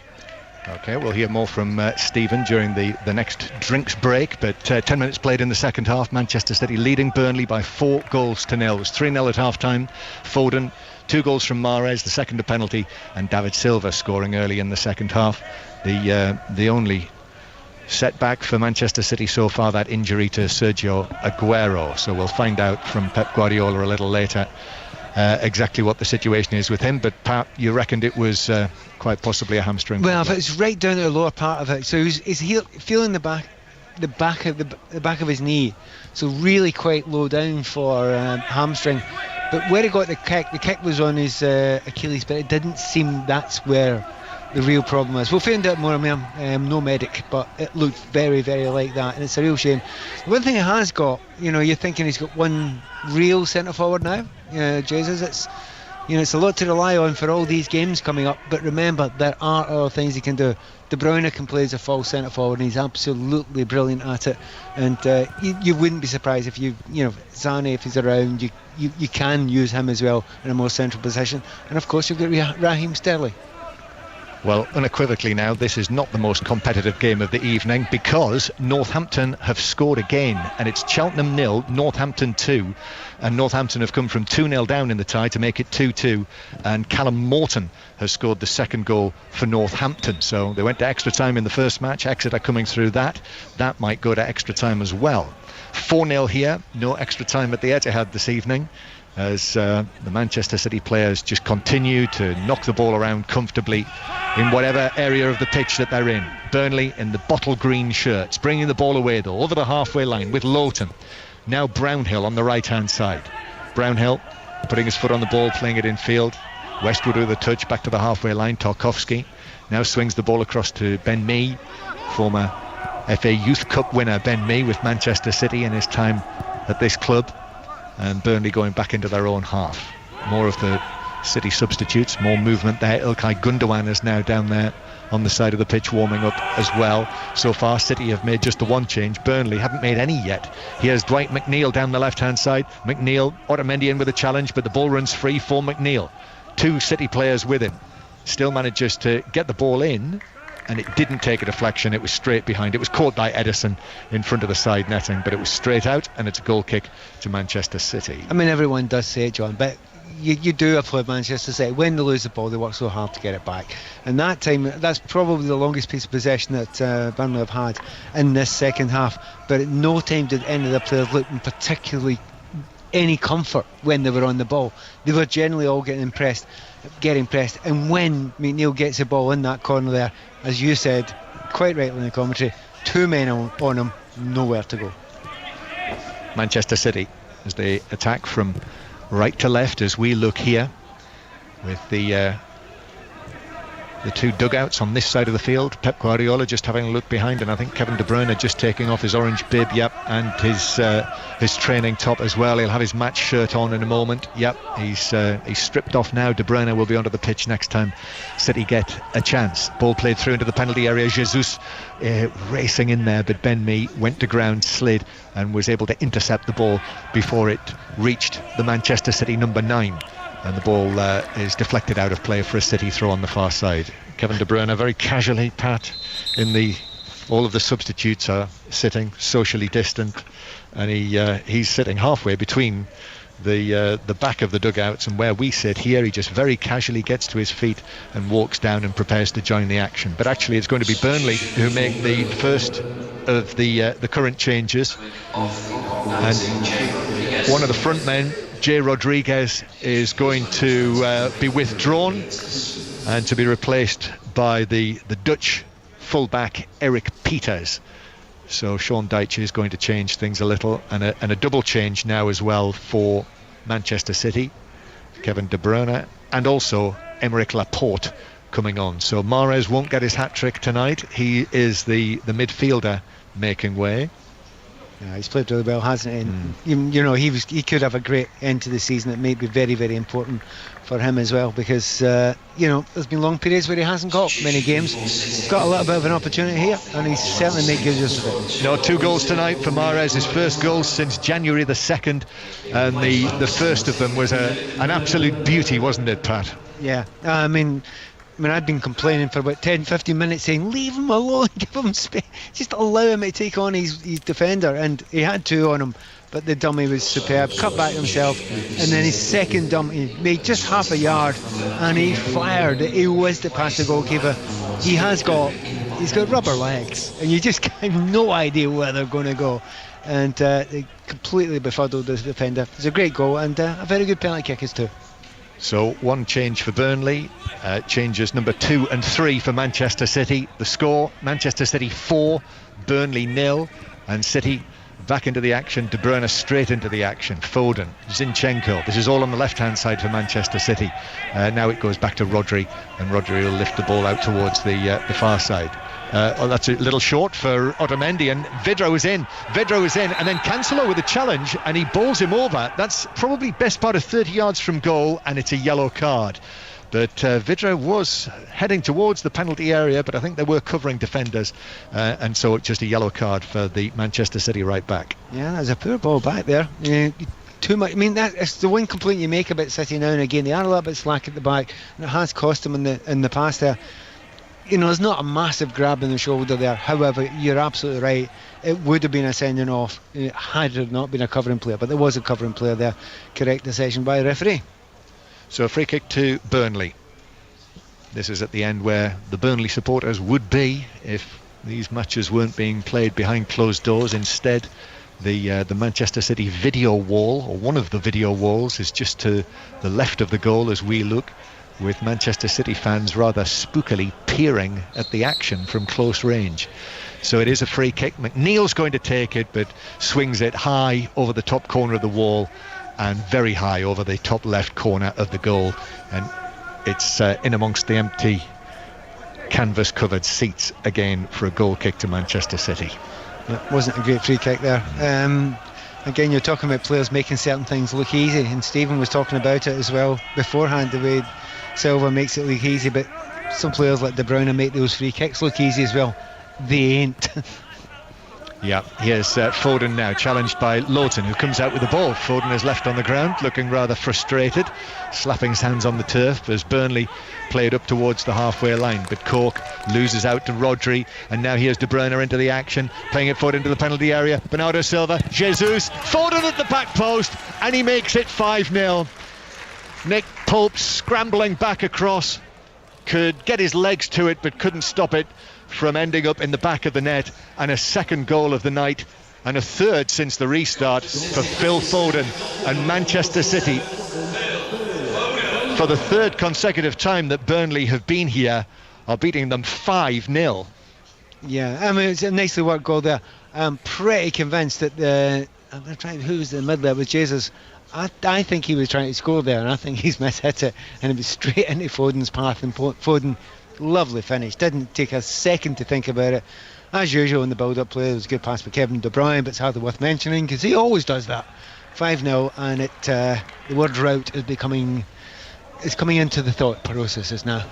Speaker 1: Okay, we'll hear more from Stephen during the next drinks break, but 10 minutes played in the second half. Manchester City leading Burnley by 4-0. It was 3-0 at half-time. Foden, 2 goals from Mahrez, the second a penalty, and David Silva scoring early in the second half. The only setback for Manchester City so far, that injury to Sergio Aguero. So we'll find out from Pep Guardiola a little later exactly what the situation is with him. But Pat, you reckoned it was quite possibly a hamstring.
Speaker 2: Well, but it's right down to the lower part of it. So he's feeling the back of his knee. So really quite low down for hamstring. But where he got the kick was on his Achilles, but it didn't seem that's where the real problem is. We'll find out more. I'm no medic, but it looked very, very like that, and it's a real shame. The one thing he has got, you're thinking he's got one real centre forward now. Jesus, it's a lot to rely on for all these games coming up. But remember, there are other things he can do. De Bruyne can play as a false centre forward, and he's absolutely brilliant at it. And you wouldn't be surprised if Zane, if he's around, you can use him as well in a more central position. And of course, you've got Raheem Sterling.
Speaker 1: Well, unequivocally now, this is not the most competitive game of the evening, because Northampton have scored again, and it's Cheltenham 0, Northampton 2, and Northampton have come from 2-0 down in the tie to make it 2-2, and Callum Morton has scored the second goal for Northampton. So they went to extra time in the first match. Exeter coming through that might go to extra time as well. 4-0 here, no extra time at the Etihad this evening, as the Manchester City players just continue to knock the ball around comfortably in whatever area of the pitch that they're in. Burnley in the bottle green shirts, bringing the ball away though, over the halfway line with Lowton. Now Brownhill on the right hand side. Brownhill putting his foot on the ball, playing it in field. Westwood with a touch back to the halfway line. Tarkowski now swings the ball across to Ben Mee, former FA Youth Cup winner Ben Mee with Manchester City in his time at this club. And Burnley going back into their own half. More of the City substitutes, more movement there. Ilkay Gundogan is now down there on the side of the pitch warming up as well. So far City have made just the one change. Burnley haven't made any yet. Here's Dwight McNeil down the left hand side. McNeil, Otamendi in with a challenge, but the ball runs free for McNeil. 2 City players with him. Still manages to get the ball in, and it didn't take a deflection. It was straight behind. It was caught by Edison in front of the side netting, but it was straight out, and it's a goal kick to Manchester City.
Speaker 2: I mean, everyone does say it, John, but you do applaud Manchester City. When they lose the ball, they work so hard to get it back. And that time, that's probably the longest piece of possession that Burnley have had in this second half. But at no time did any of the players look in particularly any comfort when they were on the ball. They were generally all getting pressed. And when McNeil gets the ball in that corner there, as you said quite rightly in the commentary, 2 men on him, nowhere to go.
Speaker 1: Manchester City as they attack from right to left as we look here with the 2 dugouts on this side of the field. Pep Guardiola just having a look behind, and I think Kevin De Bruyne just taking off his orange bib, and his training top as well. He'll have his match shirt on in a moment. He's stripped off now. De Bruyne will be onto the pitch next time City get a chance. Ball played through into the penalty area. Jesus racing in there, but Ben Mee went to ground, slid, and was able to intercept the ball before it reached the Manchester City number 9. And the ball is deflected out of play for a City throw on the far side. Kevin De Bruyne very casually, Pat, all of the substitutes are sitting socially distant, and he's sitting halfway between the back of the dugouts and where we sit here. He just very casually gets to his feet and walks down and prepares to join the action. But actually it's going to be Burnley who make the first of the current changes, and one of the front men, Jay Rodriguez, is going to be withdrawn and to be replaced by the Dutch fullback Eric Pieters. So Sean Dyche is going to change things a little, and a double change now as well for Manchester City. Kevin De Bruyne and also Aymeric Laporte coming on. So Mahrez won't get his hat-trick tonight. He is the midfielder making way.
Speaker 2: Yeah, he's played really well, hasn't he? And he could have a great end to the season. It may be very, very important for him as well, because there's been long periods where he hasn't got many games. He's got a little bit of an opportunity here, and he's certainly made good use of it.
Speaker 1: 2 goals tonight for Mahrez, his first goal since January the 2nd, and the first of them was an absolute beauty, wasn't it, Pat?
Speaker 2: Yeah, I mean, I'd been complaining for about 10-15 minutes saying, leave him alone, give him space, just allow him to take on his defender, and he had 2 on him, but the dummy was superb, cut back himself, and then his second dummy made just half a yard, and he fired, he whizzed it past the goalkeeper. He's got rubber legs, and you just have no idea where they're going to go, and they completely befuddled the defender. It's a great goal, and a very good penalty kick is too.
Speaker 1: So 1 change for Burnley, changes number 2 and 3 for Manchester City. The score, Manchester City 4, Burnley 0, and City back into the action. De Bruyne straight into the action. Foden, Zinchenko. This is all on the left-hand side for Manchester City. Now it goes back to Rodri, and Rodri will lift the ball out towards the far side. That's a little short for Otamendi, and Vidra was in, and then Cancelo with a challenge, and he bowls him over. That's probably best part of 30 yards from goal, and it's a yellow card. But Vidra was heading towards the penalty area, but I think they were covering defenders, and so just a yellow card for the Manchester City right back.
Speaker 2: Yeah, there's a poor ball back there. Too much. I mean, that's the one complaint you make about City now and again. They are a little bit slack at the back, and it has cost them in the past there. There's not a massive grab in the shoulder there. However, you're absolutely right. It would have been a sending off had it not been a covering player, but there was a covering player there. Correct decision by the referee.
Speaker 1: So a free kick to Burnley. This is at the end where the Burnley supporters would be if these matches weren't being played behind closed doors. Instead, the Manchester City video wall, or one of the video walls, is just to the left of the goal as we look, with Manchester City fans rather spookily peering at the action from close range. So it is a free kick. McNeil's going to take it, but swings it high over the top corner of the wall and very high over the top left corner of the goal, and it's in amongst the empty canvas covered seats again for a goal kick to Manchester City.
Speaker 2: It wasn't a great free kick there. Again, you're talking about players making certain things look easy, and Stephen was talking about it as well beforehand, the way Silva makes it look easy, but some players like De Bruyne make those free kicks look easy as well. They ain't.
Speaker 1: Yeah, here's Foden now, challenged by Lowton, who comes out with the ball. Foden is left on the ground, looking rather frustrated, slapping his hands on the turf as Burnley played up towards the halfway line. But Cork loses out to Rodri, and now here's De Bruyne into the action, playing it forward into the penalty area. Bernardo Silva, Jesus, Foden at the back post, and he makes it 5-0. Nick Pope scrambling back across, could get his legs to it, but couldn't stop it from ending up in the back of the net, and a second goal of the night, and a third since the restart for Phil Foden. And Manchester City, for the third consecutive time that Burnley have been here, are beating them 5-0.
Speaker 2: Yeah, I mean, it's a nicely worked goal there. I'm pretty convinced that I'm trying, who was in the middle there with Jesus. I think he was trying to score there, and I think he's mishit it, and it was straight into Foden's path, and Foden, lovely finish, didn't take a second to think about it. As usual in the build-up play, it was a good pass by Kevin De Bruyne, but it's hardly worth mentioning because he always does that. 5-0, and the word rout is coming into the thought processes now,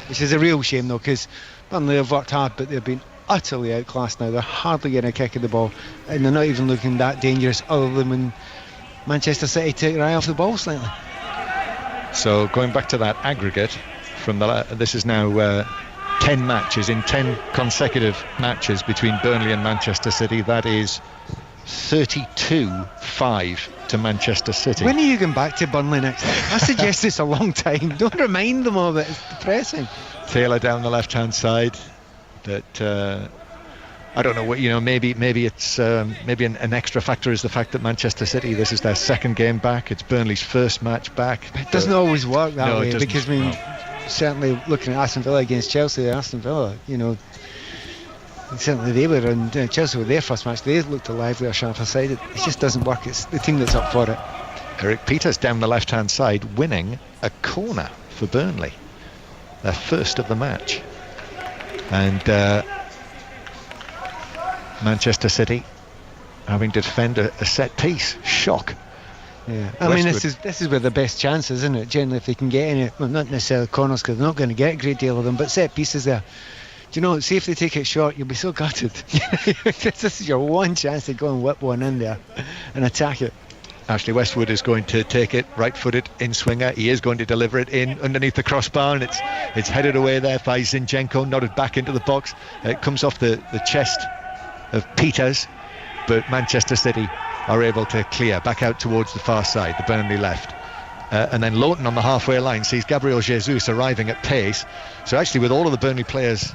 Speaker 2: which is a real shame though, because Burnley have worked hard, but they've been utterly outclassed now. They're hardly getting a kick of the ball, and they're not even looking that dangerous, other than when Manchester City take their eye off the ball slightly.
Speaker 1: So going back to that aggregate from this is now 10 matches in 10 consecutive matches between Burnley and Manchester City. That is 32-5 to Manchester City.
Speaker 2: When are you going back to Burnley next? I suggest it's a long time. Don't remind them of it. It's depressing.
Speaker 1: Taylor down the left-hand side. That I don't know what, maybe it's maybe an extra factor is the fact that Manchester City, this is their second game back. It's Burnley's first match back.
Speaker 2: It doesn't always work that way, because certainly looking at Aston Villa against Chelsea, Aston Villa, certainly they were, and Chelsea were their first match. They looked a livelier, sharper side. It just doesn't work. It's the team that's up for it.
Speaker 1: Eric Peters down the left-hand side, winning a corner for Burnley, their first of the match, and Manchester City having to defend a set piece. Shock.
Speaker 2: Yeah, I mean, this is where the best chance is, isn't it? Generally, if they can get any, well, not necessarily corners, because they're not going to get a great deal of them, but set pieces there. Do you know, see if they take it short, you'll be so gutted. This is your one chance to go and whip one in there and attack it.
Speaker 1: Ashley Westwood is going to take it right-footed in swinger. He is going to deliver it in underneath the crossbar, and it's headed away there by Zinchenko, nodded back into the box. It comes off the chest of Peters, but Manchester City are able to clear back out towards the far side, the Burnley left. And then Lowton on the halfway line sees Gabriel Jesus arriving at pace. So actually, with all of the Burnley players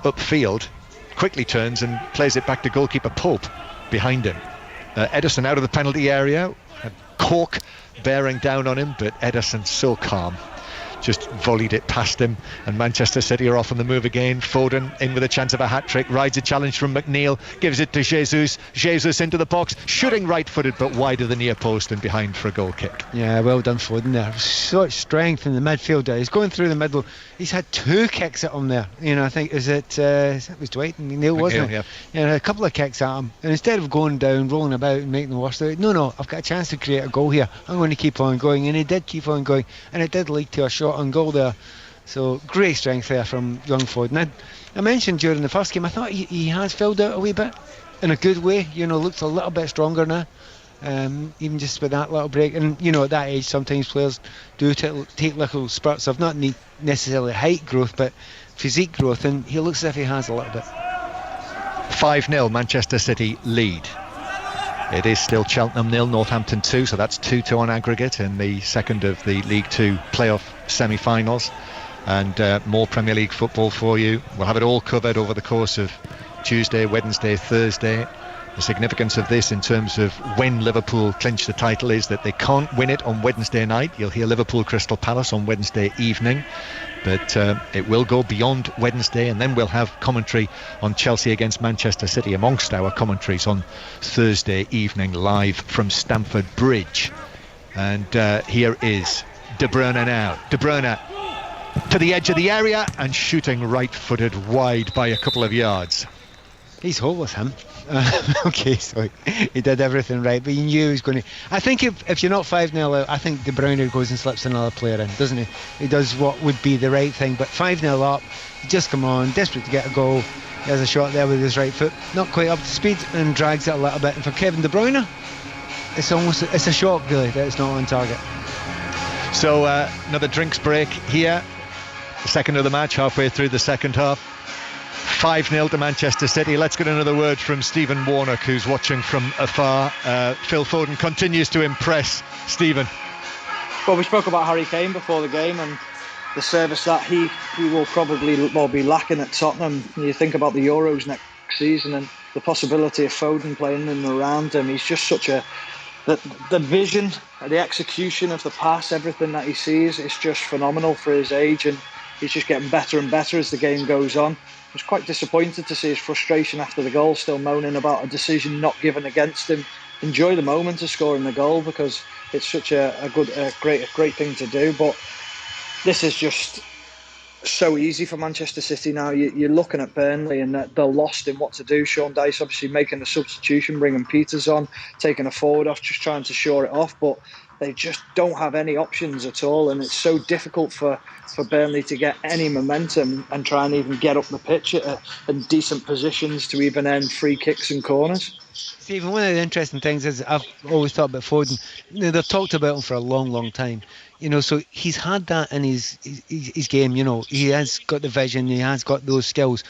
Speaker 1: upfield, quickly turns and plays it back to goalkeeper Pope behind him. Ederson out of the penalty area, Cork bearing down on him, but Ederson so calm, just volleyed it past him, and Manchester City are off on the move again. Foden in with a chance of a hat-trick, rides a challenge from McNeil, gives it to Jesus into the box, shooting right-footed but wide of the near post and behind for a goal kick.
Speaker 2: Yeah, well done Foden there. Such strength in the midfield there. He's going through the middle. He's had 2 kicks at him there. I think it was Dwight McNeil, wasn't it? Yeah, a couple of kicks at him, and instead of going down, rolling about and making the worst of it, no, I've got a chance to create a goal here. I'm going to keep on going, and he did keep on going, and it did lead to a shot on goal there. So great strength there from young Foden. I mentioned during the first game, I thought he has filled out a wee bit in a good way. Looks a little bit stronger now, even just with that little break. And at that age, sometimes players do take little spurts of not necessarily height growth, but physique growth, and he looks as if he has a little bit.
Speaker 1: 5-0 Manchester City lead. It is still Cheltenham 0, Northampton 2, so that's 2-2 on aggregate in the second of the League 2 playoff semi-finals. And more Premier League football for you. We'll have it all covered over the course of Tuesday, Wednesday, Thursday. The significance of this in terms of when Liverpool clinch the title is that they can't win it on Wednesday night. You'll hear Liverpool Crystal Palace on Wednesday evening, but it will go beyond Wednesday, and then we'll have commentary on Chelsea against Manchester City amongst our commentaries on Thursday evening live from Stamford Bridge. And here is De Bruyne now. De Bruyne to the edge of the area and shooting right-footed wide by a couple of yards.
Speaker 2: He's hopeless, him. Okay, so he did everything right, but you knew he was going to. I think if you're not 5-0 out, I think De Bruyne goes and slips another player in, doesn't he? He does what would be the right thing, but 5-0 up, he just come on, desperate to get a goal. He has a shot there with his right foot, not quite up to speed, and drags it a little bit. And for Kevin De Bruyne, it's a shock really that it's not on target.
Speaker 1: So another drinks break here, the second of the match, halfway through the second half. 5-0 to Manchester City. Let's get another word from Stephen Warnock, who's watching from afar. Phil Foden continues to impress. Stephen.
Speaker 3: Well, we spoke about Harry Kane before the game and the service that he will probably be lacking at Tottenham. You think about the Euros next season and the possibility of Foden playing in and around him. He's just such the vision, the execution of the pass, everything that he sees, it's just phenomenal for his age, and he's just getting better and better as the game goes on. I was quite disappointed to see his frustration after the goal, still moaning about a decision not given against him. Enjoy the moment of scoring the goal because it's such a great thing to do. But this is just so easy for Manchester City now. You're looking at Burnley and they're lost in what to do. Sean Dyche obviously making a substitution, bringing Peters on, taking a forward off, just trying to shore it off. But they just don't have any options at all, and it's so difficult for Burnley to get any momentum and try and even get up the pitch in decent positions to even end free kicks and corners.
Speaker 2: Stephen, one of the interesting things is I've always thought about Foden. They've talked about him for a long time. So he's had that in his game. He has got the vision, he has got those skills.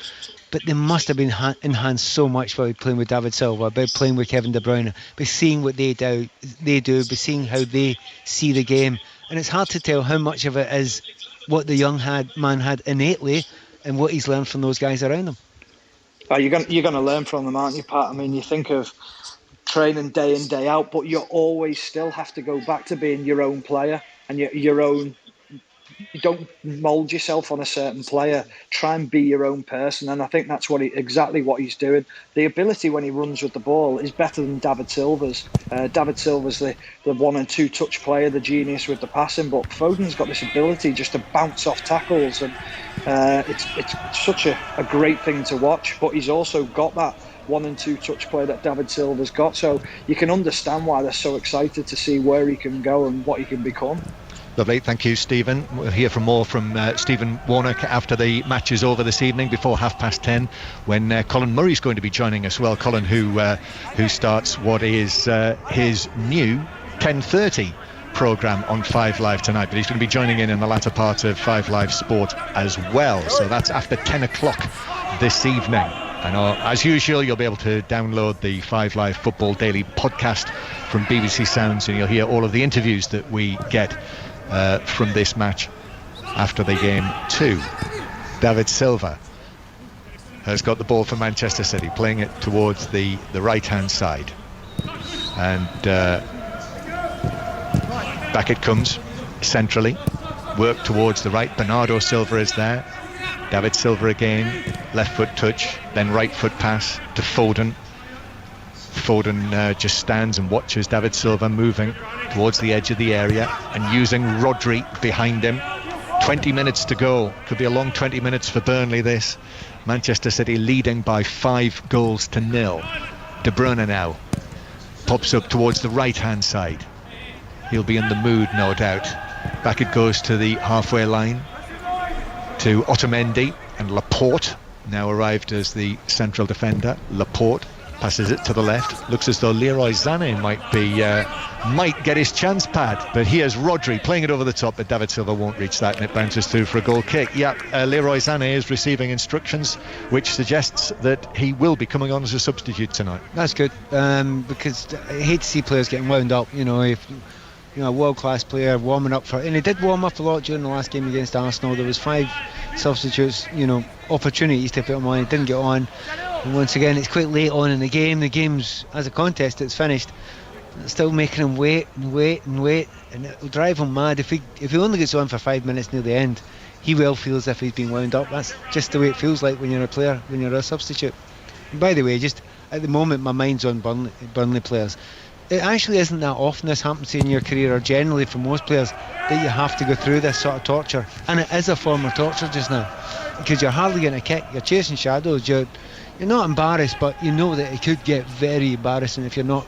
Speaker 2: But they must have been enhanced so much by playing with David Silva, by playing with Kevin De Bruyne, by seeing what they do, by seeing how they see the game. And it's hard to tell how much of it is what the young man had innately and what he's learned from those guys around him.
Speaker 3: You're going to learn from them, aren't you, Pat? I mean, you think of training day in, day out, but you always still have to go back to being your own player and your own. You don't mould yourself on a certain player. Try and be your own person, and I think that's exactly what he's doing. The ability when he runs with the ball is better than David Silva's. David Silva's the 1 and 2 touch player, the genius with the passing, but Foden's got this ability just to bounce off tackles, and it's such a great thing to watch. But he's also got that 1 and 2 touch play that David Silva's got, so you can understand why they're so excited to see where he can go and what he can become.
Speaker 1: Lovely, thank you, Stephen. We'll hear more from Stephen Warnock after the match is over this evening, before 10:30, when Colin Murray's going to be joining us. Well, Colin, who starts what is his new 10:30 programme on 5 Live tonight, but he's going to be joining in the latter part of 5 Live Sport as well. So that's after 10 o'clock this evening. And as usual, you'll be able to download the 5 Live Football Daily podcast from BBC Sounds, and you'll hear all of the interviews that we get from this match after the game too. David Silva has got the ball for Manchester City, playing it towards the right hand side, and back it comes centrally, work towards the right. Bernardo Silva is there. David Silva again, left foot touch, then right foot pass to Foden. Foden just stands and watches David Silva moving towards the edge of the area and using Rodri behind him. 20 minutes to go. Could be a long 20 minutes for Burnley, this. Manchester City leading by 5-0. De Bruyne now pops up towards the right hand side. He'll be in the mood, no doubt. Back it goes to the halfway line to Otamendi, and Laporte now arrived as the central defender. Laporte passes it to the left. Looks as though Leroy Sané might get his chance, Pat. But here's Rodri playing it over the top, but David Silva won't reach that, and it bounces through for a goal kick. Leroy Sané is receiving instructions, which suggests that he will be coming on as a substitute tonight.
Speaker 2: That's good, because I hate to see players getting wound up. If a world-class player warming up and he did warm up a lot during the last game against Arsenal. There was 5 substitutes, opportunities to put him on. He didn't get on. And once again, it's quite late on in the game. The game's, as a contest, it's finished. It's still making him wait, and it'll drive him mad. If he only gets on for 5 minutes near the end, he will feel as if he's been wound up. That's just the way it feels like when you're a player, when you're a substitute. And by the way, just at the moment, my mind's on Burnley players. It actually isn't that often this happens in your career, or generally for most players, that you have to go through this sort of torture. And it is a form of torture just now, because you're hardly getting a kick, you're chasing shadows, you're you're not embarrassed, but you know that it could get very embarrassing if you're not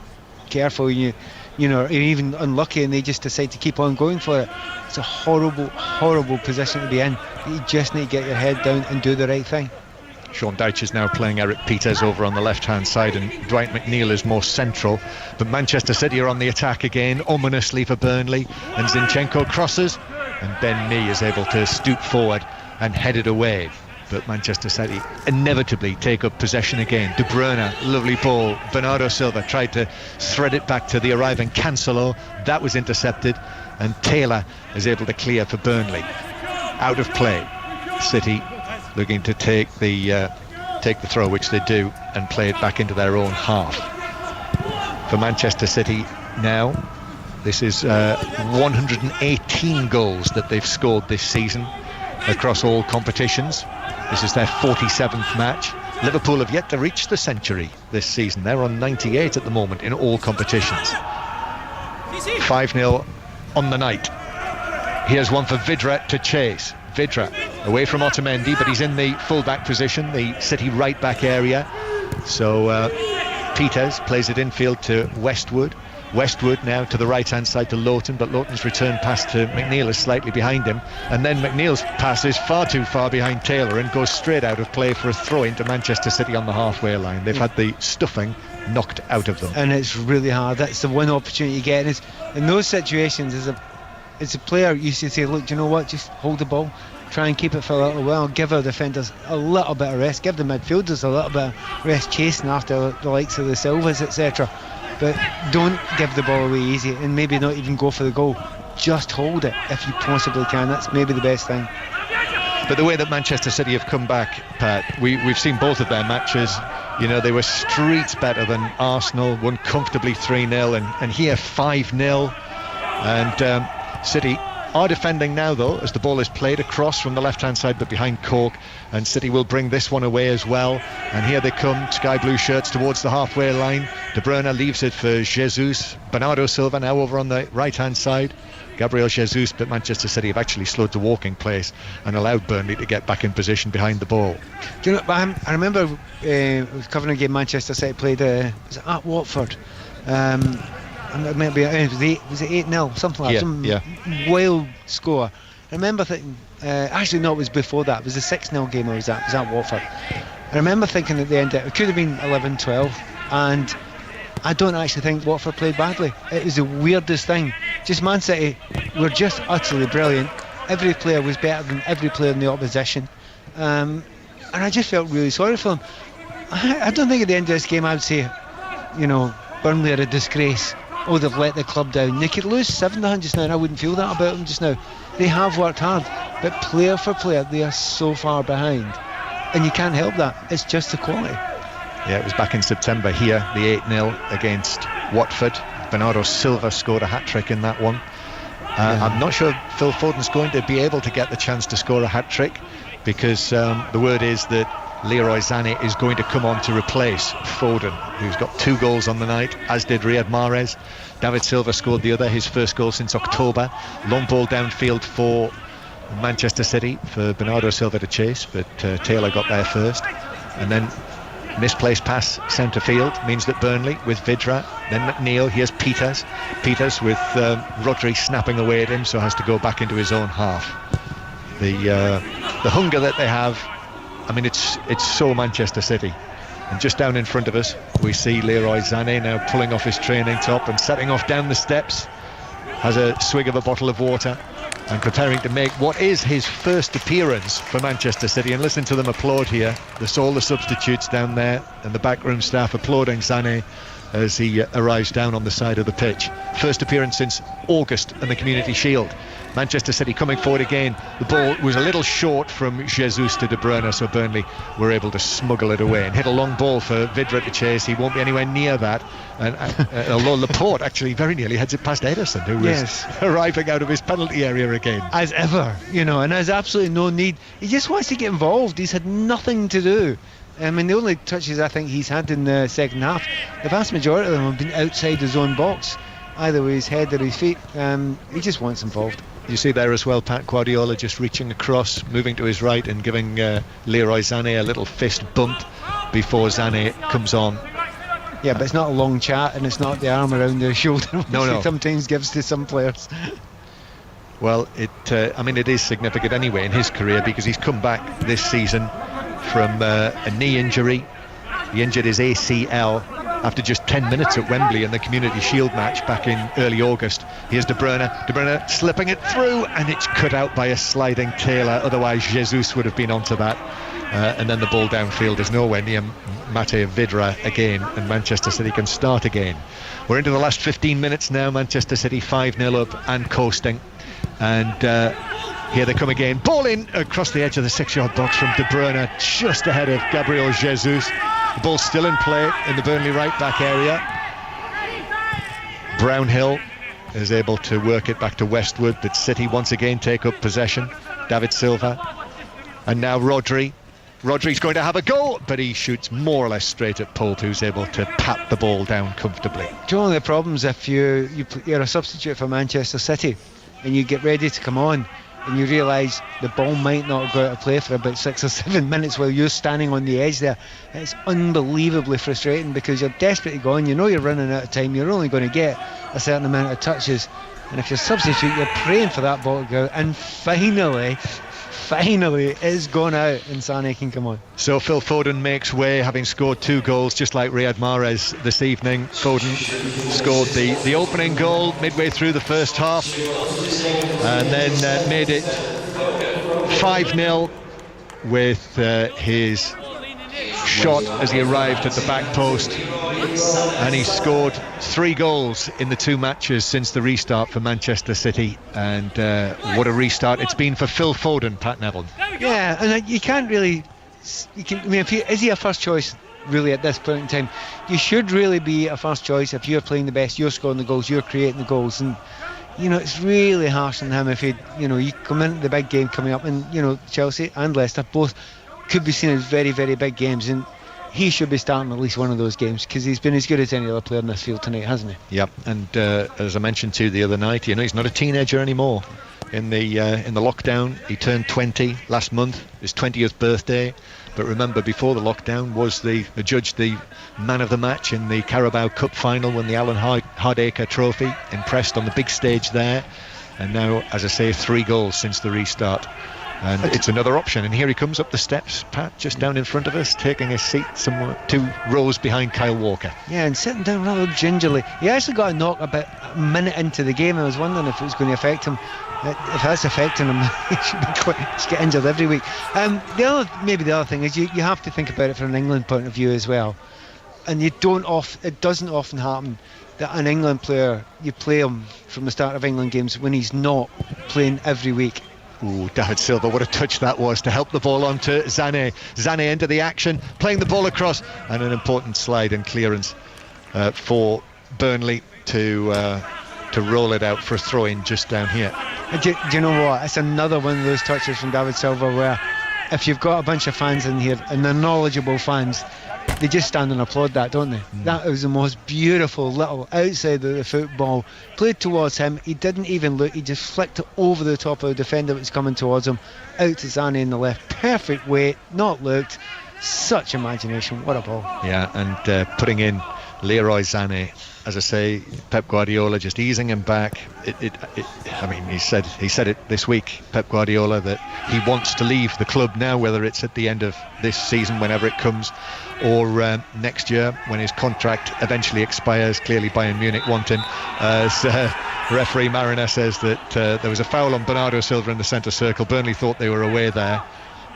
Speaker 2: careful. You know, you're even unlucky and they just decide to keep on going for it. It's a horrible, horrible position to be in. You just need to get your head down and do the right thing.
Speaker 1: Sean Dyche is now playing Eric Peters over on the left-hand side, and Dwight McNeil is more central. But Manchester City are on the attack again, ominously for Burnley, and Zinchenko crosses, and Ben Mee is able to stoop forward and head it away. But Manchester City inevitably take up possession again. De Bruyne, lovely ball. Bernardo Silva tried to thread it back to the arriving Cancelo. That was intercepted, and Taylor is able to clear for Burnley. Out of play. City looking to take the throw, which they do, and play it back into their own half. For Manchester City now, this is 118 goals that they've scored this season across all competitions. This is their 47th match. Liverpool have yet to reach the century this season. They're on 98 at the moment in all competitions. 5-0 on the night. Here's one for Vidra to chase. Vidra away from Otamendi, but he's in the full-back position, the City right-back area. So Peters plays it infield to Westwood. Westwood now to the right-hand side to Lowton, but Lowton's return pass to McNeil is slightly behind him, and then McNeil's pass is far too far behind Taylor and goes straight out of play for a throw into Manchester City on the halfway line. They've had the stuffing knocked out of them,
Speaker 2: and it's really hard. That's the one opportunity you get, and in those situations as a player you should say, look, do you know what, just hold the ball, try and keep it for a little while, give our defenders a little bit of rest, give the midfielders a little bit of rest chasing after the likes of the Silvas, etc. But don't give the ball away easy, and maybe not even go for the goal. Just hold it if you possibly can. That's maybe the best thing.
Speaker 1: But the way that Manchester City have come back, Pat, we've seen both of their matches. You know, they were streets better than Arsenal, won comfortably 3-0, and here 5-0. And City are defending now, though, as the ball is played across from the left-hand side but behind Cork, and City will bring this one away as well. And here they come, sky blue shirts towards the halfway line. De Bruyne leaves it for Jesus. Bernardo Silva now over on the right-hand side. Gabriel Jesus, but Manchester City have actually slowed the walking pace and allowed Burnley to get back in position behind the ball.
Speaker 2: Do you know, I remember covering a game Manchester City played was it at Watford. Maybe was it 8-0, something like that, some wild score. I remember thinking, actually no, it was before that, it was the 6-0 game I was at, it was at Watford. I remember thinking at the end it could have been 11-12, and I don't actually think Watford played badly. It was the weirdest thing. Just Man City were just utterly brilliant. Every player was better than every player in the opposition, and I just felt really sorry for them. I don't think at the end of this game I would say, you know, Burnley are a disgrace. Oh, they've let the club down. They could lose 7-0 just now, and I wouldn't feel that about them just now. They have worked hard, but player for player, they are so far behind, and you can't help that. It's just the quality.
Speaker 1: Yeah, it was back in September here, the 8-0 against Watford. Bernardo Silva scored a hat-trick in that one. I'm not sure Phil Foden's going to be able to get the chance to score a hat-trick, because the word is that Leroy Sané is going to come on to replace Foden, who's got 2 goals on the night, as did Riyad Mahrez. David Silva scored the other, his first goal since October. Long ball downfield for Manchester City for Bernardo Silva to chase, but Taylor got there first. And then misplaced pass centre field means that Burnley with Vidra, then McNeil, here's Peters with Rodri snapping away at him, so has to go back into his own half. The hunger that they have, I mean, it's so Manchester City. And just down in front of us we see Leroy Sané now pulling off his training top and setting off down the steps, has a swig of a bottle of water and preparing to make what is his first appearance for Manchester City. And listen to them applaud here. There's all the substitutes down there and the backroom staff applauding Sané as he arrives down on the side of the pitch. First appearance since August in the Community Shield. Manchester City coming forward again. The ball was a little short from Jesus to De Bruyne, so Burnley were able to smuggle it away and hit a long ball for Vidra to chase. He won't be anywhere near that, and although Laporte actually very nearly heads it past Ederson, who was arriving out of his penalty area again.
Speaker 2: As ever, you know, and there's absolutely no need. He just wants to get involved. He's had nothing to do. I mean, the only touches I think he's had in the second half, the vast majority of them have been outside his own box, either with his head or his feet. He just wants involved.
Speaker 1: You see there as well, Pat Guardiola just reaching across, moving to his right and giving Leroy Sané a little fist bump before Sané comes on.
Speaker 2: Yeah, but it's not a long chat, and it's not the arm around their shoulder which he sometimes gives to some players.
Speaker 1: Well, it is significant anyway in his career, because he's come back this season from a knee injury. He injured his ACL after just 10 minutes at Wembley in the Community Shield match back in early August. Here's De Bruyne slipping it through, and it's cut out by a sliding Taylor. Otherwise Jesus would have been onto that. And then the ball downfield is nowhere near Mate Vidra again, and Manchester City can start again. We're into the last 15 minutes now. Manchester City 5-0 up and coasting. And here they come again. Ball in across the edge of the 6-yard box from De Bruyne, just ahead of Gabriel Jesus. The ball's still in play in the Burnley right back area. Brownhill is able to work it back to Westwood, but City once again take up possession. David Silva. And now Rodri. Rodri's going to have a go, but he shoots more or less straight at Pope, who's able to pat the ball down comfortably.
Speaker 2: One of the problems if you're a substitute for Manchester City and you get ready to come on and you realise the ball might not go out of play for about 6 or 7 minutes while you're standing on the edge there, it's unbelievably frustrating, because you're desperate to go on, you know you're running out of time, you're only going to get a certain amount of touches, and if you're a substitute you're praying for that ball to go out, and finally is gone out and Sané can come on.
Speaker 1: So Phil Foden makes way, having scored 2 goals just like Riyad Mahrez this evening. Foden scored the opening goal midway through the first half, and then made it 5-0 with his shot as he arrived at the back post, and he scored 3 goals in the 2 matches since the restart for Manchester City. And what a restart it's been for Phil Foden, Pat Neville.
Speaker 2: Yeah, and you can't really, is he a first choice really at this point in time? You should really be a first choice if you're playing the best, you're scoring the goals, you're creating the goals, and it's really harsh on him if you come into the big game coming up, and Chelsea and Leicester both could be seen as very, very big games, and he should be starting at least one of those games, because he's been as good as any other player in this field tonight, hasn't he?
Speaker 1: Yep, and as I mentioned to you the other night, he's not a teenager anymore. In the lockdown, he turned 20 last month, his 20th birthday. But remember, before the lockdown, was the judge the man of the match in the Carabao Cup final, when the Alan Hardacre Trophy, impressed on the big stage there. And now, as I say, 3 goals since the restart. And it's another option, and here he comes up the steps, Pat, just down in front of us, taking a seat somewhere 2 rows behind Kyle Walker.
Speaker 2: Yeah, and sitting down rather gingerly. He actually got a knock about a minute into the game. I was wondering if it was going to affect him. If that's affecting him, he should get injured every week. The other thing is you have to think about it from an England point of view as well. And it doesn't often happen that an England player, you play him from the start of England games when he's not playing every week.
Speaker 1: Ooh, David Silva, what a touch that was to help the ball on to Sané. Sané into the action, playing the ball across, and an important slide and clearance for Burnley to roll it out for a throw-in just down here.
Speaker 2: Do you know what? It's another one of those touches from David Silva where if you've got a bunch of fans in here, and they're knowledgeable fans, they just stand and applaud that, don't they? That was the most beautiful little outside of the football, played towards him. He didn't even look, he just flicked it over the top of the defender that was coming towards him, out to Sané in the left, perfect weight, not looked, such imagination, what a ball.
Speaker 1: Yeah, and putting in Leroy Sané, as I say, Pep Guardiola just easing him back. He said it this week, Pep Guardiola, that he wants to leave the club now, whether it's at the end of this season, whenever it comes, or next year when his contract eventually expires. Clearly Bayern Munich want him. As referee Mariner says that there was a foul on Bernardo Silva in the centre circle. Burnley thought they were away there.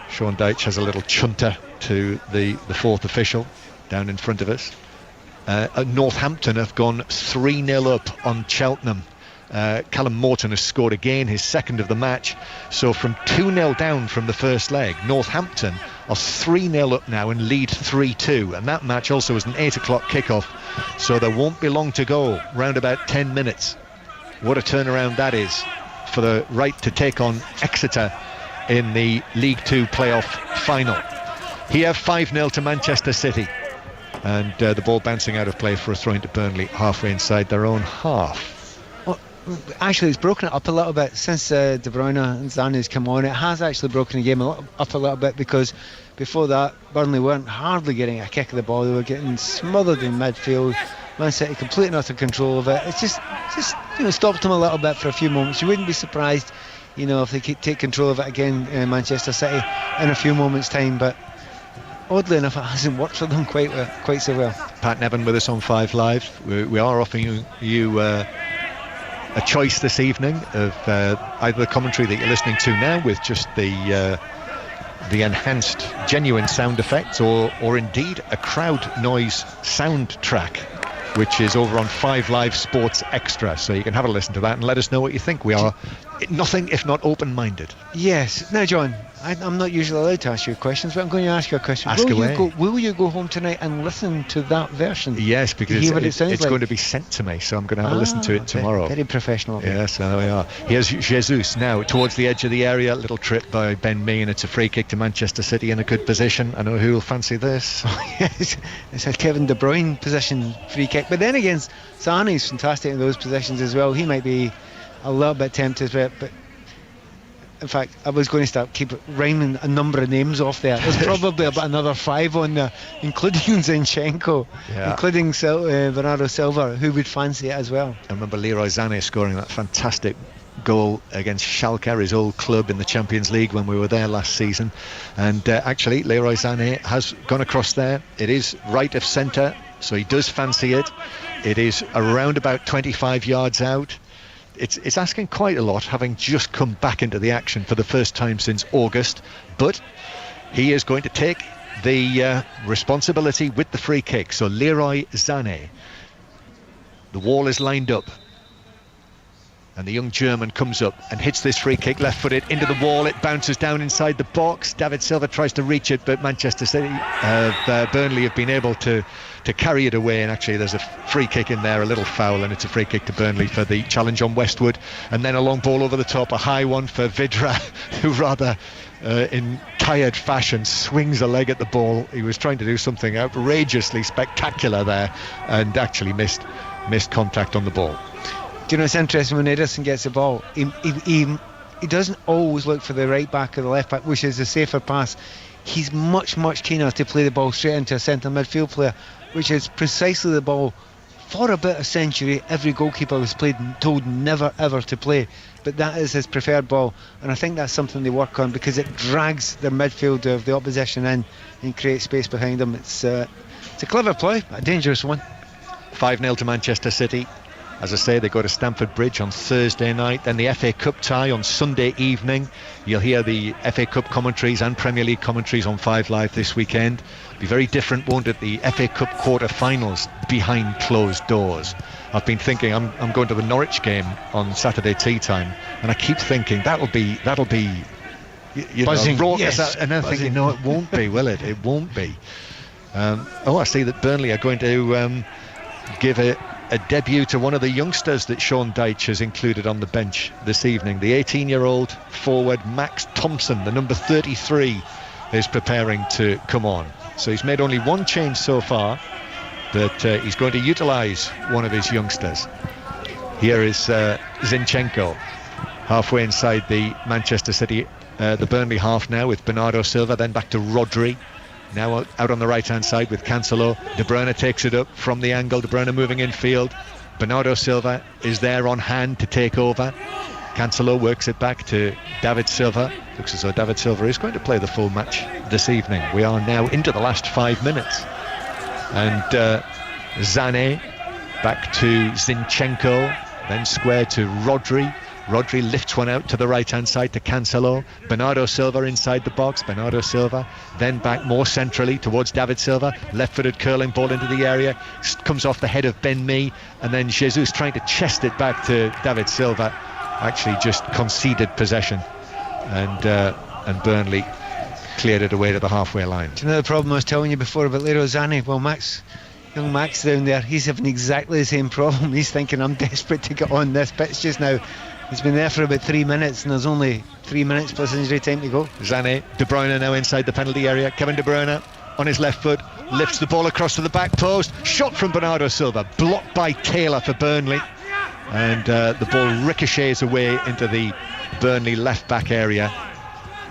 Speaker 1: Sean Dyche has a little chunter to the 4th official down in front of us. Northampton have gone 3-0 up on Cheltenham. Callum Morton has scored again, his 2nd of the match. So from 2-0 down from the first leg, Northampton are 3-0 up now and lead 3-2. And that match also was an 8 o'clock kickoff. So there won't be long to go, round about 10 minutes. What a turnaround that is for the right to take on Exeter in the League 2 playoff final. Here 5-0 to Manchester City. And the ball bouncing out of play for a throw into Burnley halfway inside their own half.
Speaker 2: Well, Actually, it's broken it up a little bit since De Bruyne and Sané's come on. It has actually broken the game up a little bit, because before that, Burnley weren't hardly getting a kick of the ball. They were getting smothered in midfield. Man City complete and utter control of it. It's just stopped them a little bit for a few moments. You wouldn't be surprised, if they could take control of it again in Manchester City in a few moments' time. But oddly enough, it hasn't worked for them quite so well.
Speaker 1: Pat Nevin with us on 5 Live. We are offering you a choice this evening of either the commentary that you're listening to now with just the enhanced genuine sound effects, or indeed a crowd noise soundtrack, which is over on 5 Live Sports Extra, so you can have a listen to that and let us know what you think. We are nothing if not open-minded.
Speaker 2: Yes. Now, John, I'm not usually allowed to ask you questions, but I'm going to ask you a question. Will you go home tonight and listen to that version?
Speaker 1: Yes, because it's going to be sent to me, so I'm going to have a listen to it tomorrow.
Speaker 2: Very professional.
Speaker 1: Yes, there we are. Here's Jesus now towards the edge of the area. Little trip by Ben Mee, and it's a free kick to Manchester City in a good position. I know who will fancy this.
Speaker 2: Yes, it's a Kevin De Bruyne position free kick. But then again, Sané's fantastic in those positions as well. He might be a little bit tempted for it, but in fact, I was going to keep rhyming a number of names off there. There's probably about another 5 on there, including Zinchenko, including Bernardo Silva, who would fancy it as well.
Speaker 1: I remember Leroy Sané scoring that fantastic goal against Schalke, his old club, in the Champions League when we were there last season. And actually, Leroy Sané has gone across there. It is right of centre, so he does fancy it. It is around about 25 yards out. It's asking quite a lot, having just come back into the action for the first time since August, but he is going to take the responsibility with the free kick. So Leroy Sané, the wall is lined up, and the young German comes up and hits this free kick left-footed into the wall. It bounces down inside the box. David Silva tries to reach it, but Manchester City, Burnley have been able to carry it away, and actually there's a free kick in there, a little foul, and it's a free kick to Burnley for the challenge on Westwood. And then a long ball over the top, a high one for Vidra, who rather in tired fashion swings a leg at the ball. He was trying to do something outrageously spectacular there and actually missed contact on the ball.
Speaker 2: Do you know, it's interesting when Ederson gets the ball, he doesn't always look for the right back or the left back, which is the safer pass. He's much keener to play the ball straight into a centre midfield player, which is precisely the ball for about a century every goalkeeper was told never ever to play. But that is his preferred ball, and I think that's something they work on, because it drags the midfield of the opposition in and creates space behind them. It's a clever play, a dangerous one.
Speaker 1: 5-0 to Manchester City. As I say, they go to Stamford Bridge on Thursday night, then the FA Cup tie on Sunday evening. You'll hear the FA Cup commentaries and Premier League commentaries on 5 Live this weekend. Be very different, won't it? The FA Cup quarter-finals behind closed doors. I've been thinking I'm going to the Norwich game on Saturday tea time, and I keep thinking that'll be
Speaker 2: buzzing,
Speaker 1: raucous,
Speaker 2: yes,
Speaker 1: and then thinking, no, it won't be, will it? It won't be. I see that Burnley are going to give a debut to one of the youngsters that Sean Dyche has included on the bench this evening. The 18-year-old forward Max Thompson, the number 33, is preparing to come on. So he's made only one change so far, but he's going to utilise one of his youngsters. Here is Zinchenko, halfway inside the Manchester City, the Burnley half now, with Bernardo Silva, then back to Rodri. Now out on the right-hand side with Cancelo. De Bruyne takes it up from the angle. De Bruyne moving infield. Bernardo Silva is there on hand to take over. Cancelo works it back to David Silva. Looks as though David Silva is going to play the full match this evening. We are now into the last 5 minutes. And Sané back to Zinchenko. Then square to Rodri. Rodri lifts one out to the right-hand side to Cancelo. Bernardo Silva inside the box. Bernardo Silva then back more centrally towards David Silva. Left-footed curling ball into the area. Comes off the head of Ben Mee. And then Jesus trying to chest it back to David Silva. Actually just conceded possession. And Burnley cleared it away to the halfway line.
Speaker 2: Do you know the problem I was telling you before about Leroy Sané? Well, young Max down there, he's having exactly the same problem. He's thinking, I'm desperate to get on this pitch just now. He's been there for about 3 minutes, and there's only 3 minutes plus injury time to go.
Speaker 1: Sané, De Bruyne now inside the penalty area. Kevin De Bruyne on his left foot, lifts the ball across to the back post. Shot from Bernardo Silva, blocked by Taylor for Burnley. and the ball ricochets away into the Burnley left back area,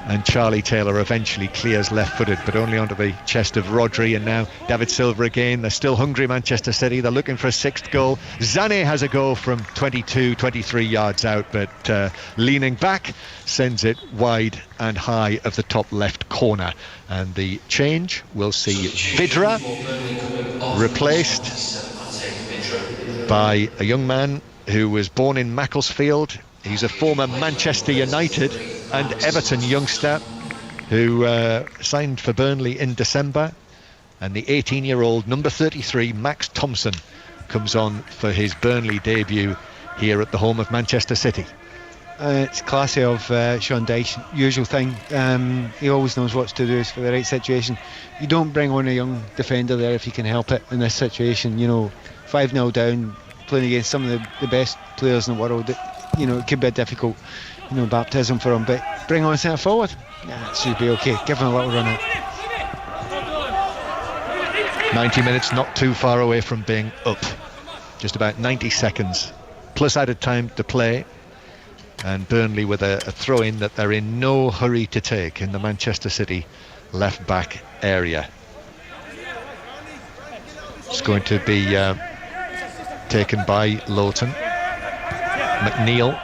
Speaker 1: and Charlie Taylor eventually clears left-footed, but only onto the chest of Rodri. And now David Silva again. They're still hungry, Manchester City. They're looking for a sixth goal. Sané has a goal from 23 yards out, but leaning back sends it wide and high of the top left corner. And the change, we'll see Vidra replaced by a young man who was born in Macclesfield. He's a former Manchester United and Everton youngster who signed for Burnley in December, and the 18-year-old number 33 Max Thompson comes on for his Burnley debut here at the home of Manchester City.
Speaker 2: It's classy of Sean Dyche, usual thing. He always knows what to do for the right situation. You don't bring on a young defender there if you can help it in this situation. 5-0 down, playing against some of the best players in the world. It could be a difficult baptism for him, but bring on centre forward, it should be okay. Give him a little run out.
Speaker 1: 90 minutes, not too far away from being up. Just about 90 seconds plus added time to play, and Burnley with a throw in that they're in no hurry to take in the Manchester City left back area. It's going to be taken by Lowton. McNeil,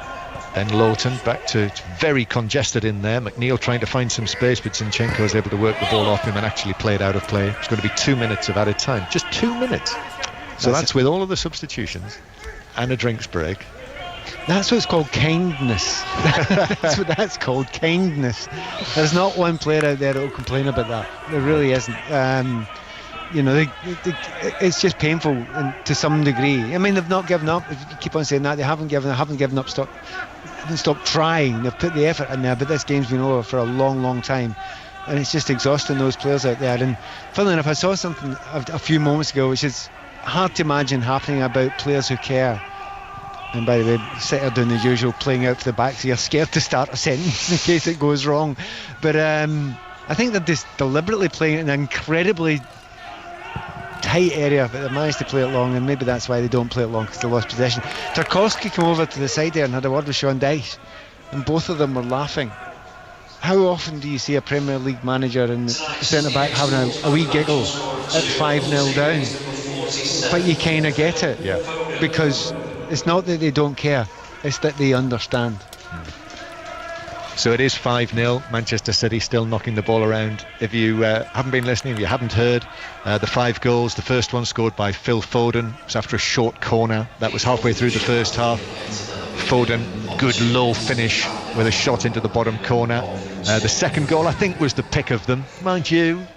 Speaker 1: then Lowton, back to, it's very congested in there. McNeil trying to find some space, but Zinchenko is able to work the ball off him and actually play it out of play. It's going to be 2 minutes of added time, just 2 minutes. So that's with all of the substitutions and a drinks break.
Speaker 2: That's what's called kindness. That's what that's called, kindness. There's not one player out there that will complain about that. There really isn't. It's just painful to some degree. I mean, they've not given up. If you keep on saying that, they haven't given up. Haven't stopped trying. They've put the effort in there, but this game's been over for a long, long time, and it's just exhausting those players out there. And funnily enough, I saw something a few moments ago, which is hard to imagine happening about players who care. And by the way, City are doing the usual, playing out to the back, so you're scared to start a sentence in case it goes wrong. But I think they're just deliberately playing it in an incredibly tight area, but they managed to play it long, and maybe that's why they don't play it long, because they lost possession. Tarkowski came over to the side there and had a word with Sean Dyche, and both of them were laughing. How often do you see a Premier League manager and centre-back having a wee giggle at 5-0 down? But you kind of get it, because it's not that they don't care, it's that they understand.
Speaker 1: So it is 5-0, Manchester City still knocking the ball around. If you haven't been listening, if you haven't heard, the 5 goals, the first one scored by Phil Foden. It was after a short corner. That was halfway through the first half. Foden, good low finish with a shot into the bottom corner. The second goal, I think, was the pick of them, mind you.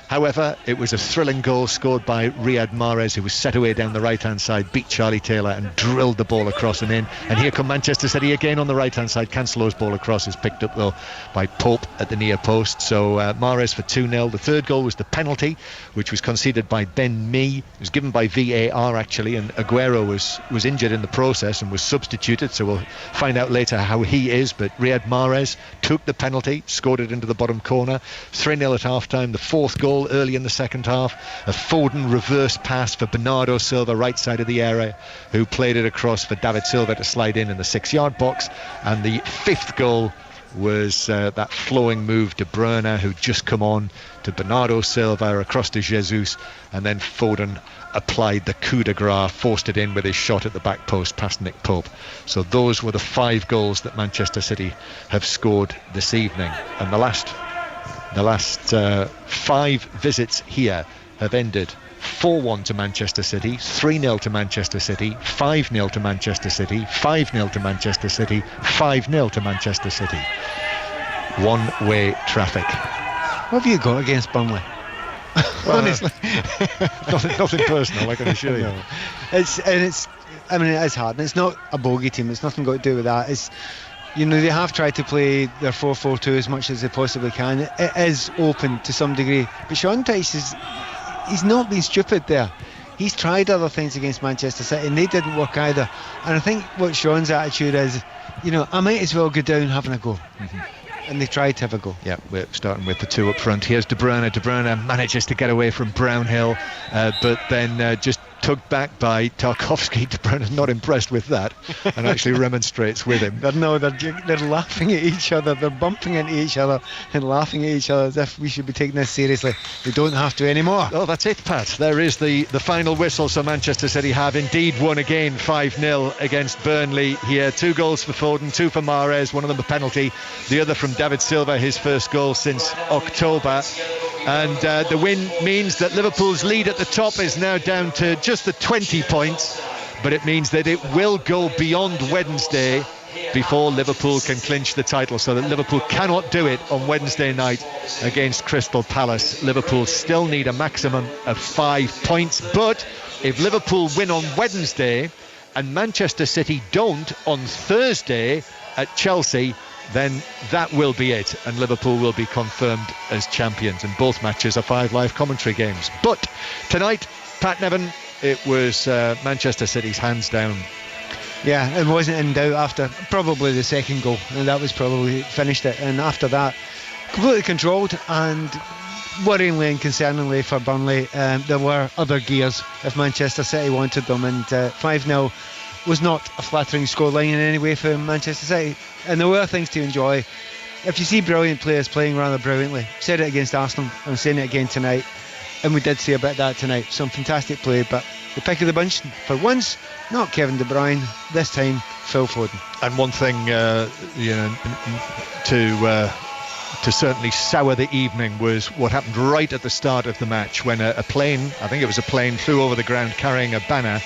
Speaker 1: However, it was a thrilling goal scored by Riyad Mahrez, who was set away down the right-hand side, beat Charlie Taylor and drilled the ball across and in. And here come Manchester City again on the right-hand side. Cancelo's ball across is picked up, though, by Pope at the near post. So Mahrez for 2-0. The third goal was the penalty, which was conceded by Ben Mee. It was given by VAR, actually, and Aguero was injured in the process and was substituted, so we'll find out later how he is. But Riyad Mahrez took the penalty, scored it into the bottom corner. 3-0 at half-time. The fourth goal early in the second half, a Foden reverse pass for Bernardo Silva, right side of the area, who played it across for David Silva to slide in the 6-yard box. And the fifth goal was that flowing move to Bruyne, who just come on to Bernardo Silva across to Jesus, and then Foden applied the coup de grace, forced it in with his shot at the back post past Nick Pope. So those were the 5 goals that Manchester City have scored this evening, and the last 5 visits here have ended 4-1 to Manchester City, 3-0 to Manchester City, 5-0 to Manchester City, 5-0 to Manchester City, 5-0 to Manchester City. One-way traffic.
Speaker 2: What have you got against Burnley?
Speaker 1: Well, honestly, nothing personal, I can assure you.
Speaker 2: No. It is hard, and it's not a bogey team. It's nothing got to do with that. It's, they have tried to play their 4-4-2 as much as they possibly can. It is open to some degree, but Sean Dyche he's not been stupid there. He's tried other things against Manchester City, and they didn't work either. And I think what Sean's attitude is, I might as well go down having a go. Mm-hmm. And they tried to have a go. Yeah,
Speaker 1: we're starting with the 2 up front. Here's De Bruyne. De Bruyne manages to get away from Brownhill, but then just tugged back by Tarkowski. De Bruyne is not impressed with that and actually remonstrates with him.
Speaker 2: They're laughing at each other, they're bumping into each other and laughing at each other as if we should be taking this seriously. We don't have to anymore.
Speaker 1: Oh, that's it, Pat. There is the final whistle. So Manchester City have indeed won again 5-0 against Burnley here. 2 goals for Foden, 2 for Mahrez, one of them a penalty, the other from David Silva, his first goal since October. And the win means that Liverpool's lead at the top is now down to just the 20 points, but it means that it will go beyond Wednesday before Liverpool can clinch the title, so that Liverpool cannot do it on Wednesday night against Crystal Palace. Liverpool still need a maximum of 5 points, but if Liverpool win on Wednesday and Manchester City don't on Thursday at Chelsea, then that will be it, and Liverpool will be confirmed as champions, and both matches are 5 live commentary games. But tonight, Pat Nevin, it was Manchester City's hands down.
Speaker 2: Yeah, it wasn't in doubt after probably the second goal, and that was probably finished it. And after that, completely controlled, and worryingly and concerningly for Burnley, there were other gears if Manchester City wanted them, and 5-0 was not a flattering scoreline in any way for Manchester City. And there were things to enjoy. If you see brilliant players playing rather brilliantly, said it against Arsenal, I'm saying it again tonight, and we did see a bit of that tonight. Some fantastic play, but the pick of the bunch for once, not Kevin De Bruyne, this time Phil Foden.
Speaker 1: And one thing to certainly sour the evening was what happened right at the start of the match, when a plane, I think it was a plane, flew over the ground carrying a banner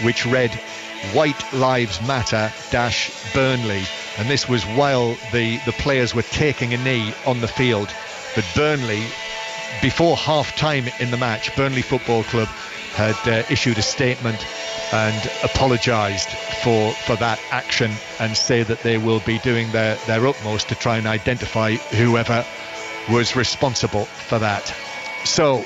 Speaker 1: which read White Lives Matter - Burnley, and this was while the players were taking a knee on the field. But Burnley, before half time in the match, Burnley Football Club had issued a statement and apologised for that action, and say that they will be doing their utmost to try and identify whoever was responsible for that. So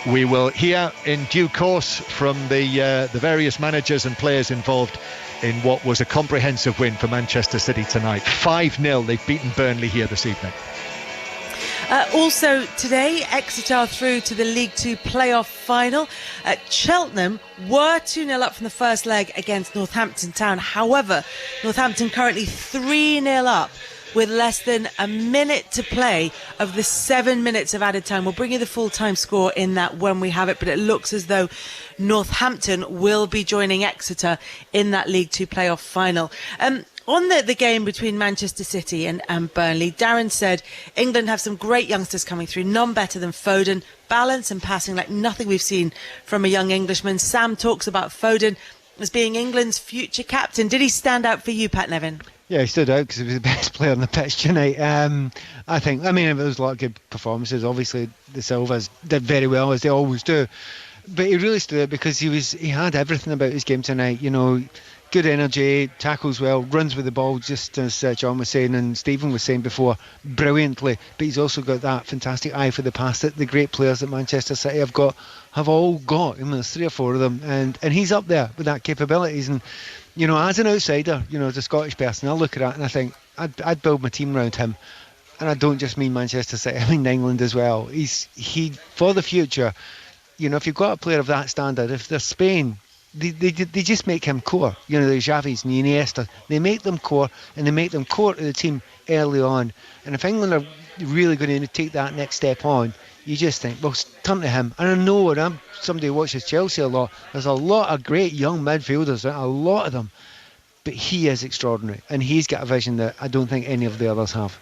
Speaker 1: we will hear in due course from the various managers and players involved in what was a comprehensive win for Manchester City tonight. 5-0, they've beaten Burnley here this evening.
Speaker 4: Also today, Exeter through to the League 2 playoff final. Cheltenham were 2-0 up from the first leg against Northampton Town. However, Northampton currently 3-0 up with less than a minute to play of the 7 minutes of added time. We'll bring you the full-time score in that when we have it, but it looks as though Northampton will be joining Exeter in that League 2 playoff final. On the game between Manchester City and Burnley, Darren said England have some great youngsters coming through, none better than Foden, balance and passing like nothing we've seen from a young Englishman. Sam talks about Foden as being England's future captain. Did he stand out for you, Pat Nevin?
Speaker 2: Yeah, he stood out because he was the best player on the pitch tonight. There was a lot of good performances. Obviously, the Silvas did very well, as they always do. But he really stood out because he had everything about his game tonight. You know, good energy, tackles well, runs with the ball, just as John was saying and Stephen was saying before, brilliantly. But he's also got that fantastic eye for the pass that the great players that Manchester City have all got. I mean, there's 3 or 4 of them, and he's up there with that capabilities. And you know, as an outsider, you know, as a Scottish person, I look at that and I think I'd build my team around him. And I don't just mean Manchester City, I mean England as well. He for the future, you know, if you've got a player of that standard, if they're Spain, they just make him core. You know, the Xavis and the Iniesta, they make them core, and they make them core to the team early on. And if England are really going to take that next step on, you just think, well, turn to him. And I know, and I'm somebody who watches Chelsea a lot, there's a lot of great young midfielders, a lot of them. But he is extraordinary, and he's got a vision that I don't think any of the others have.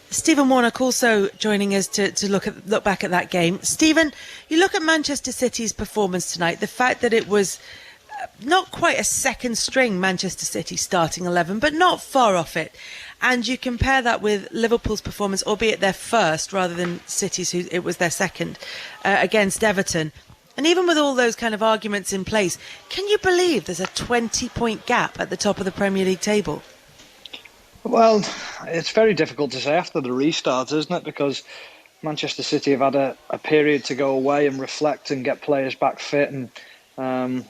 Speaker 4: Stephen Warnock also joining us to look back at that game. Stephen, you look at Manchester City's performance tonight, the fact that it was not quite a second string Manchester City starting 11, but not far off it. And you compare that with Liverpool's performance, albeit their first rather than City's, who it was their second, against Everton. And even with all those kind of arguments in place, can you believe there's a 20-point gap at the top of the Premier League table?
Speaker 3: Well, it's very difficult to say after the restart, isn't it? Because Manchester City have had a period to go away and reflect and get players back fit, and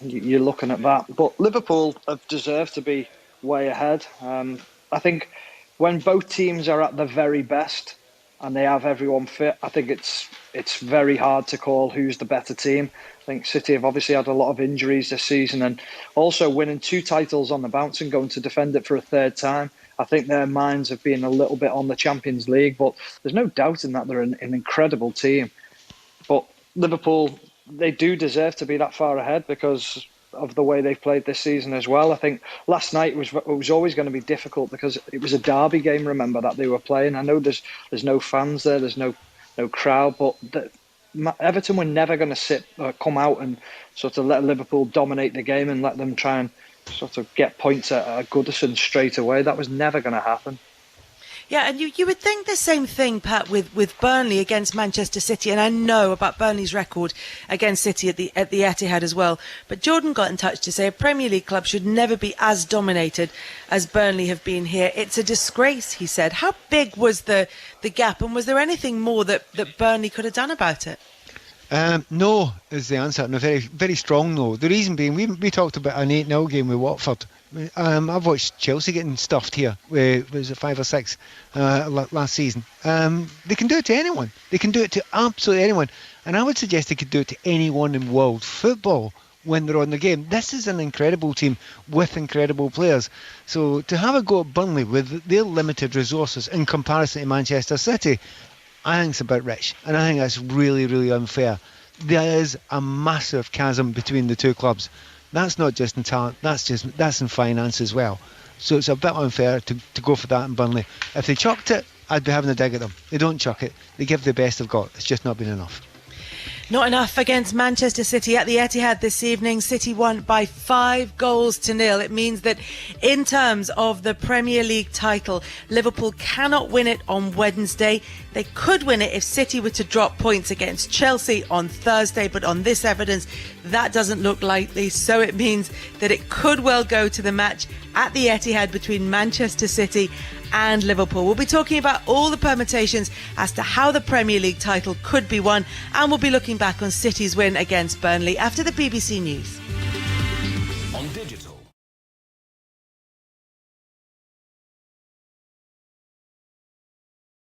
Speaker 3: you're looking at that. But Liverpool have deserved to be way ahead. I think when both teams are at their very best, and they have everyone fit, I think it's very hard to call who's the better team. I think City have obviously had a lot of injuries this season, and also winning 2 titles on the bounce and going to defend it for a 3rd time. I think their minds have been a little bit on the Champions League, but there's no doubt in that they're an incredible team. But Liverpool, they do deserve to be that far ahead because of the way they've played this season as well. I think last night it was always going to be difficult because it was a derby game, remember, that they were playing. I know there's no fans there, there's no crowd, but Everton were never going to come out and sort of let Liverpool dominate the game and let them try and sort of get points at Goodison straight away. That was never going to happen.
Speaker 4: Yeah, and you would think the same thing, Pat, with Burnley against Manchester City, and I know about Burnley's record against City at the Etihad as well. But Jordan got in touch to say a Premier League club should never be as dominated as Burnley have been here. It's a disgrace, he said. How big was the gap, and was there anything more that Burnley could have done about it?
Speaker 2: No is the answer, and a very, very strong no. The reason being, we talked about an 8-0 game with Watford. I've watched Chelsea getting stuffed here. Was it 5 or 6 last season? They can do it to anyone. They can do it to absolutely anyone. And I would suggest they could do it to anyone in world football when they're on the game. This is an incredible team with incredible players. So to have a go at Burnley with their limited resources in comparison to Manchester City, I think it's a bit rich. And I think that's really, really unfair. There is a massive chasm between the two clubs. That's not just in talent, that's in finance as well. So it's a bit unfair to go for that in Burnley. If they chucked it, I'd be having a dig at them. They don't chuck it. They give the best they've got. It's just not been enough.
Speaker 4: Not enough against Manchester City at the Etihad this evening. City won by 5-0. It means that in terms of the Premier League title, Liverpool cannot win it on Wednesday. They could win it if City were to drop points against Chelsea on Thursday, but on this evidence, that doesn't look likely. So it means that it could well go to the match at the Etihad between Manchester City and Liverpool. We'll be talking about all the permutations as to how the Premier League title could be won, and we'll be looking back on City's win against Burnley after the BBC News.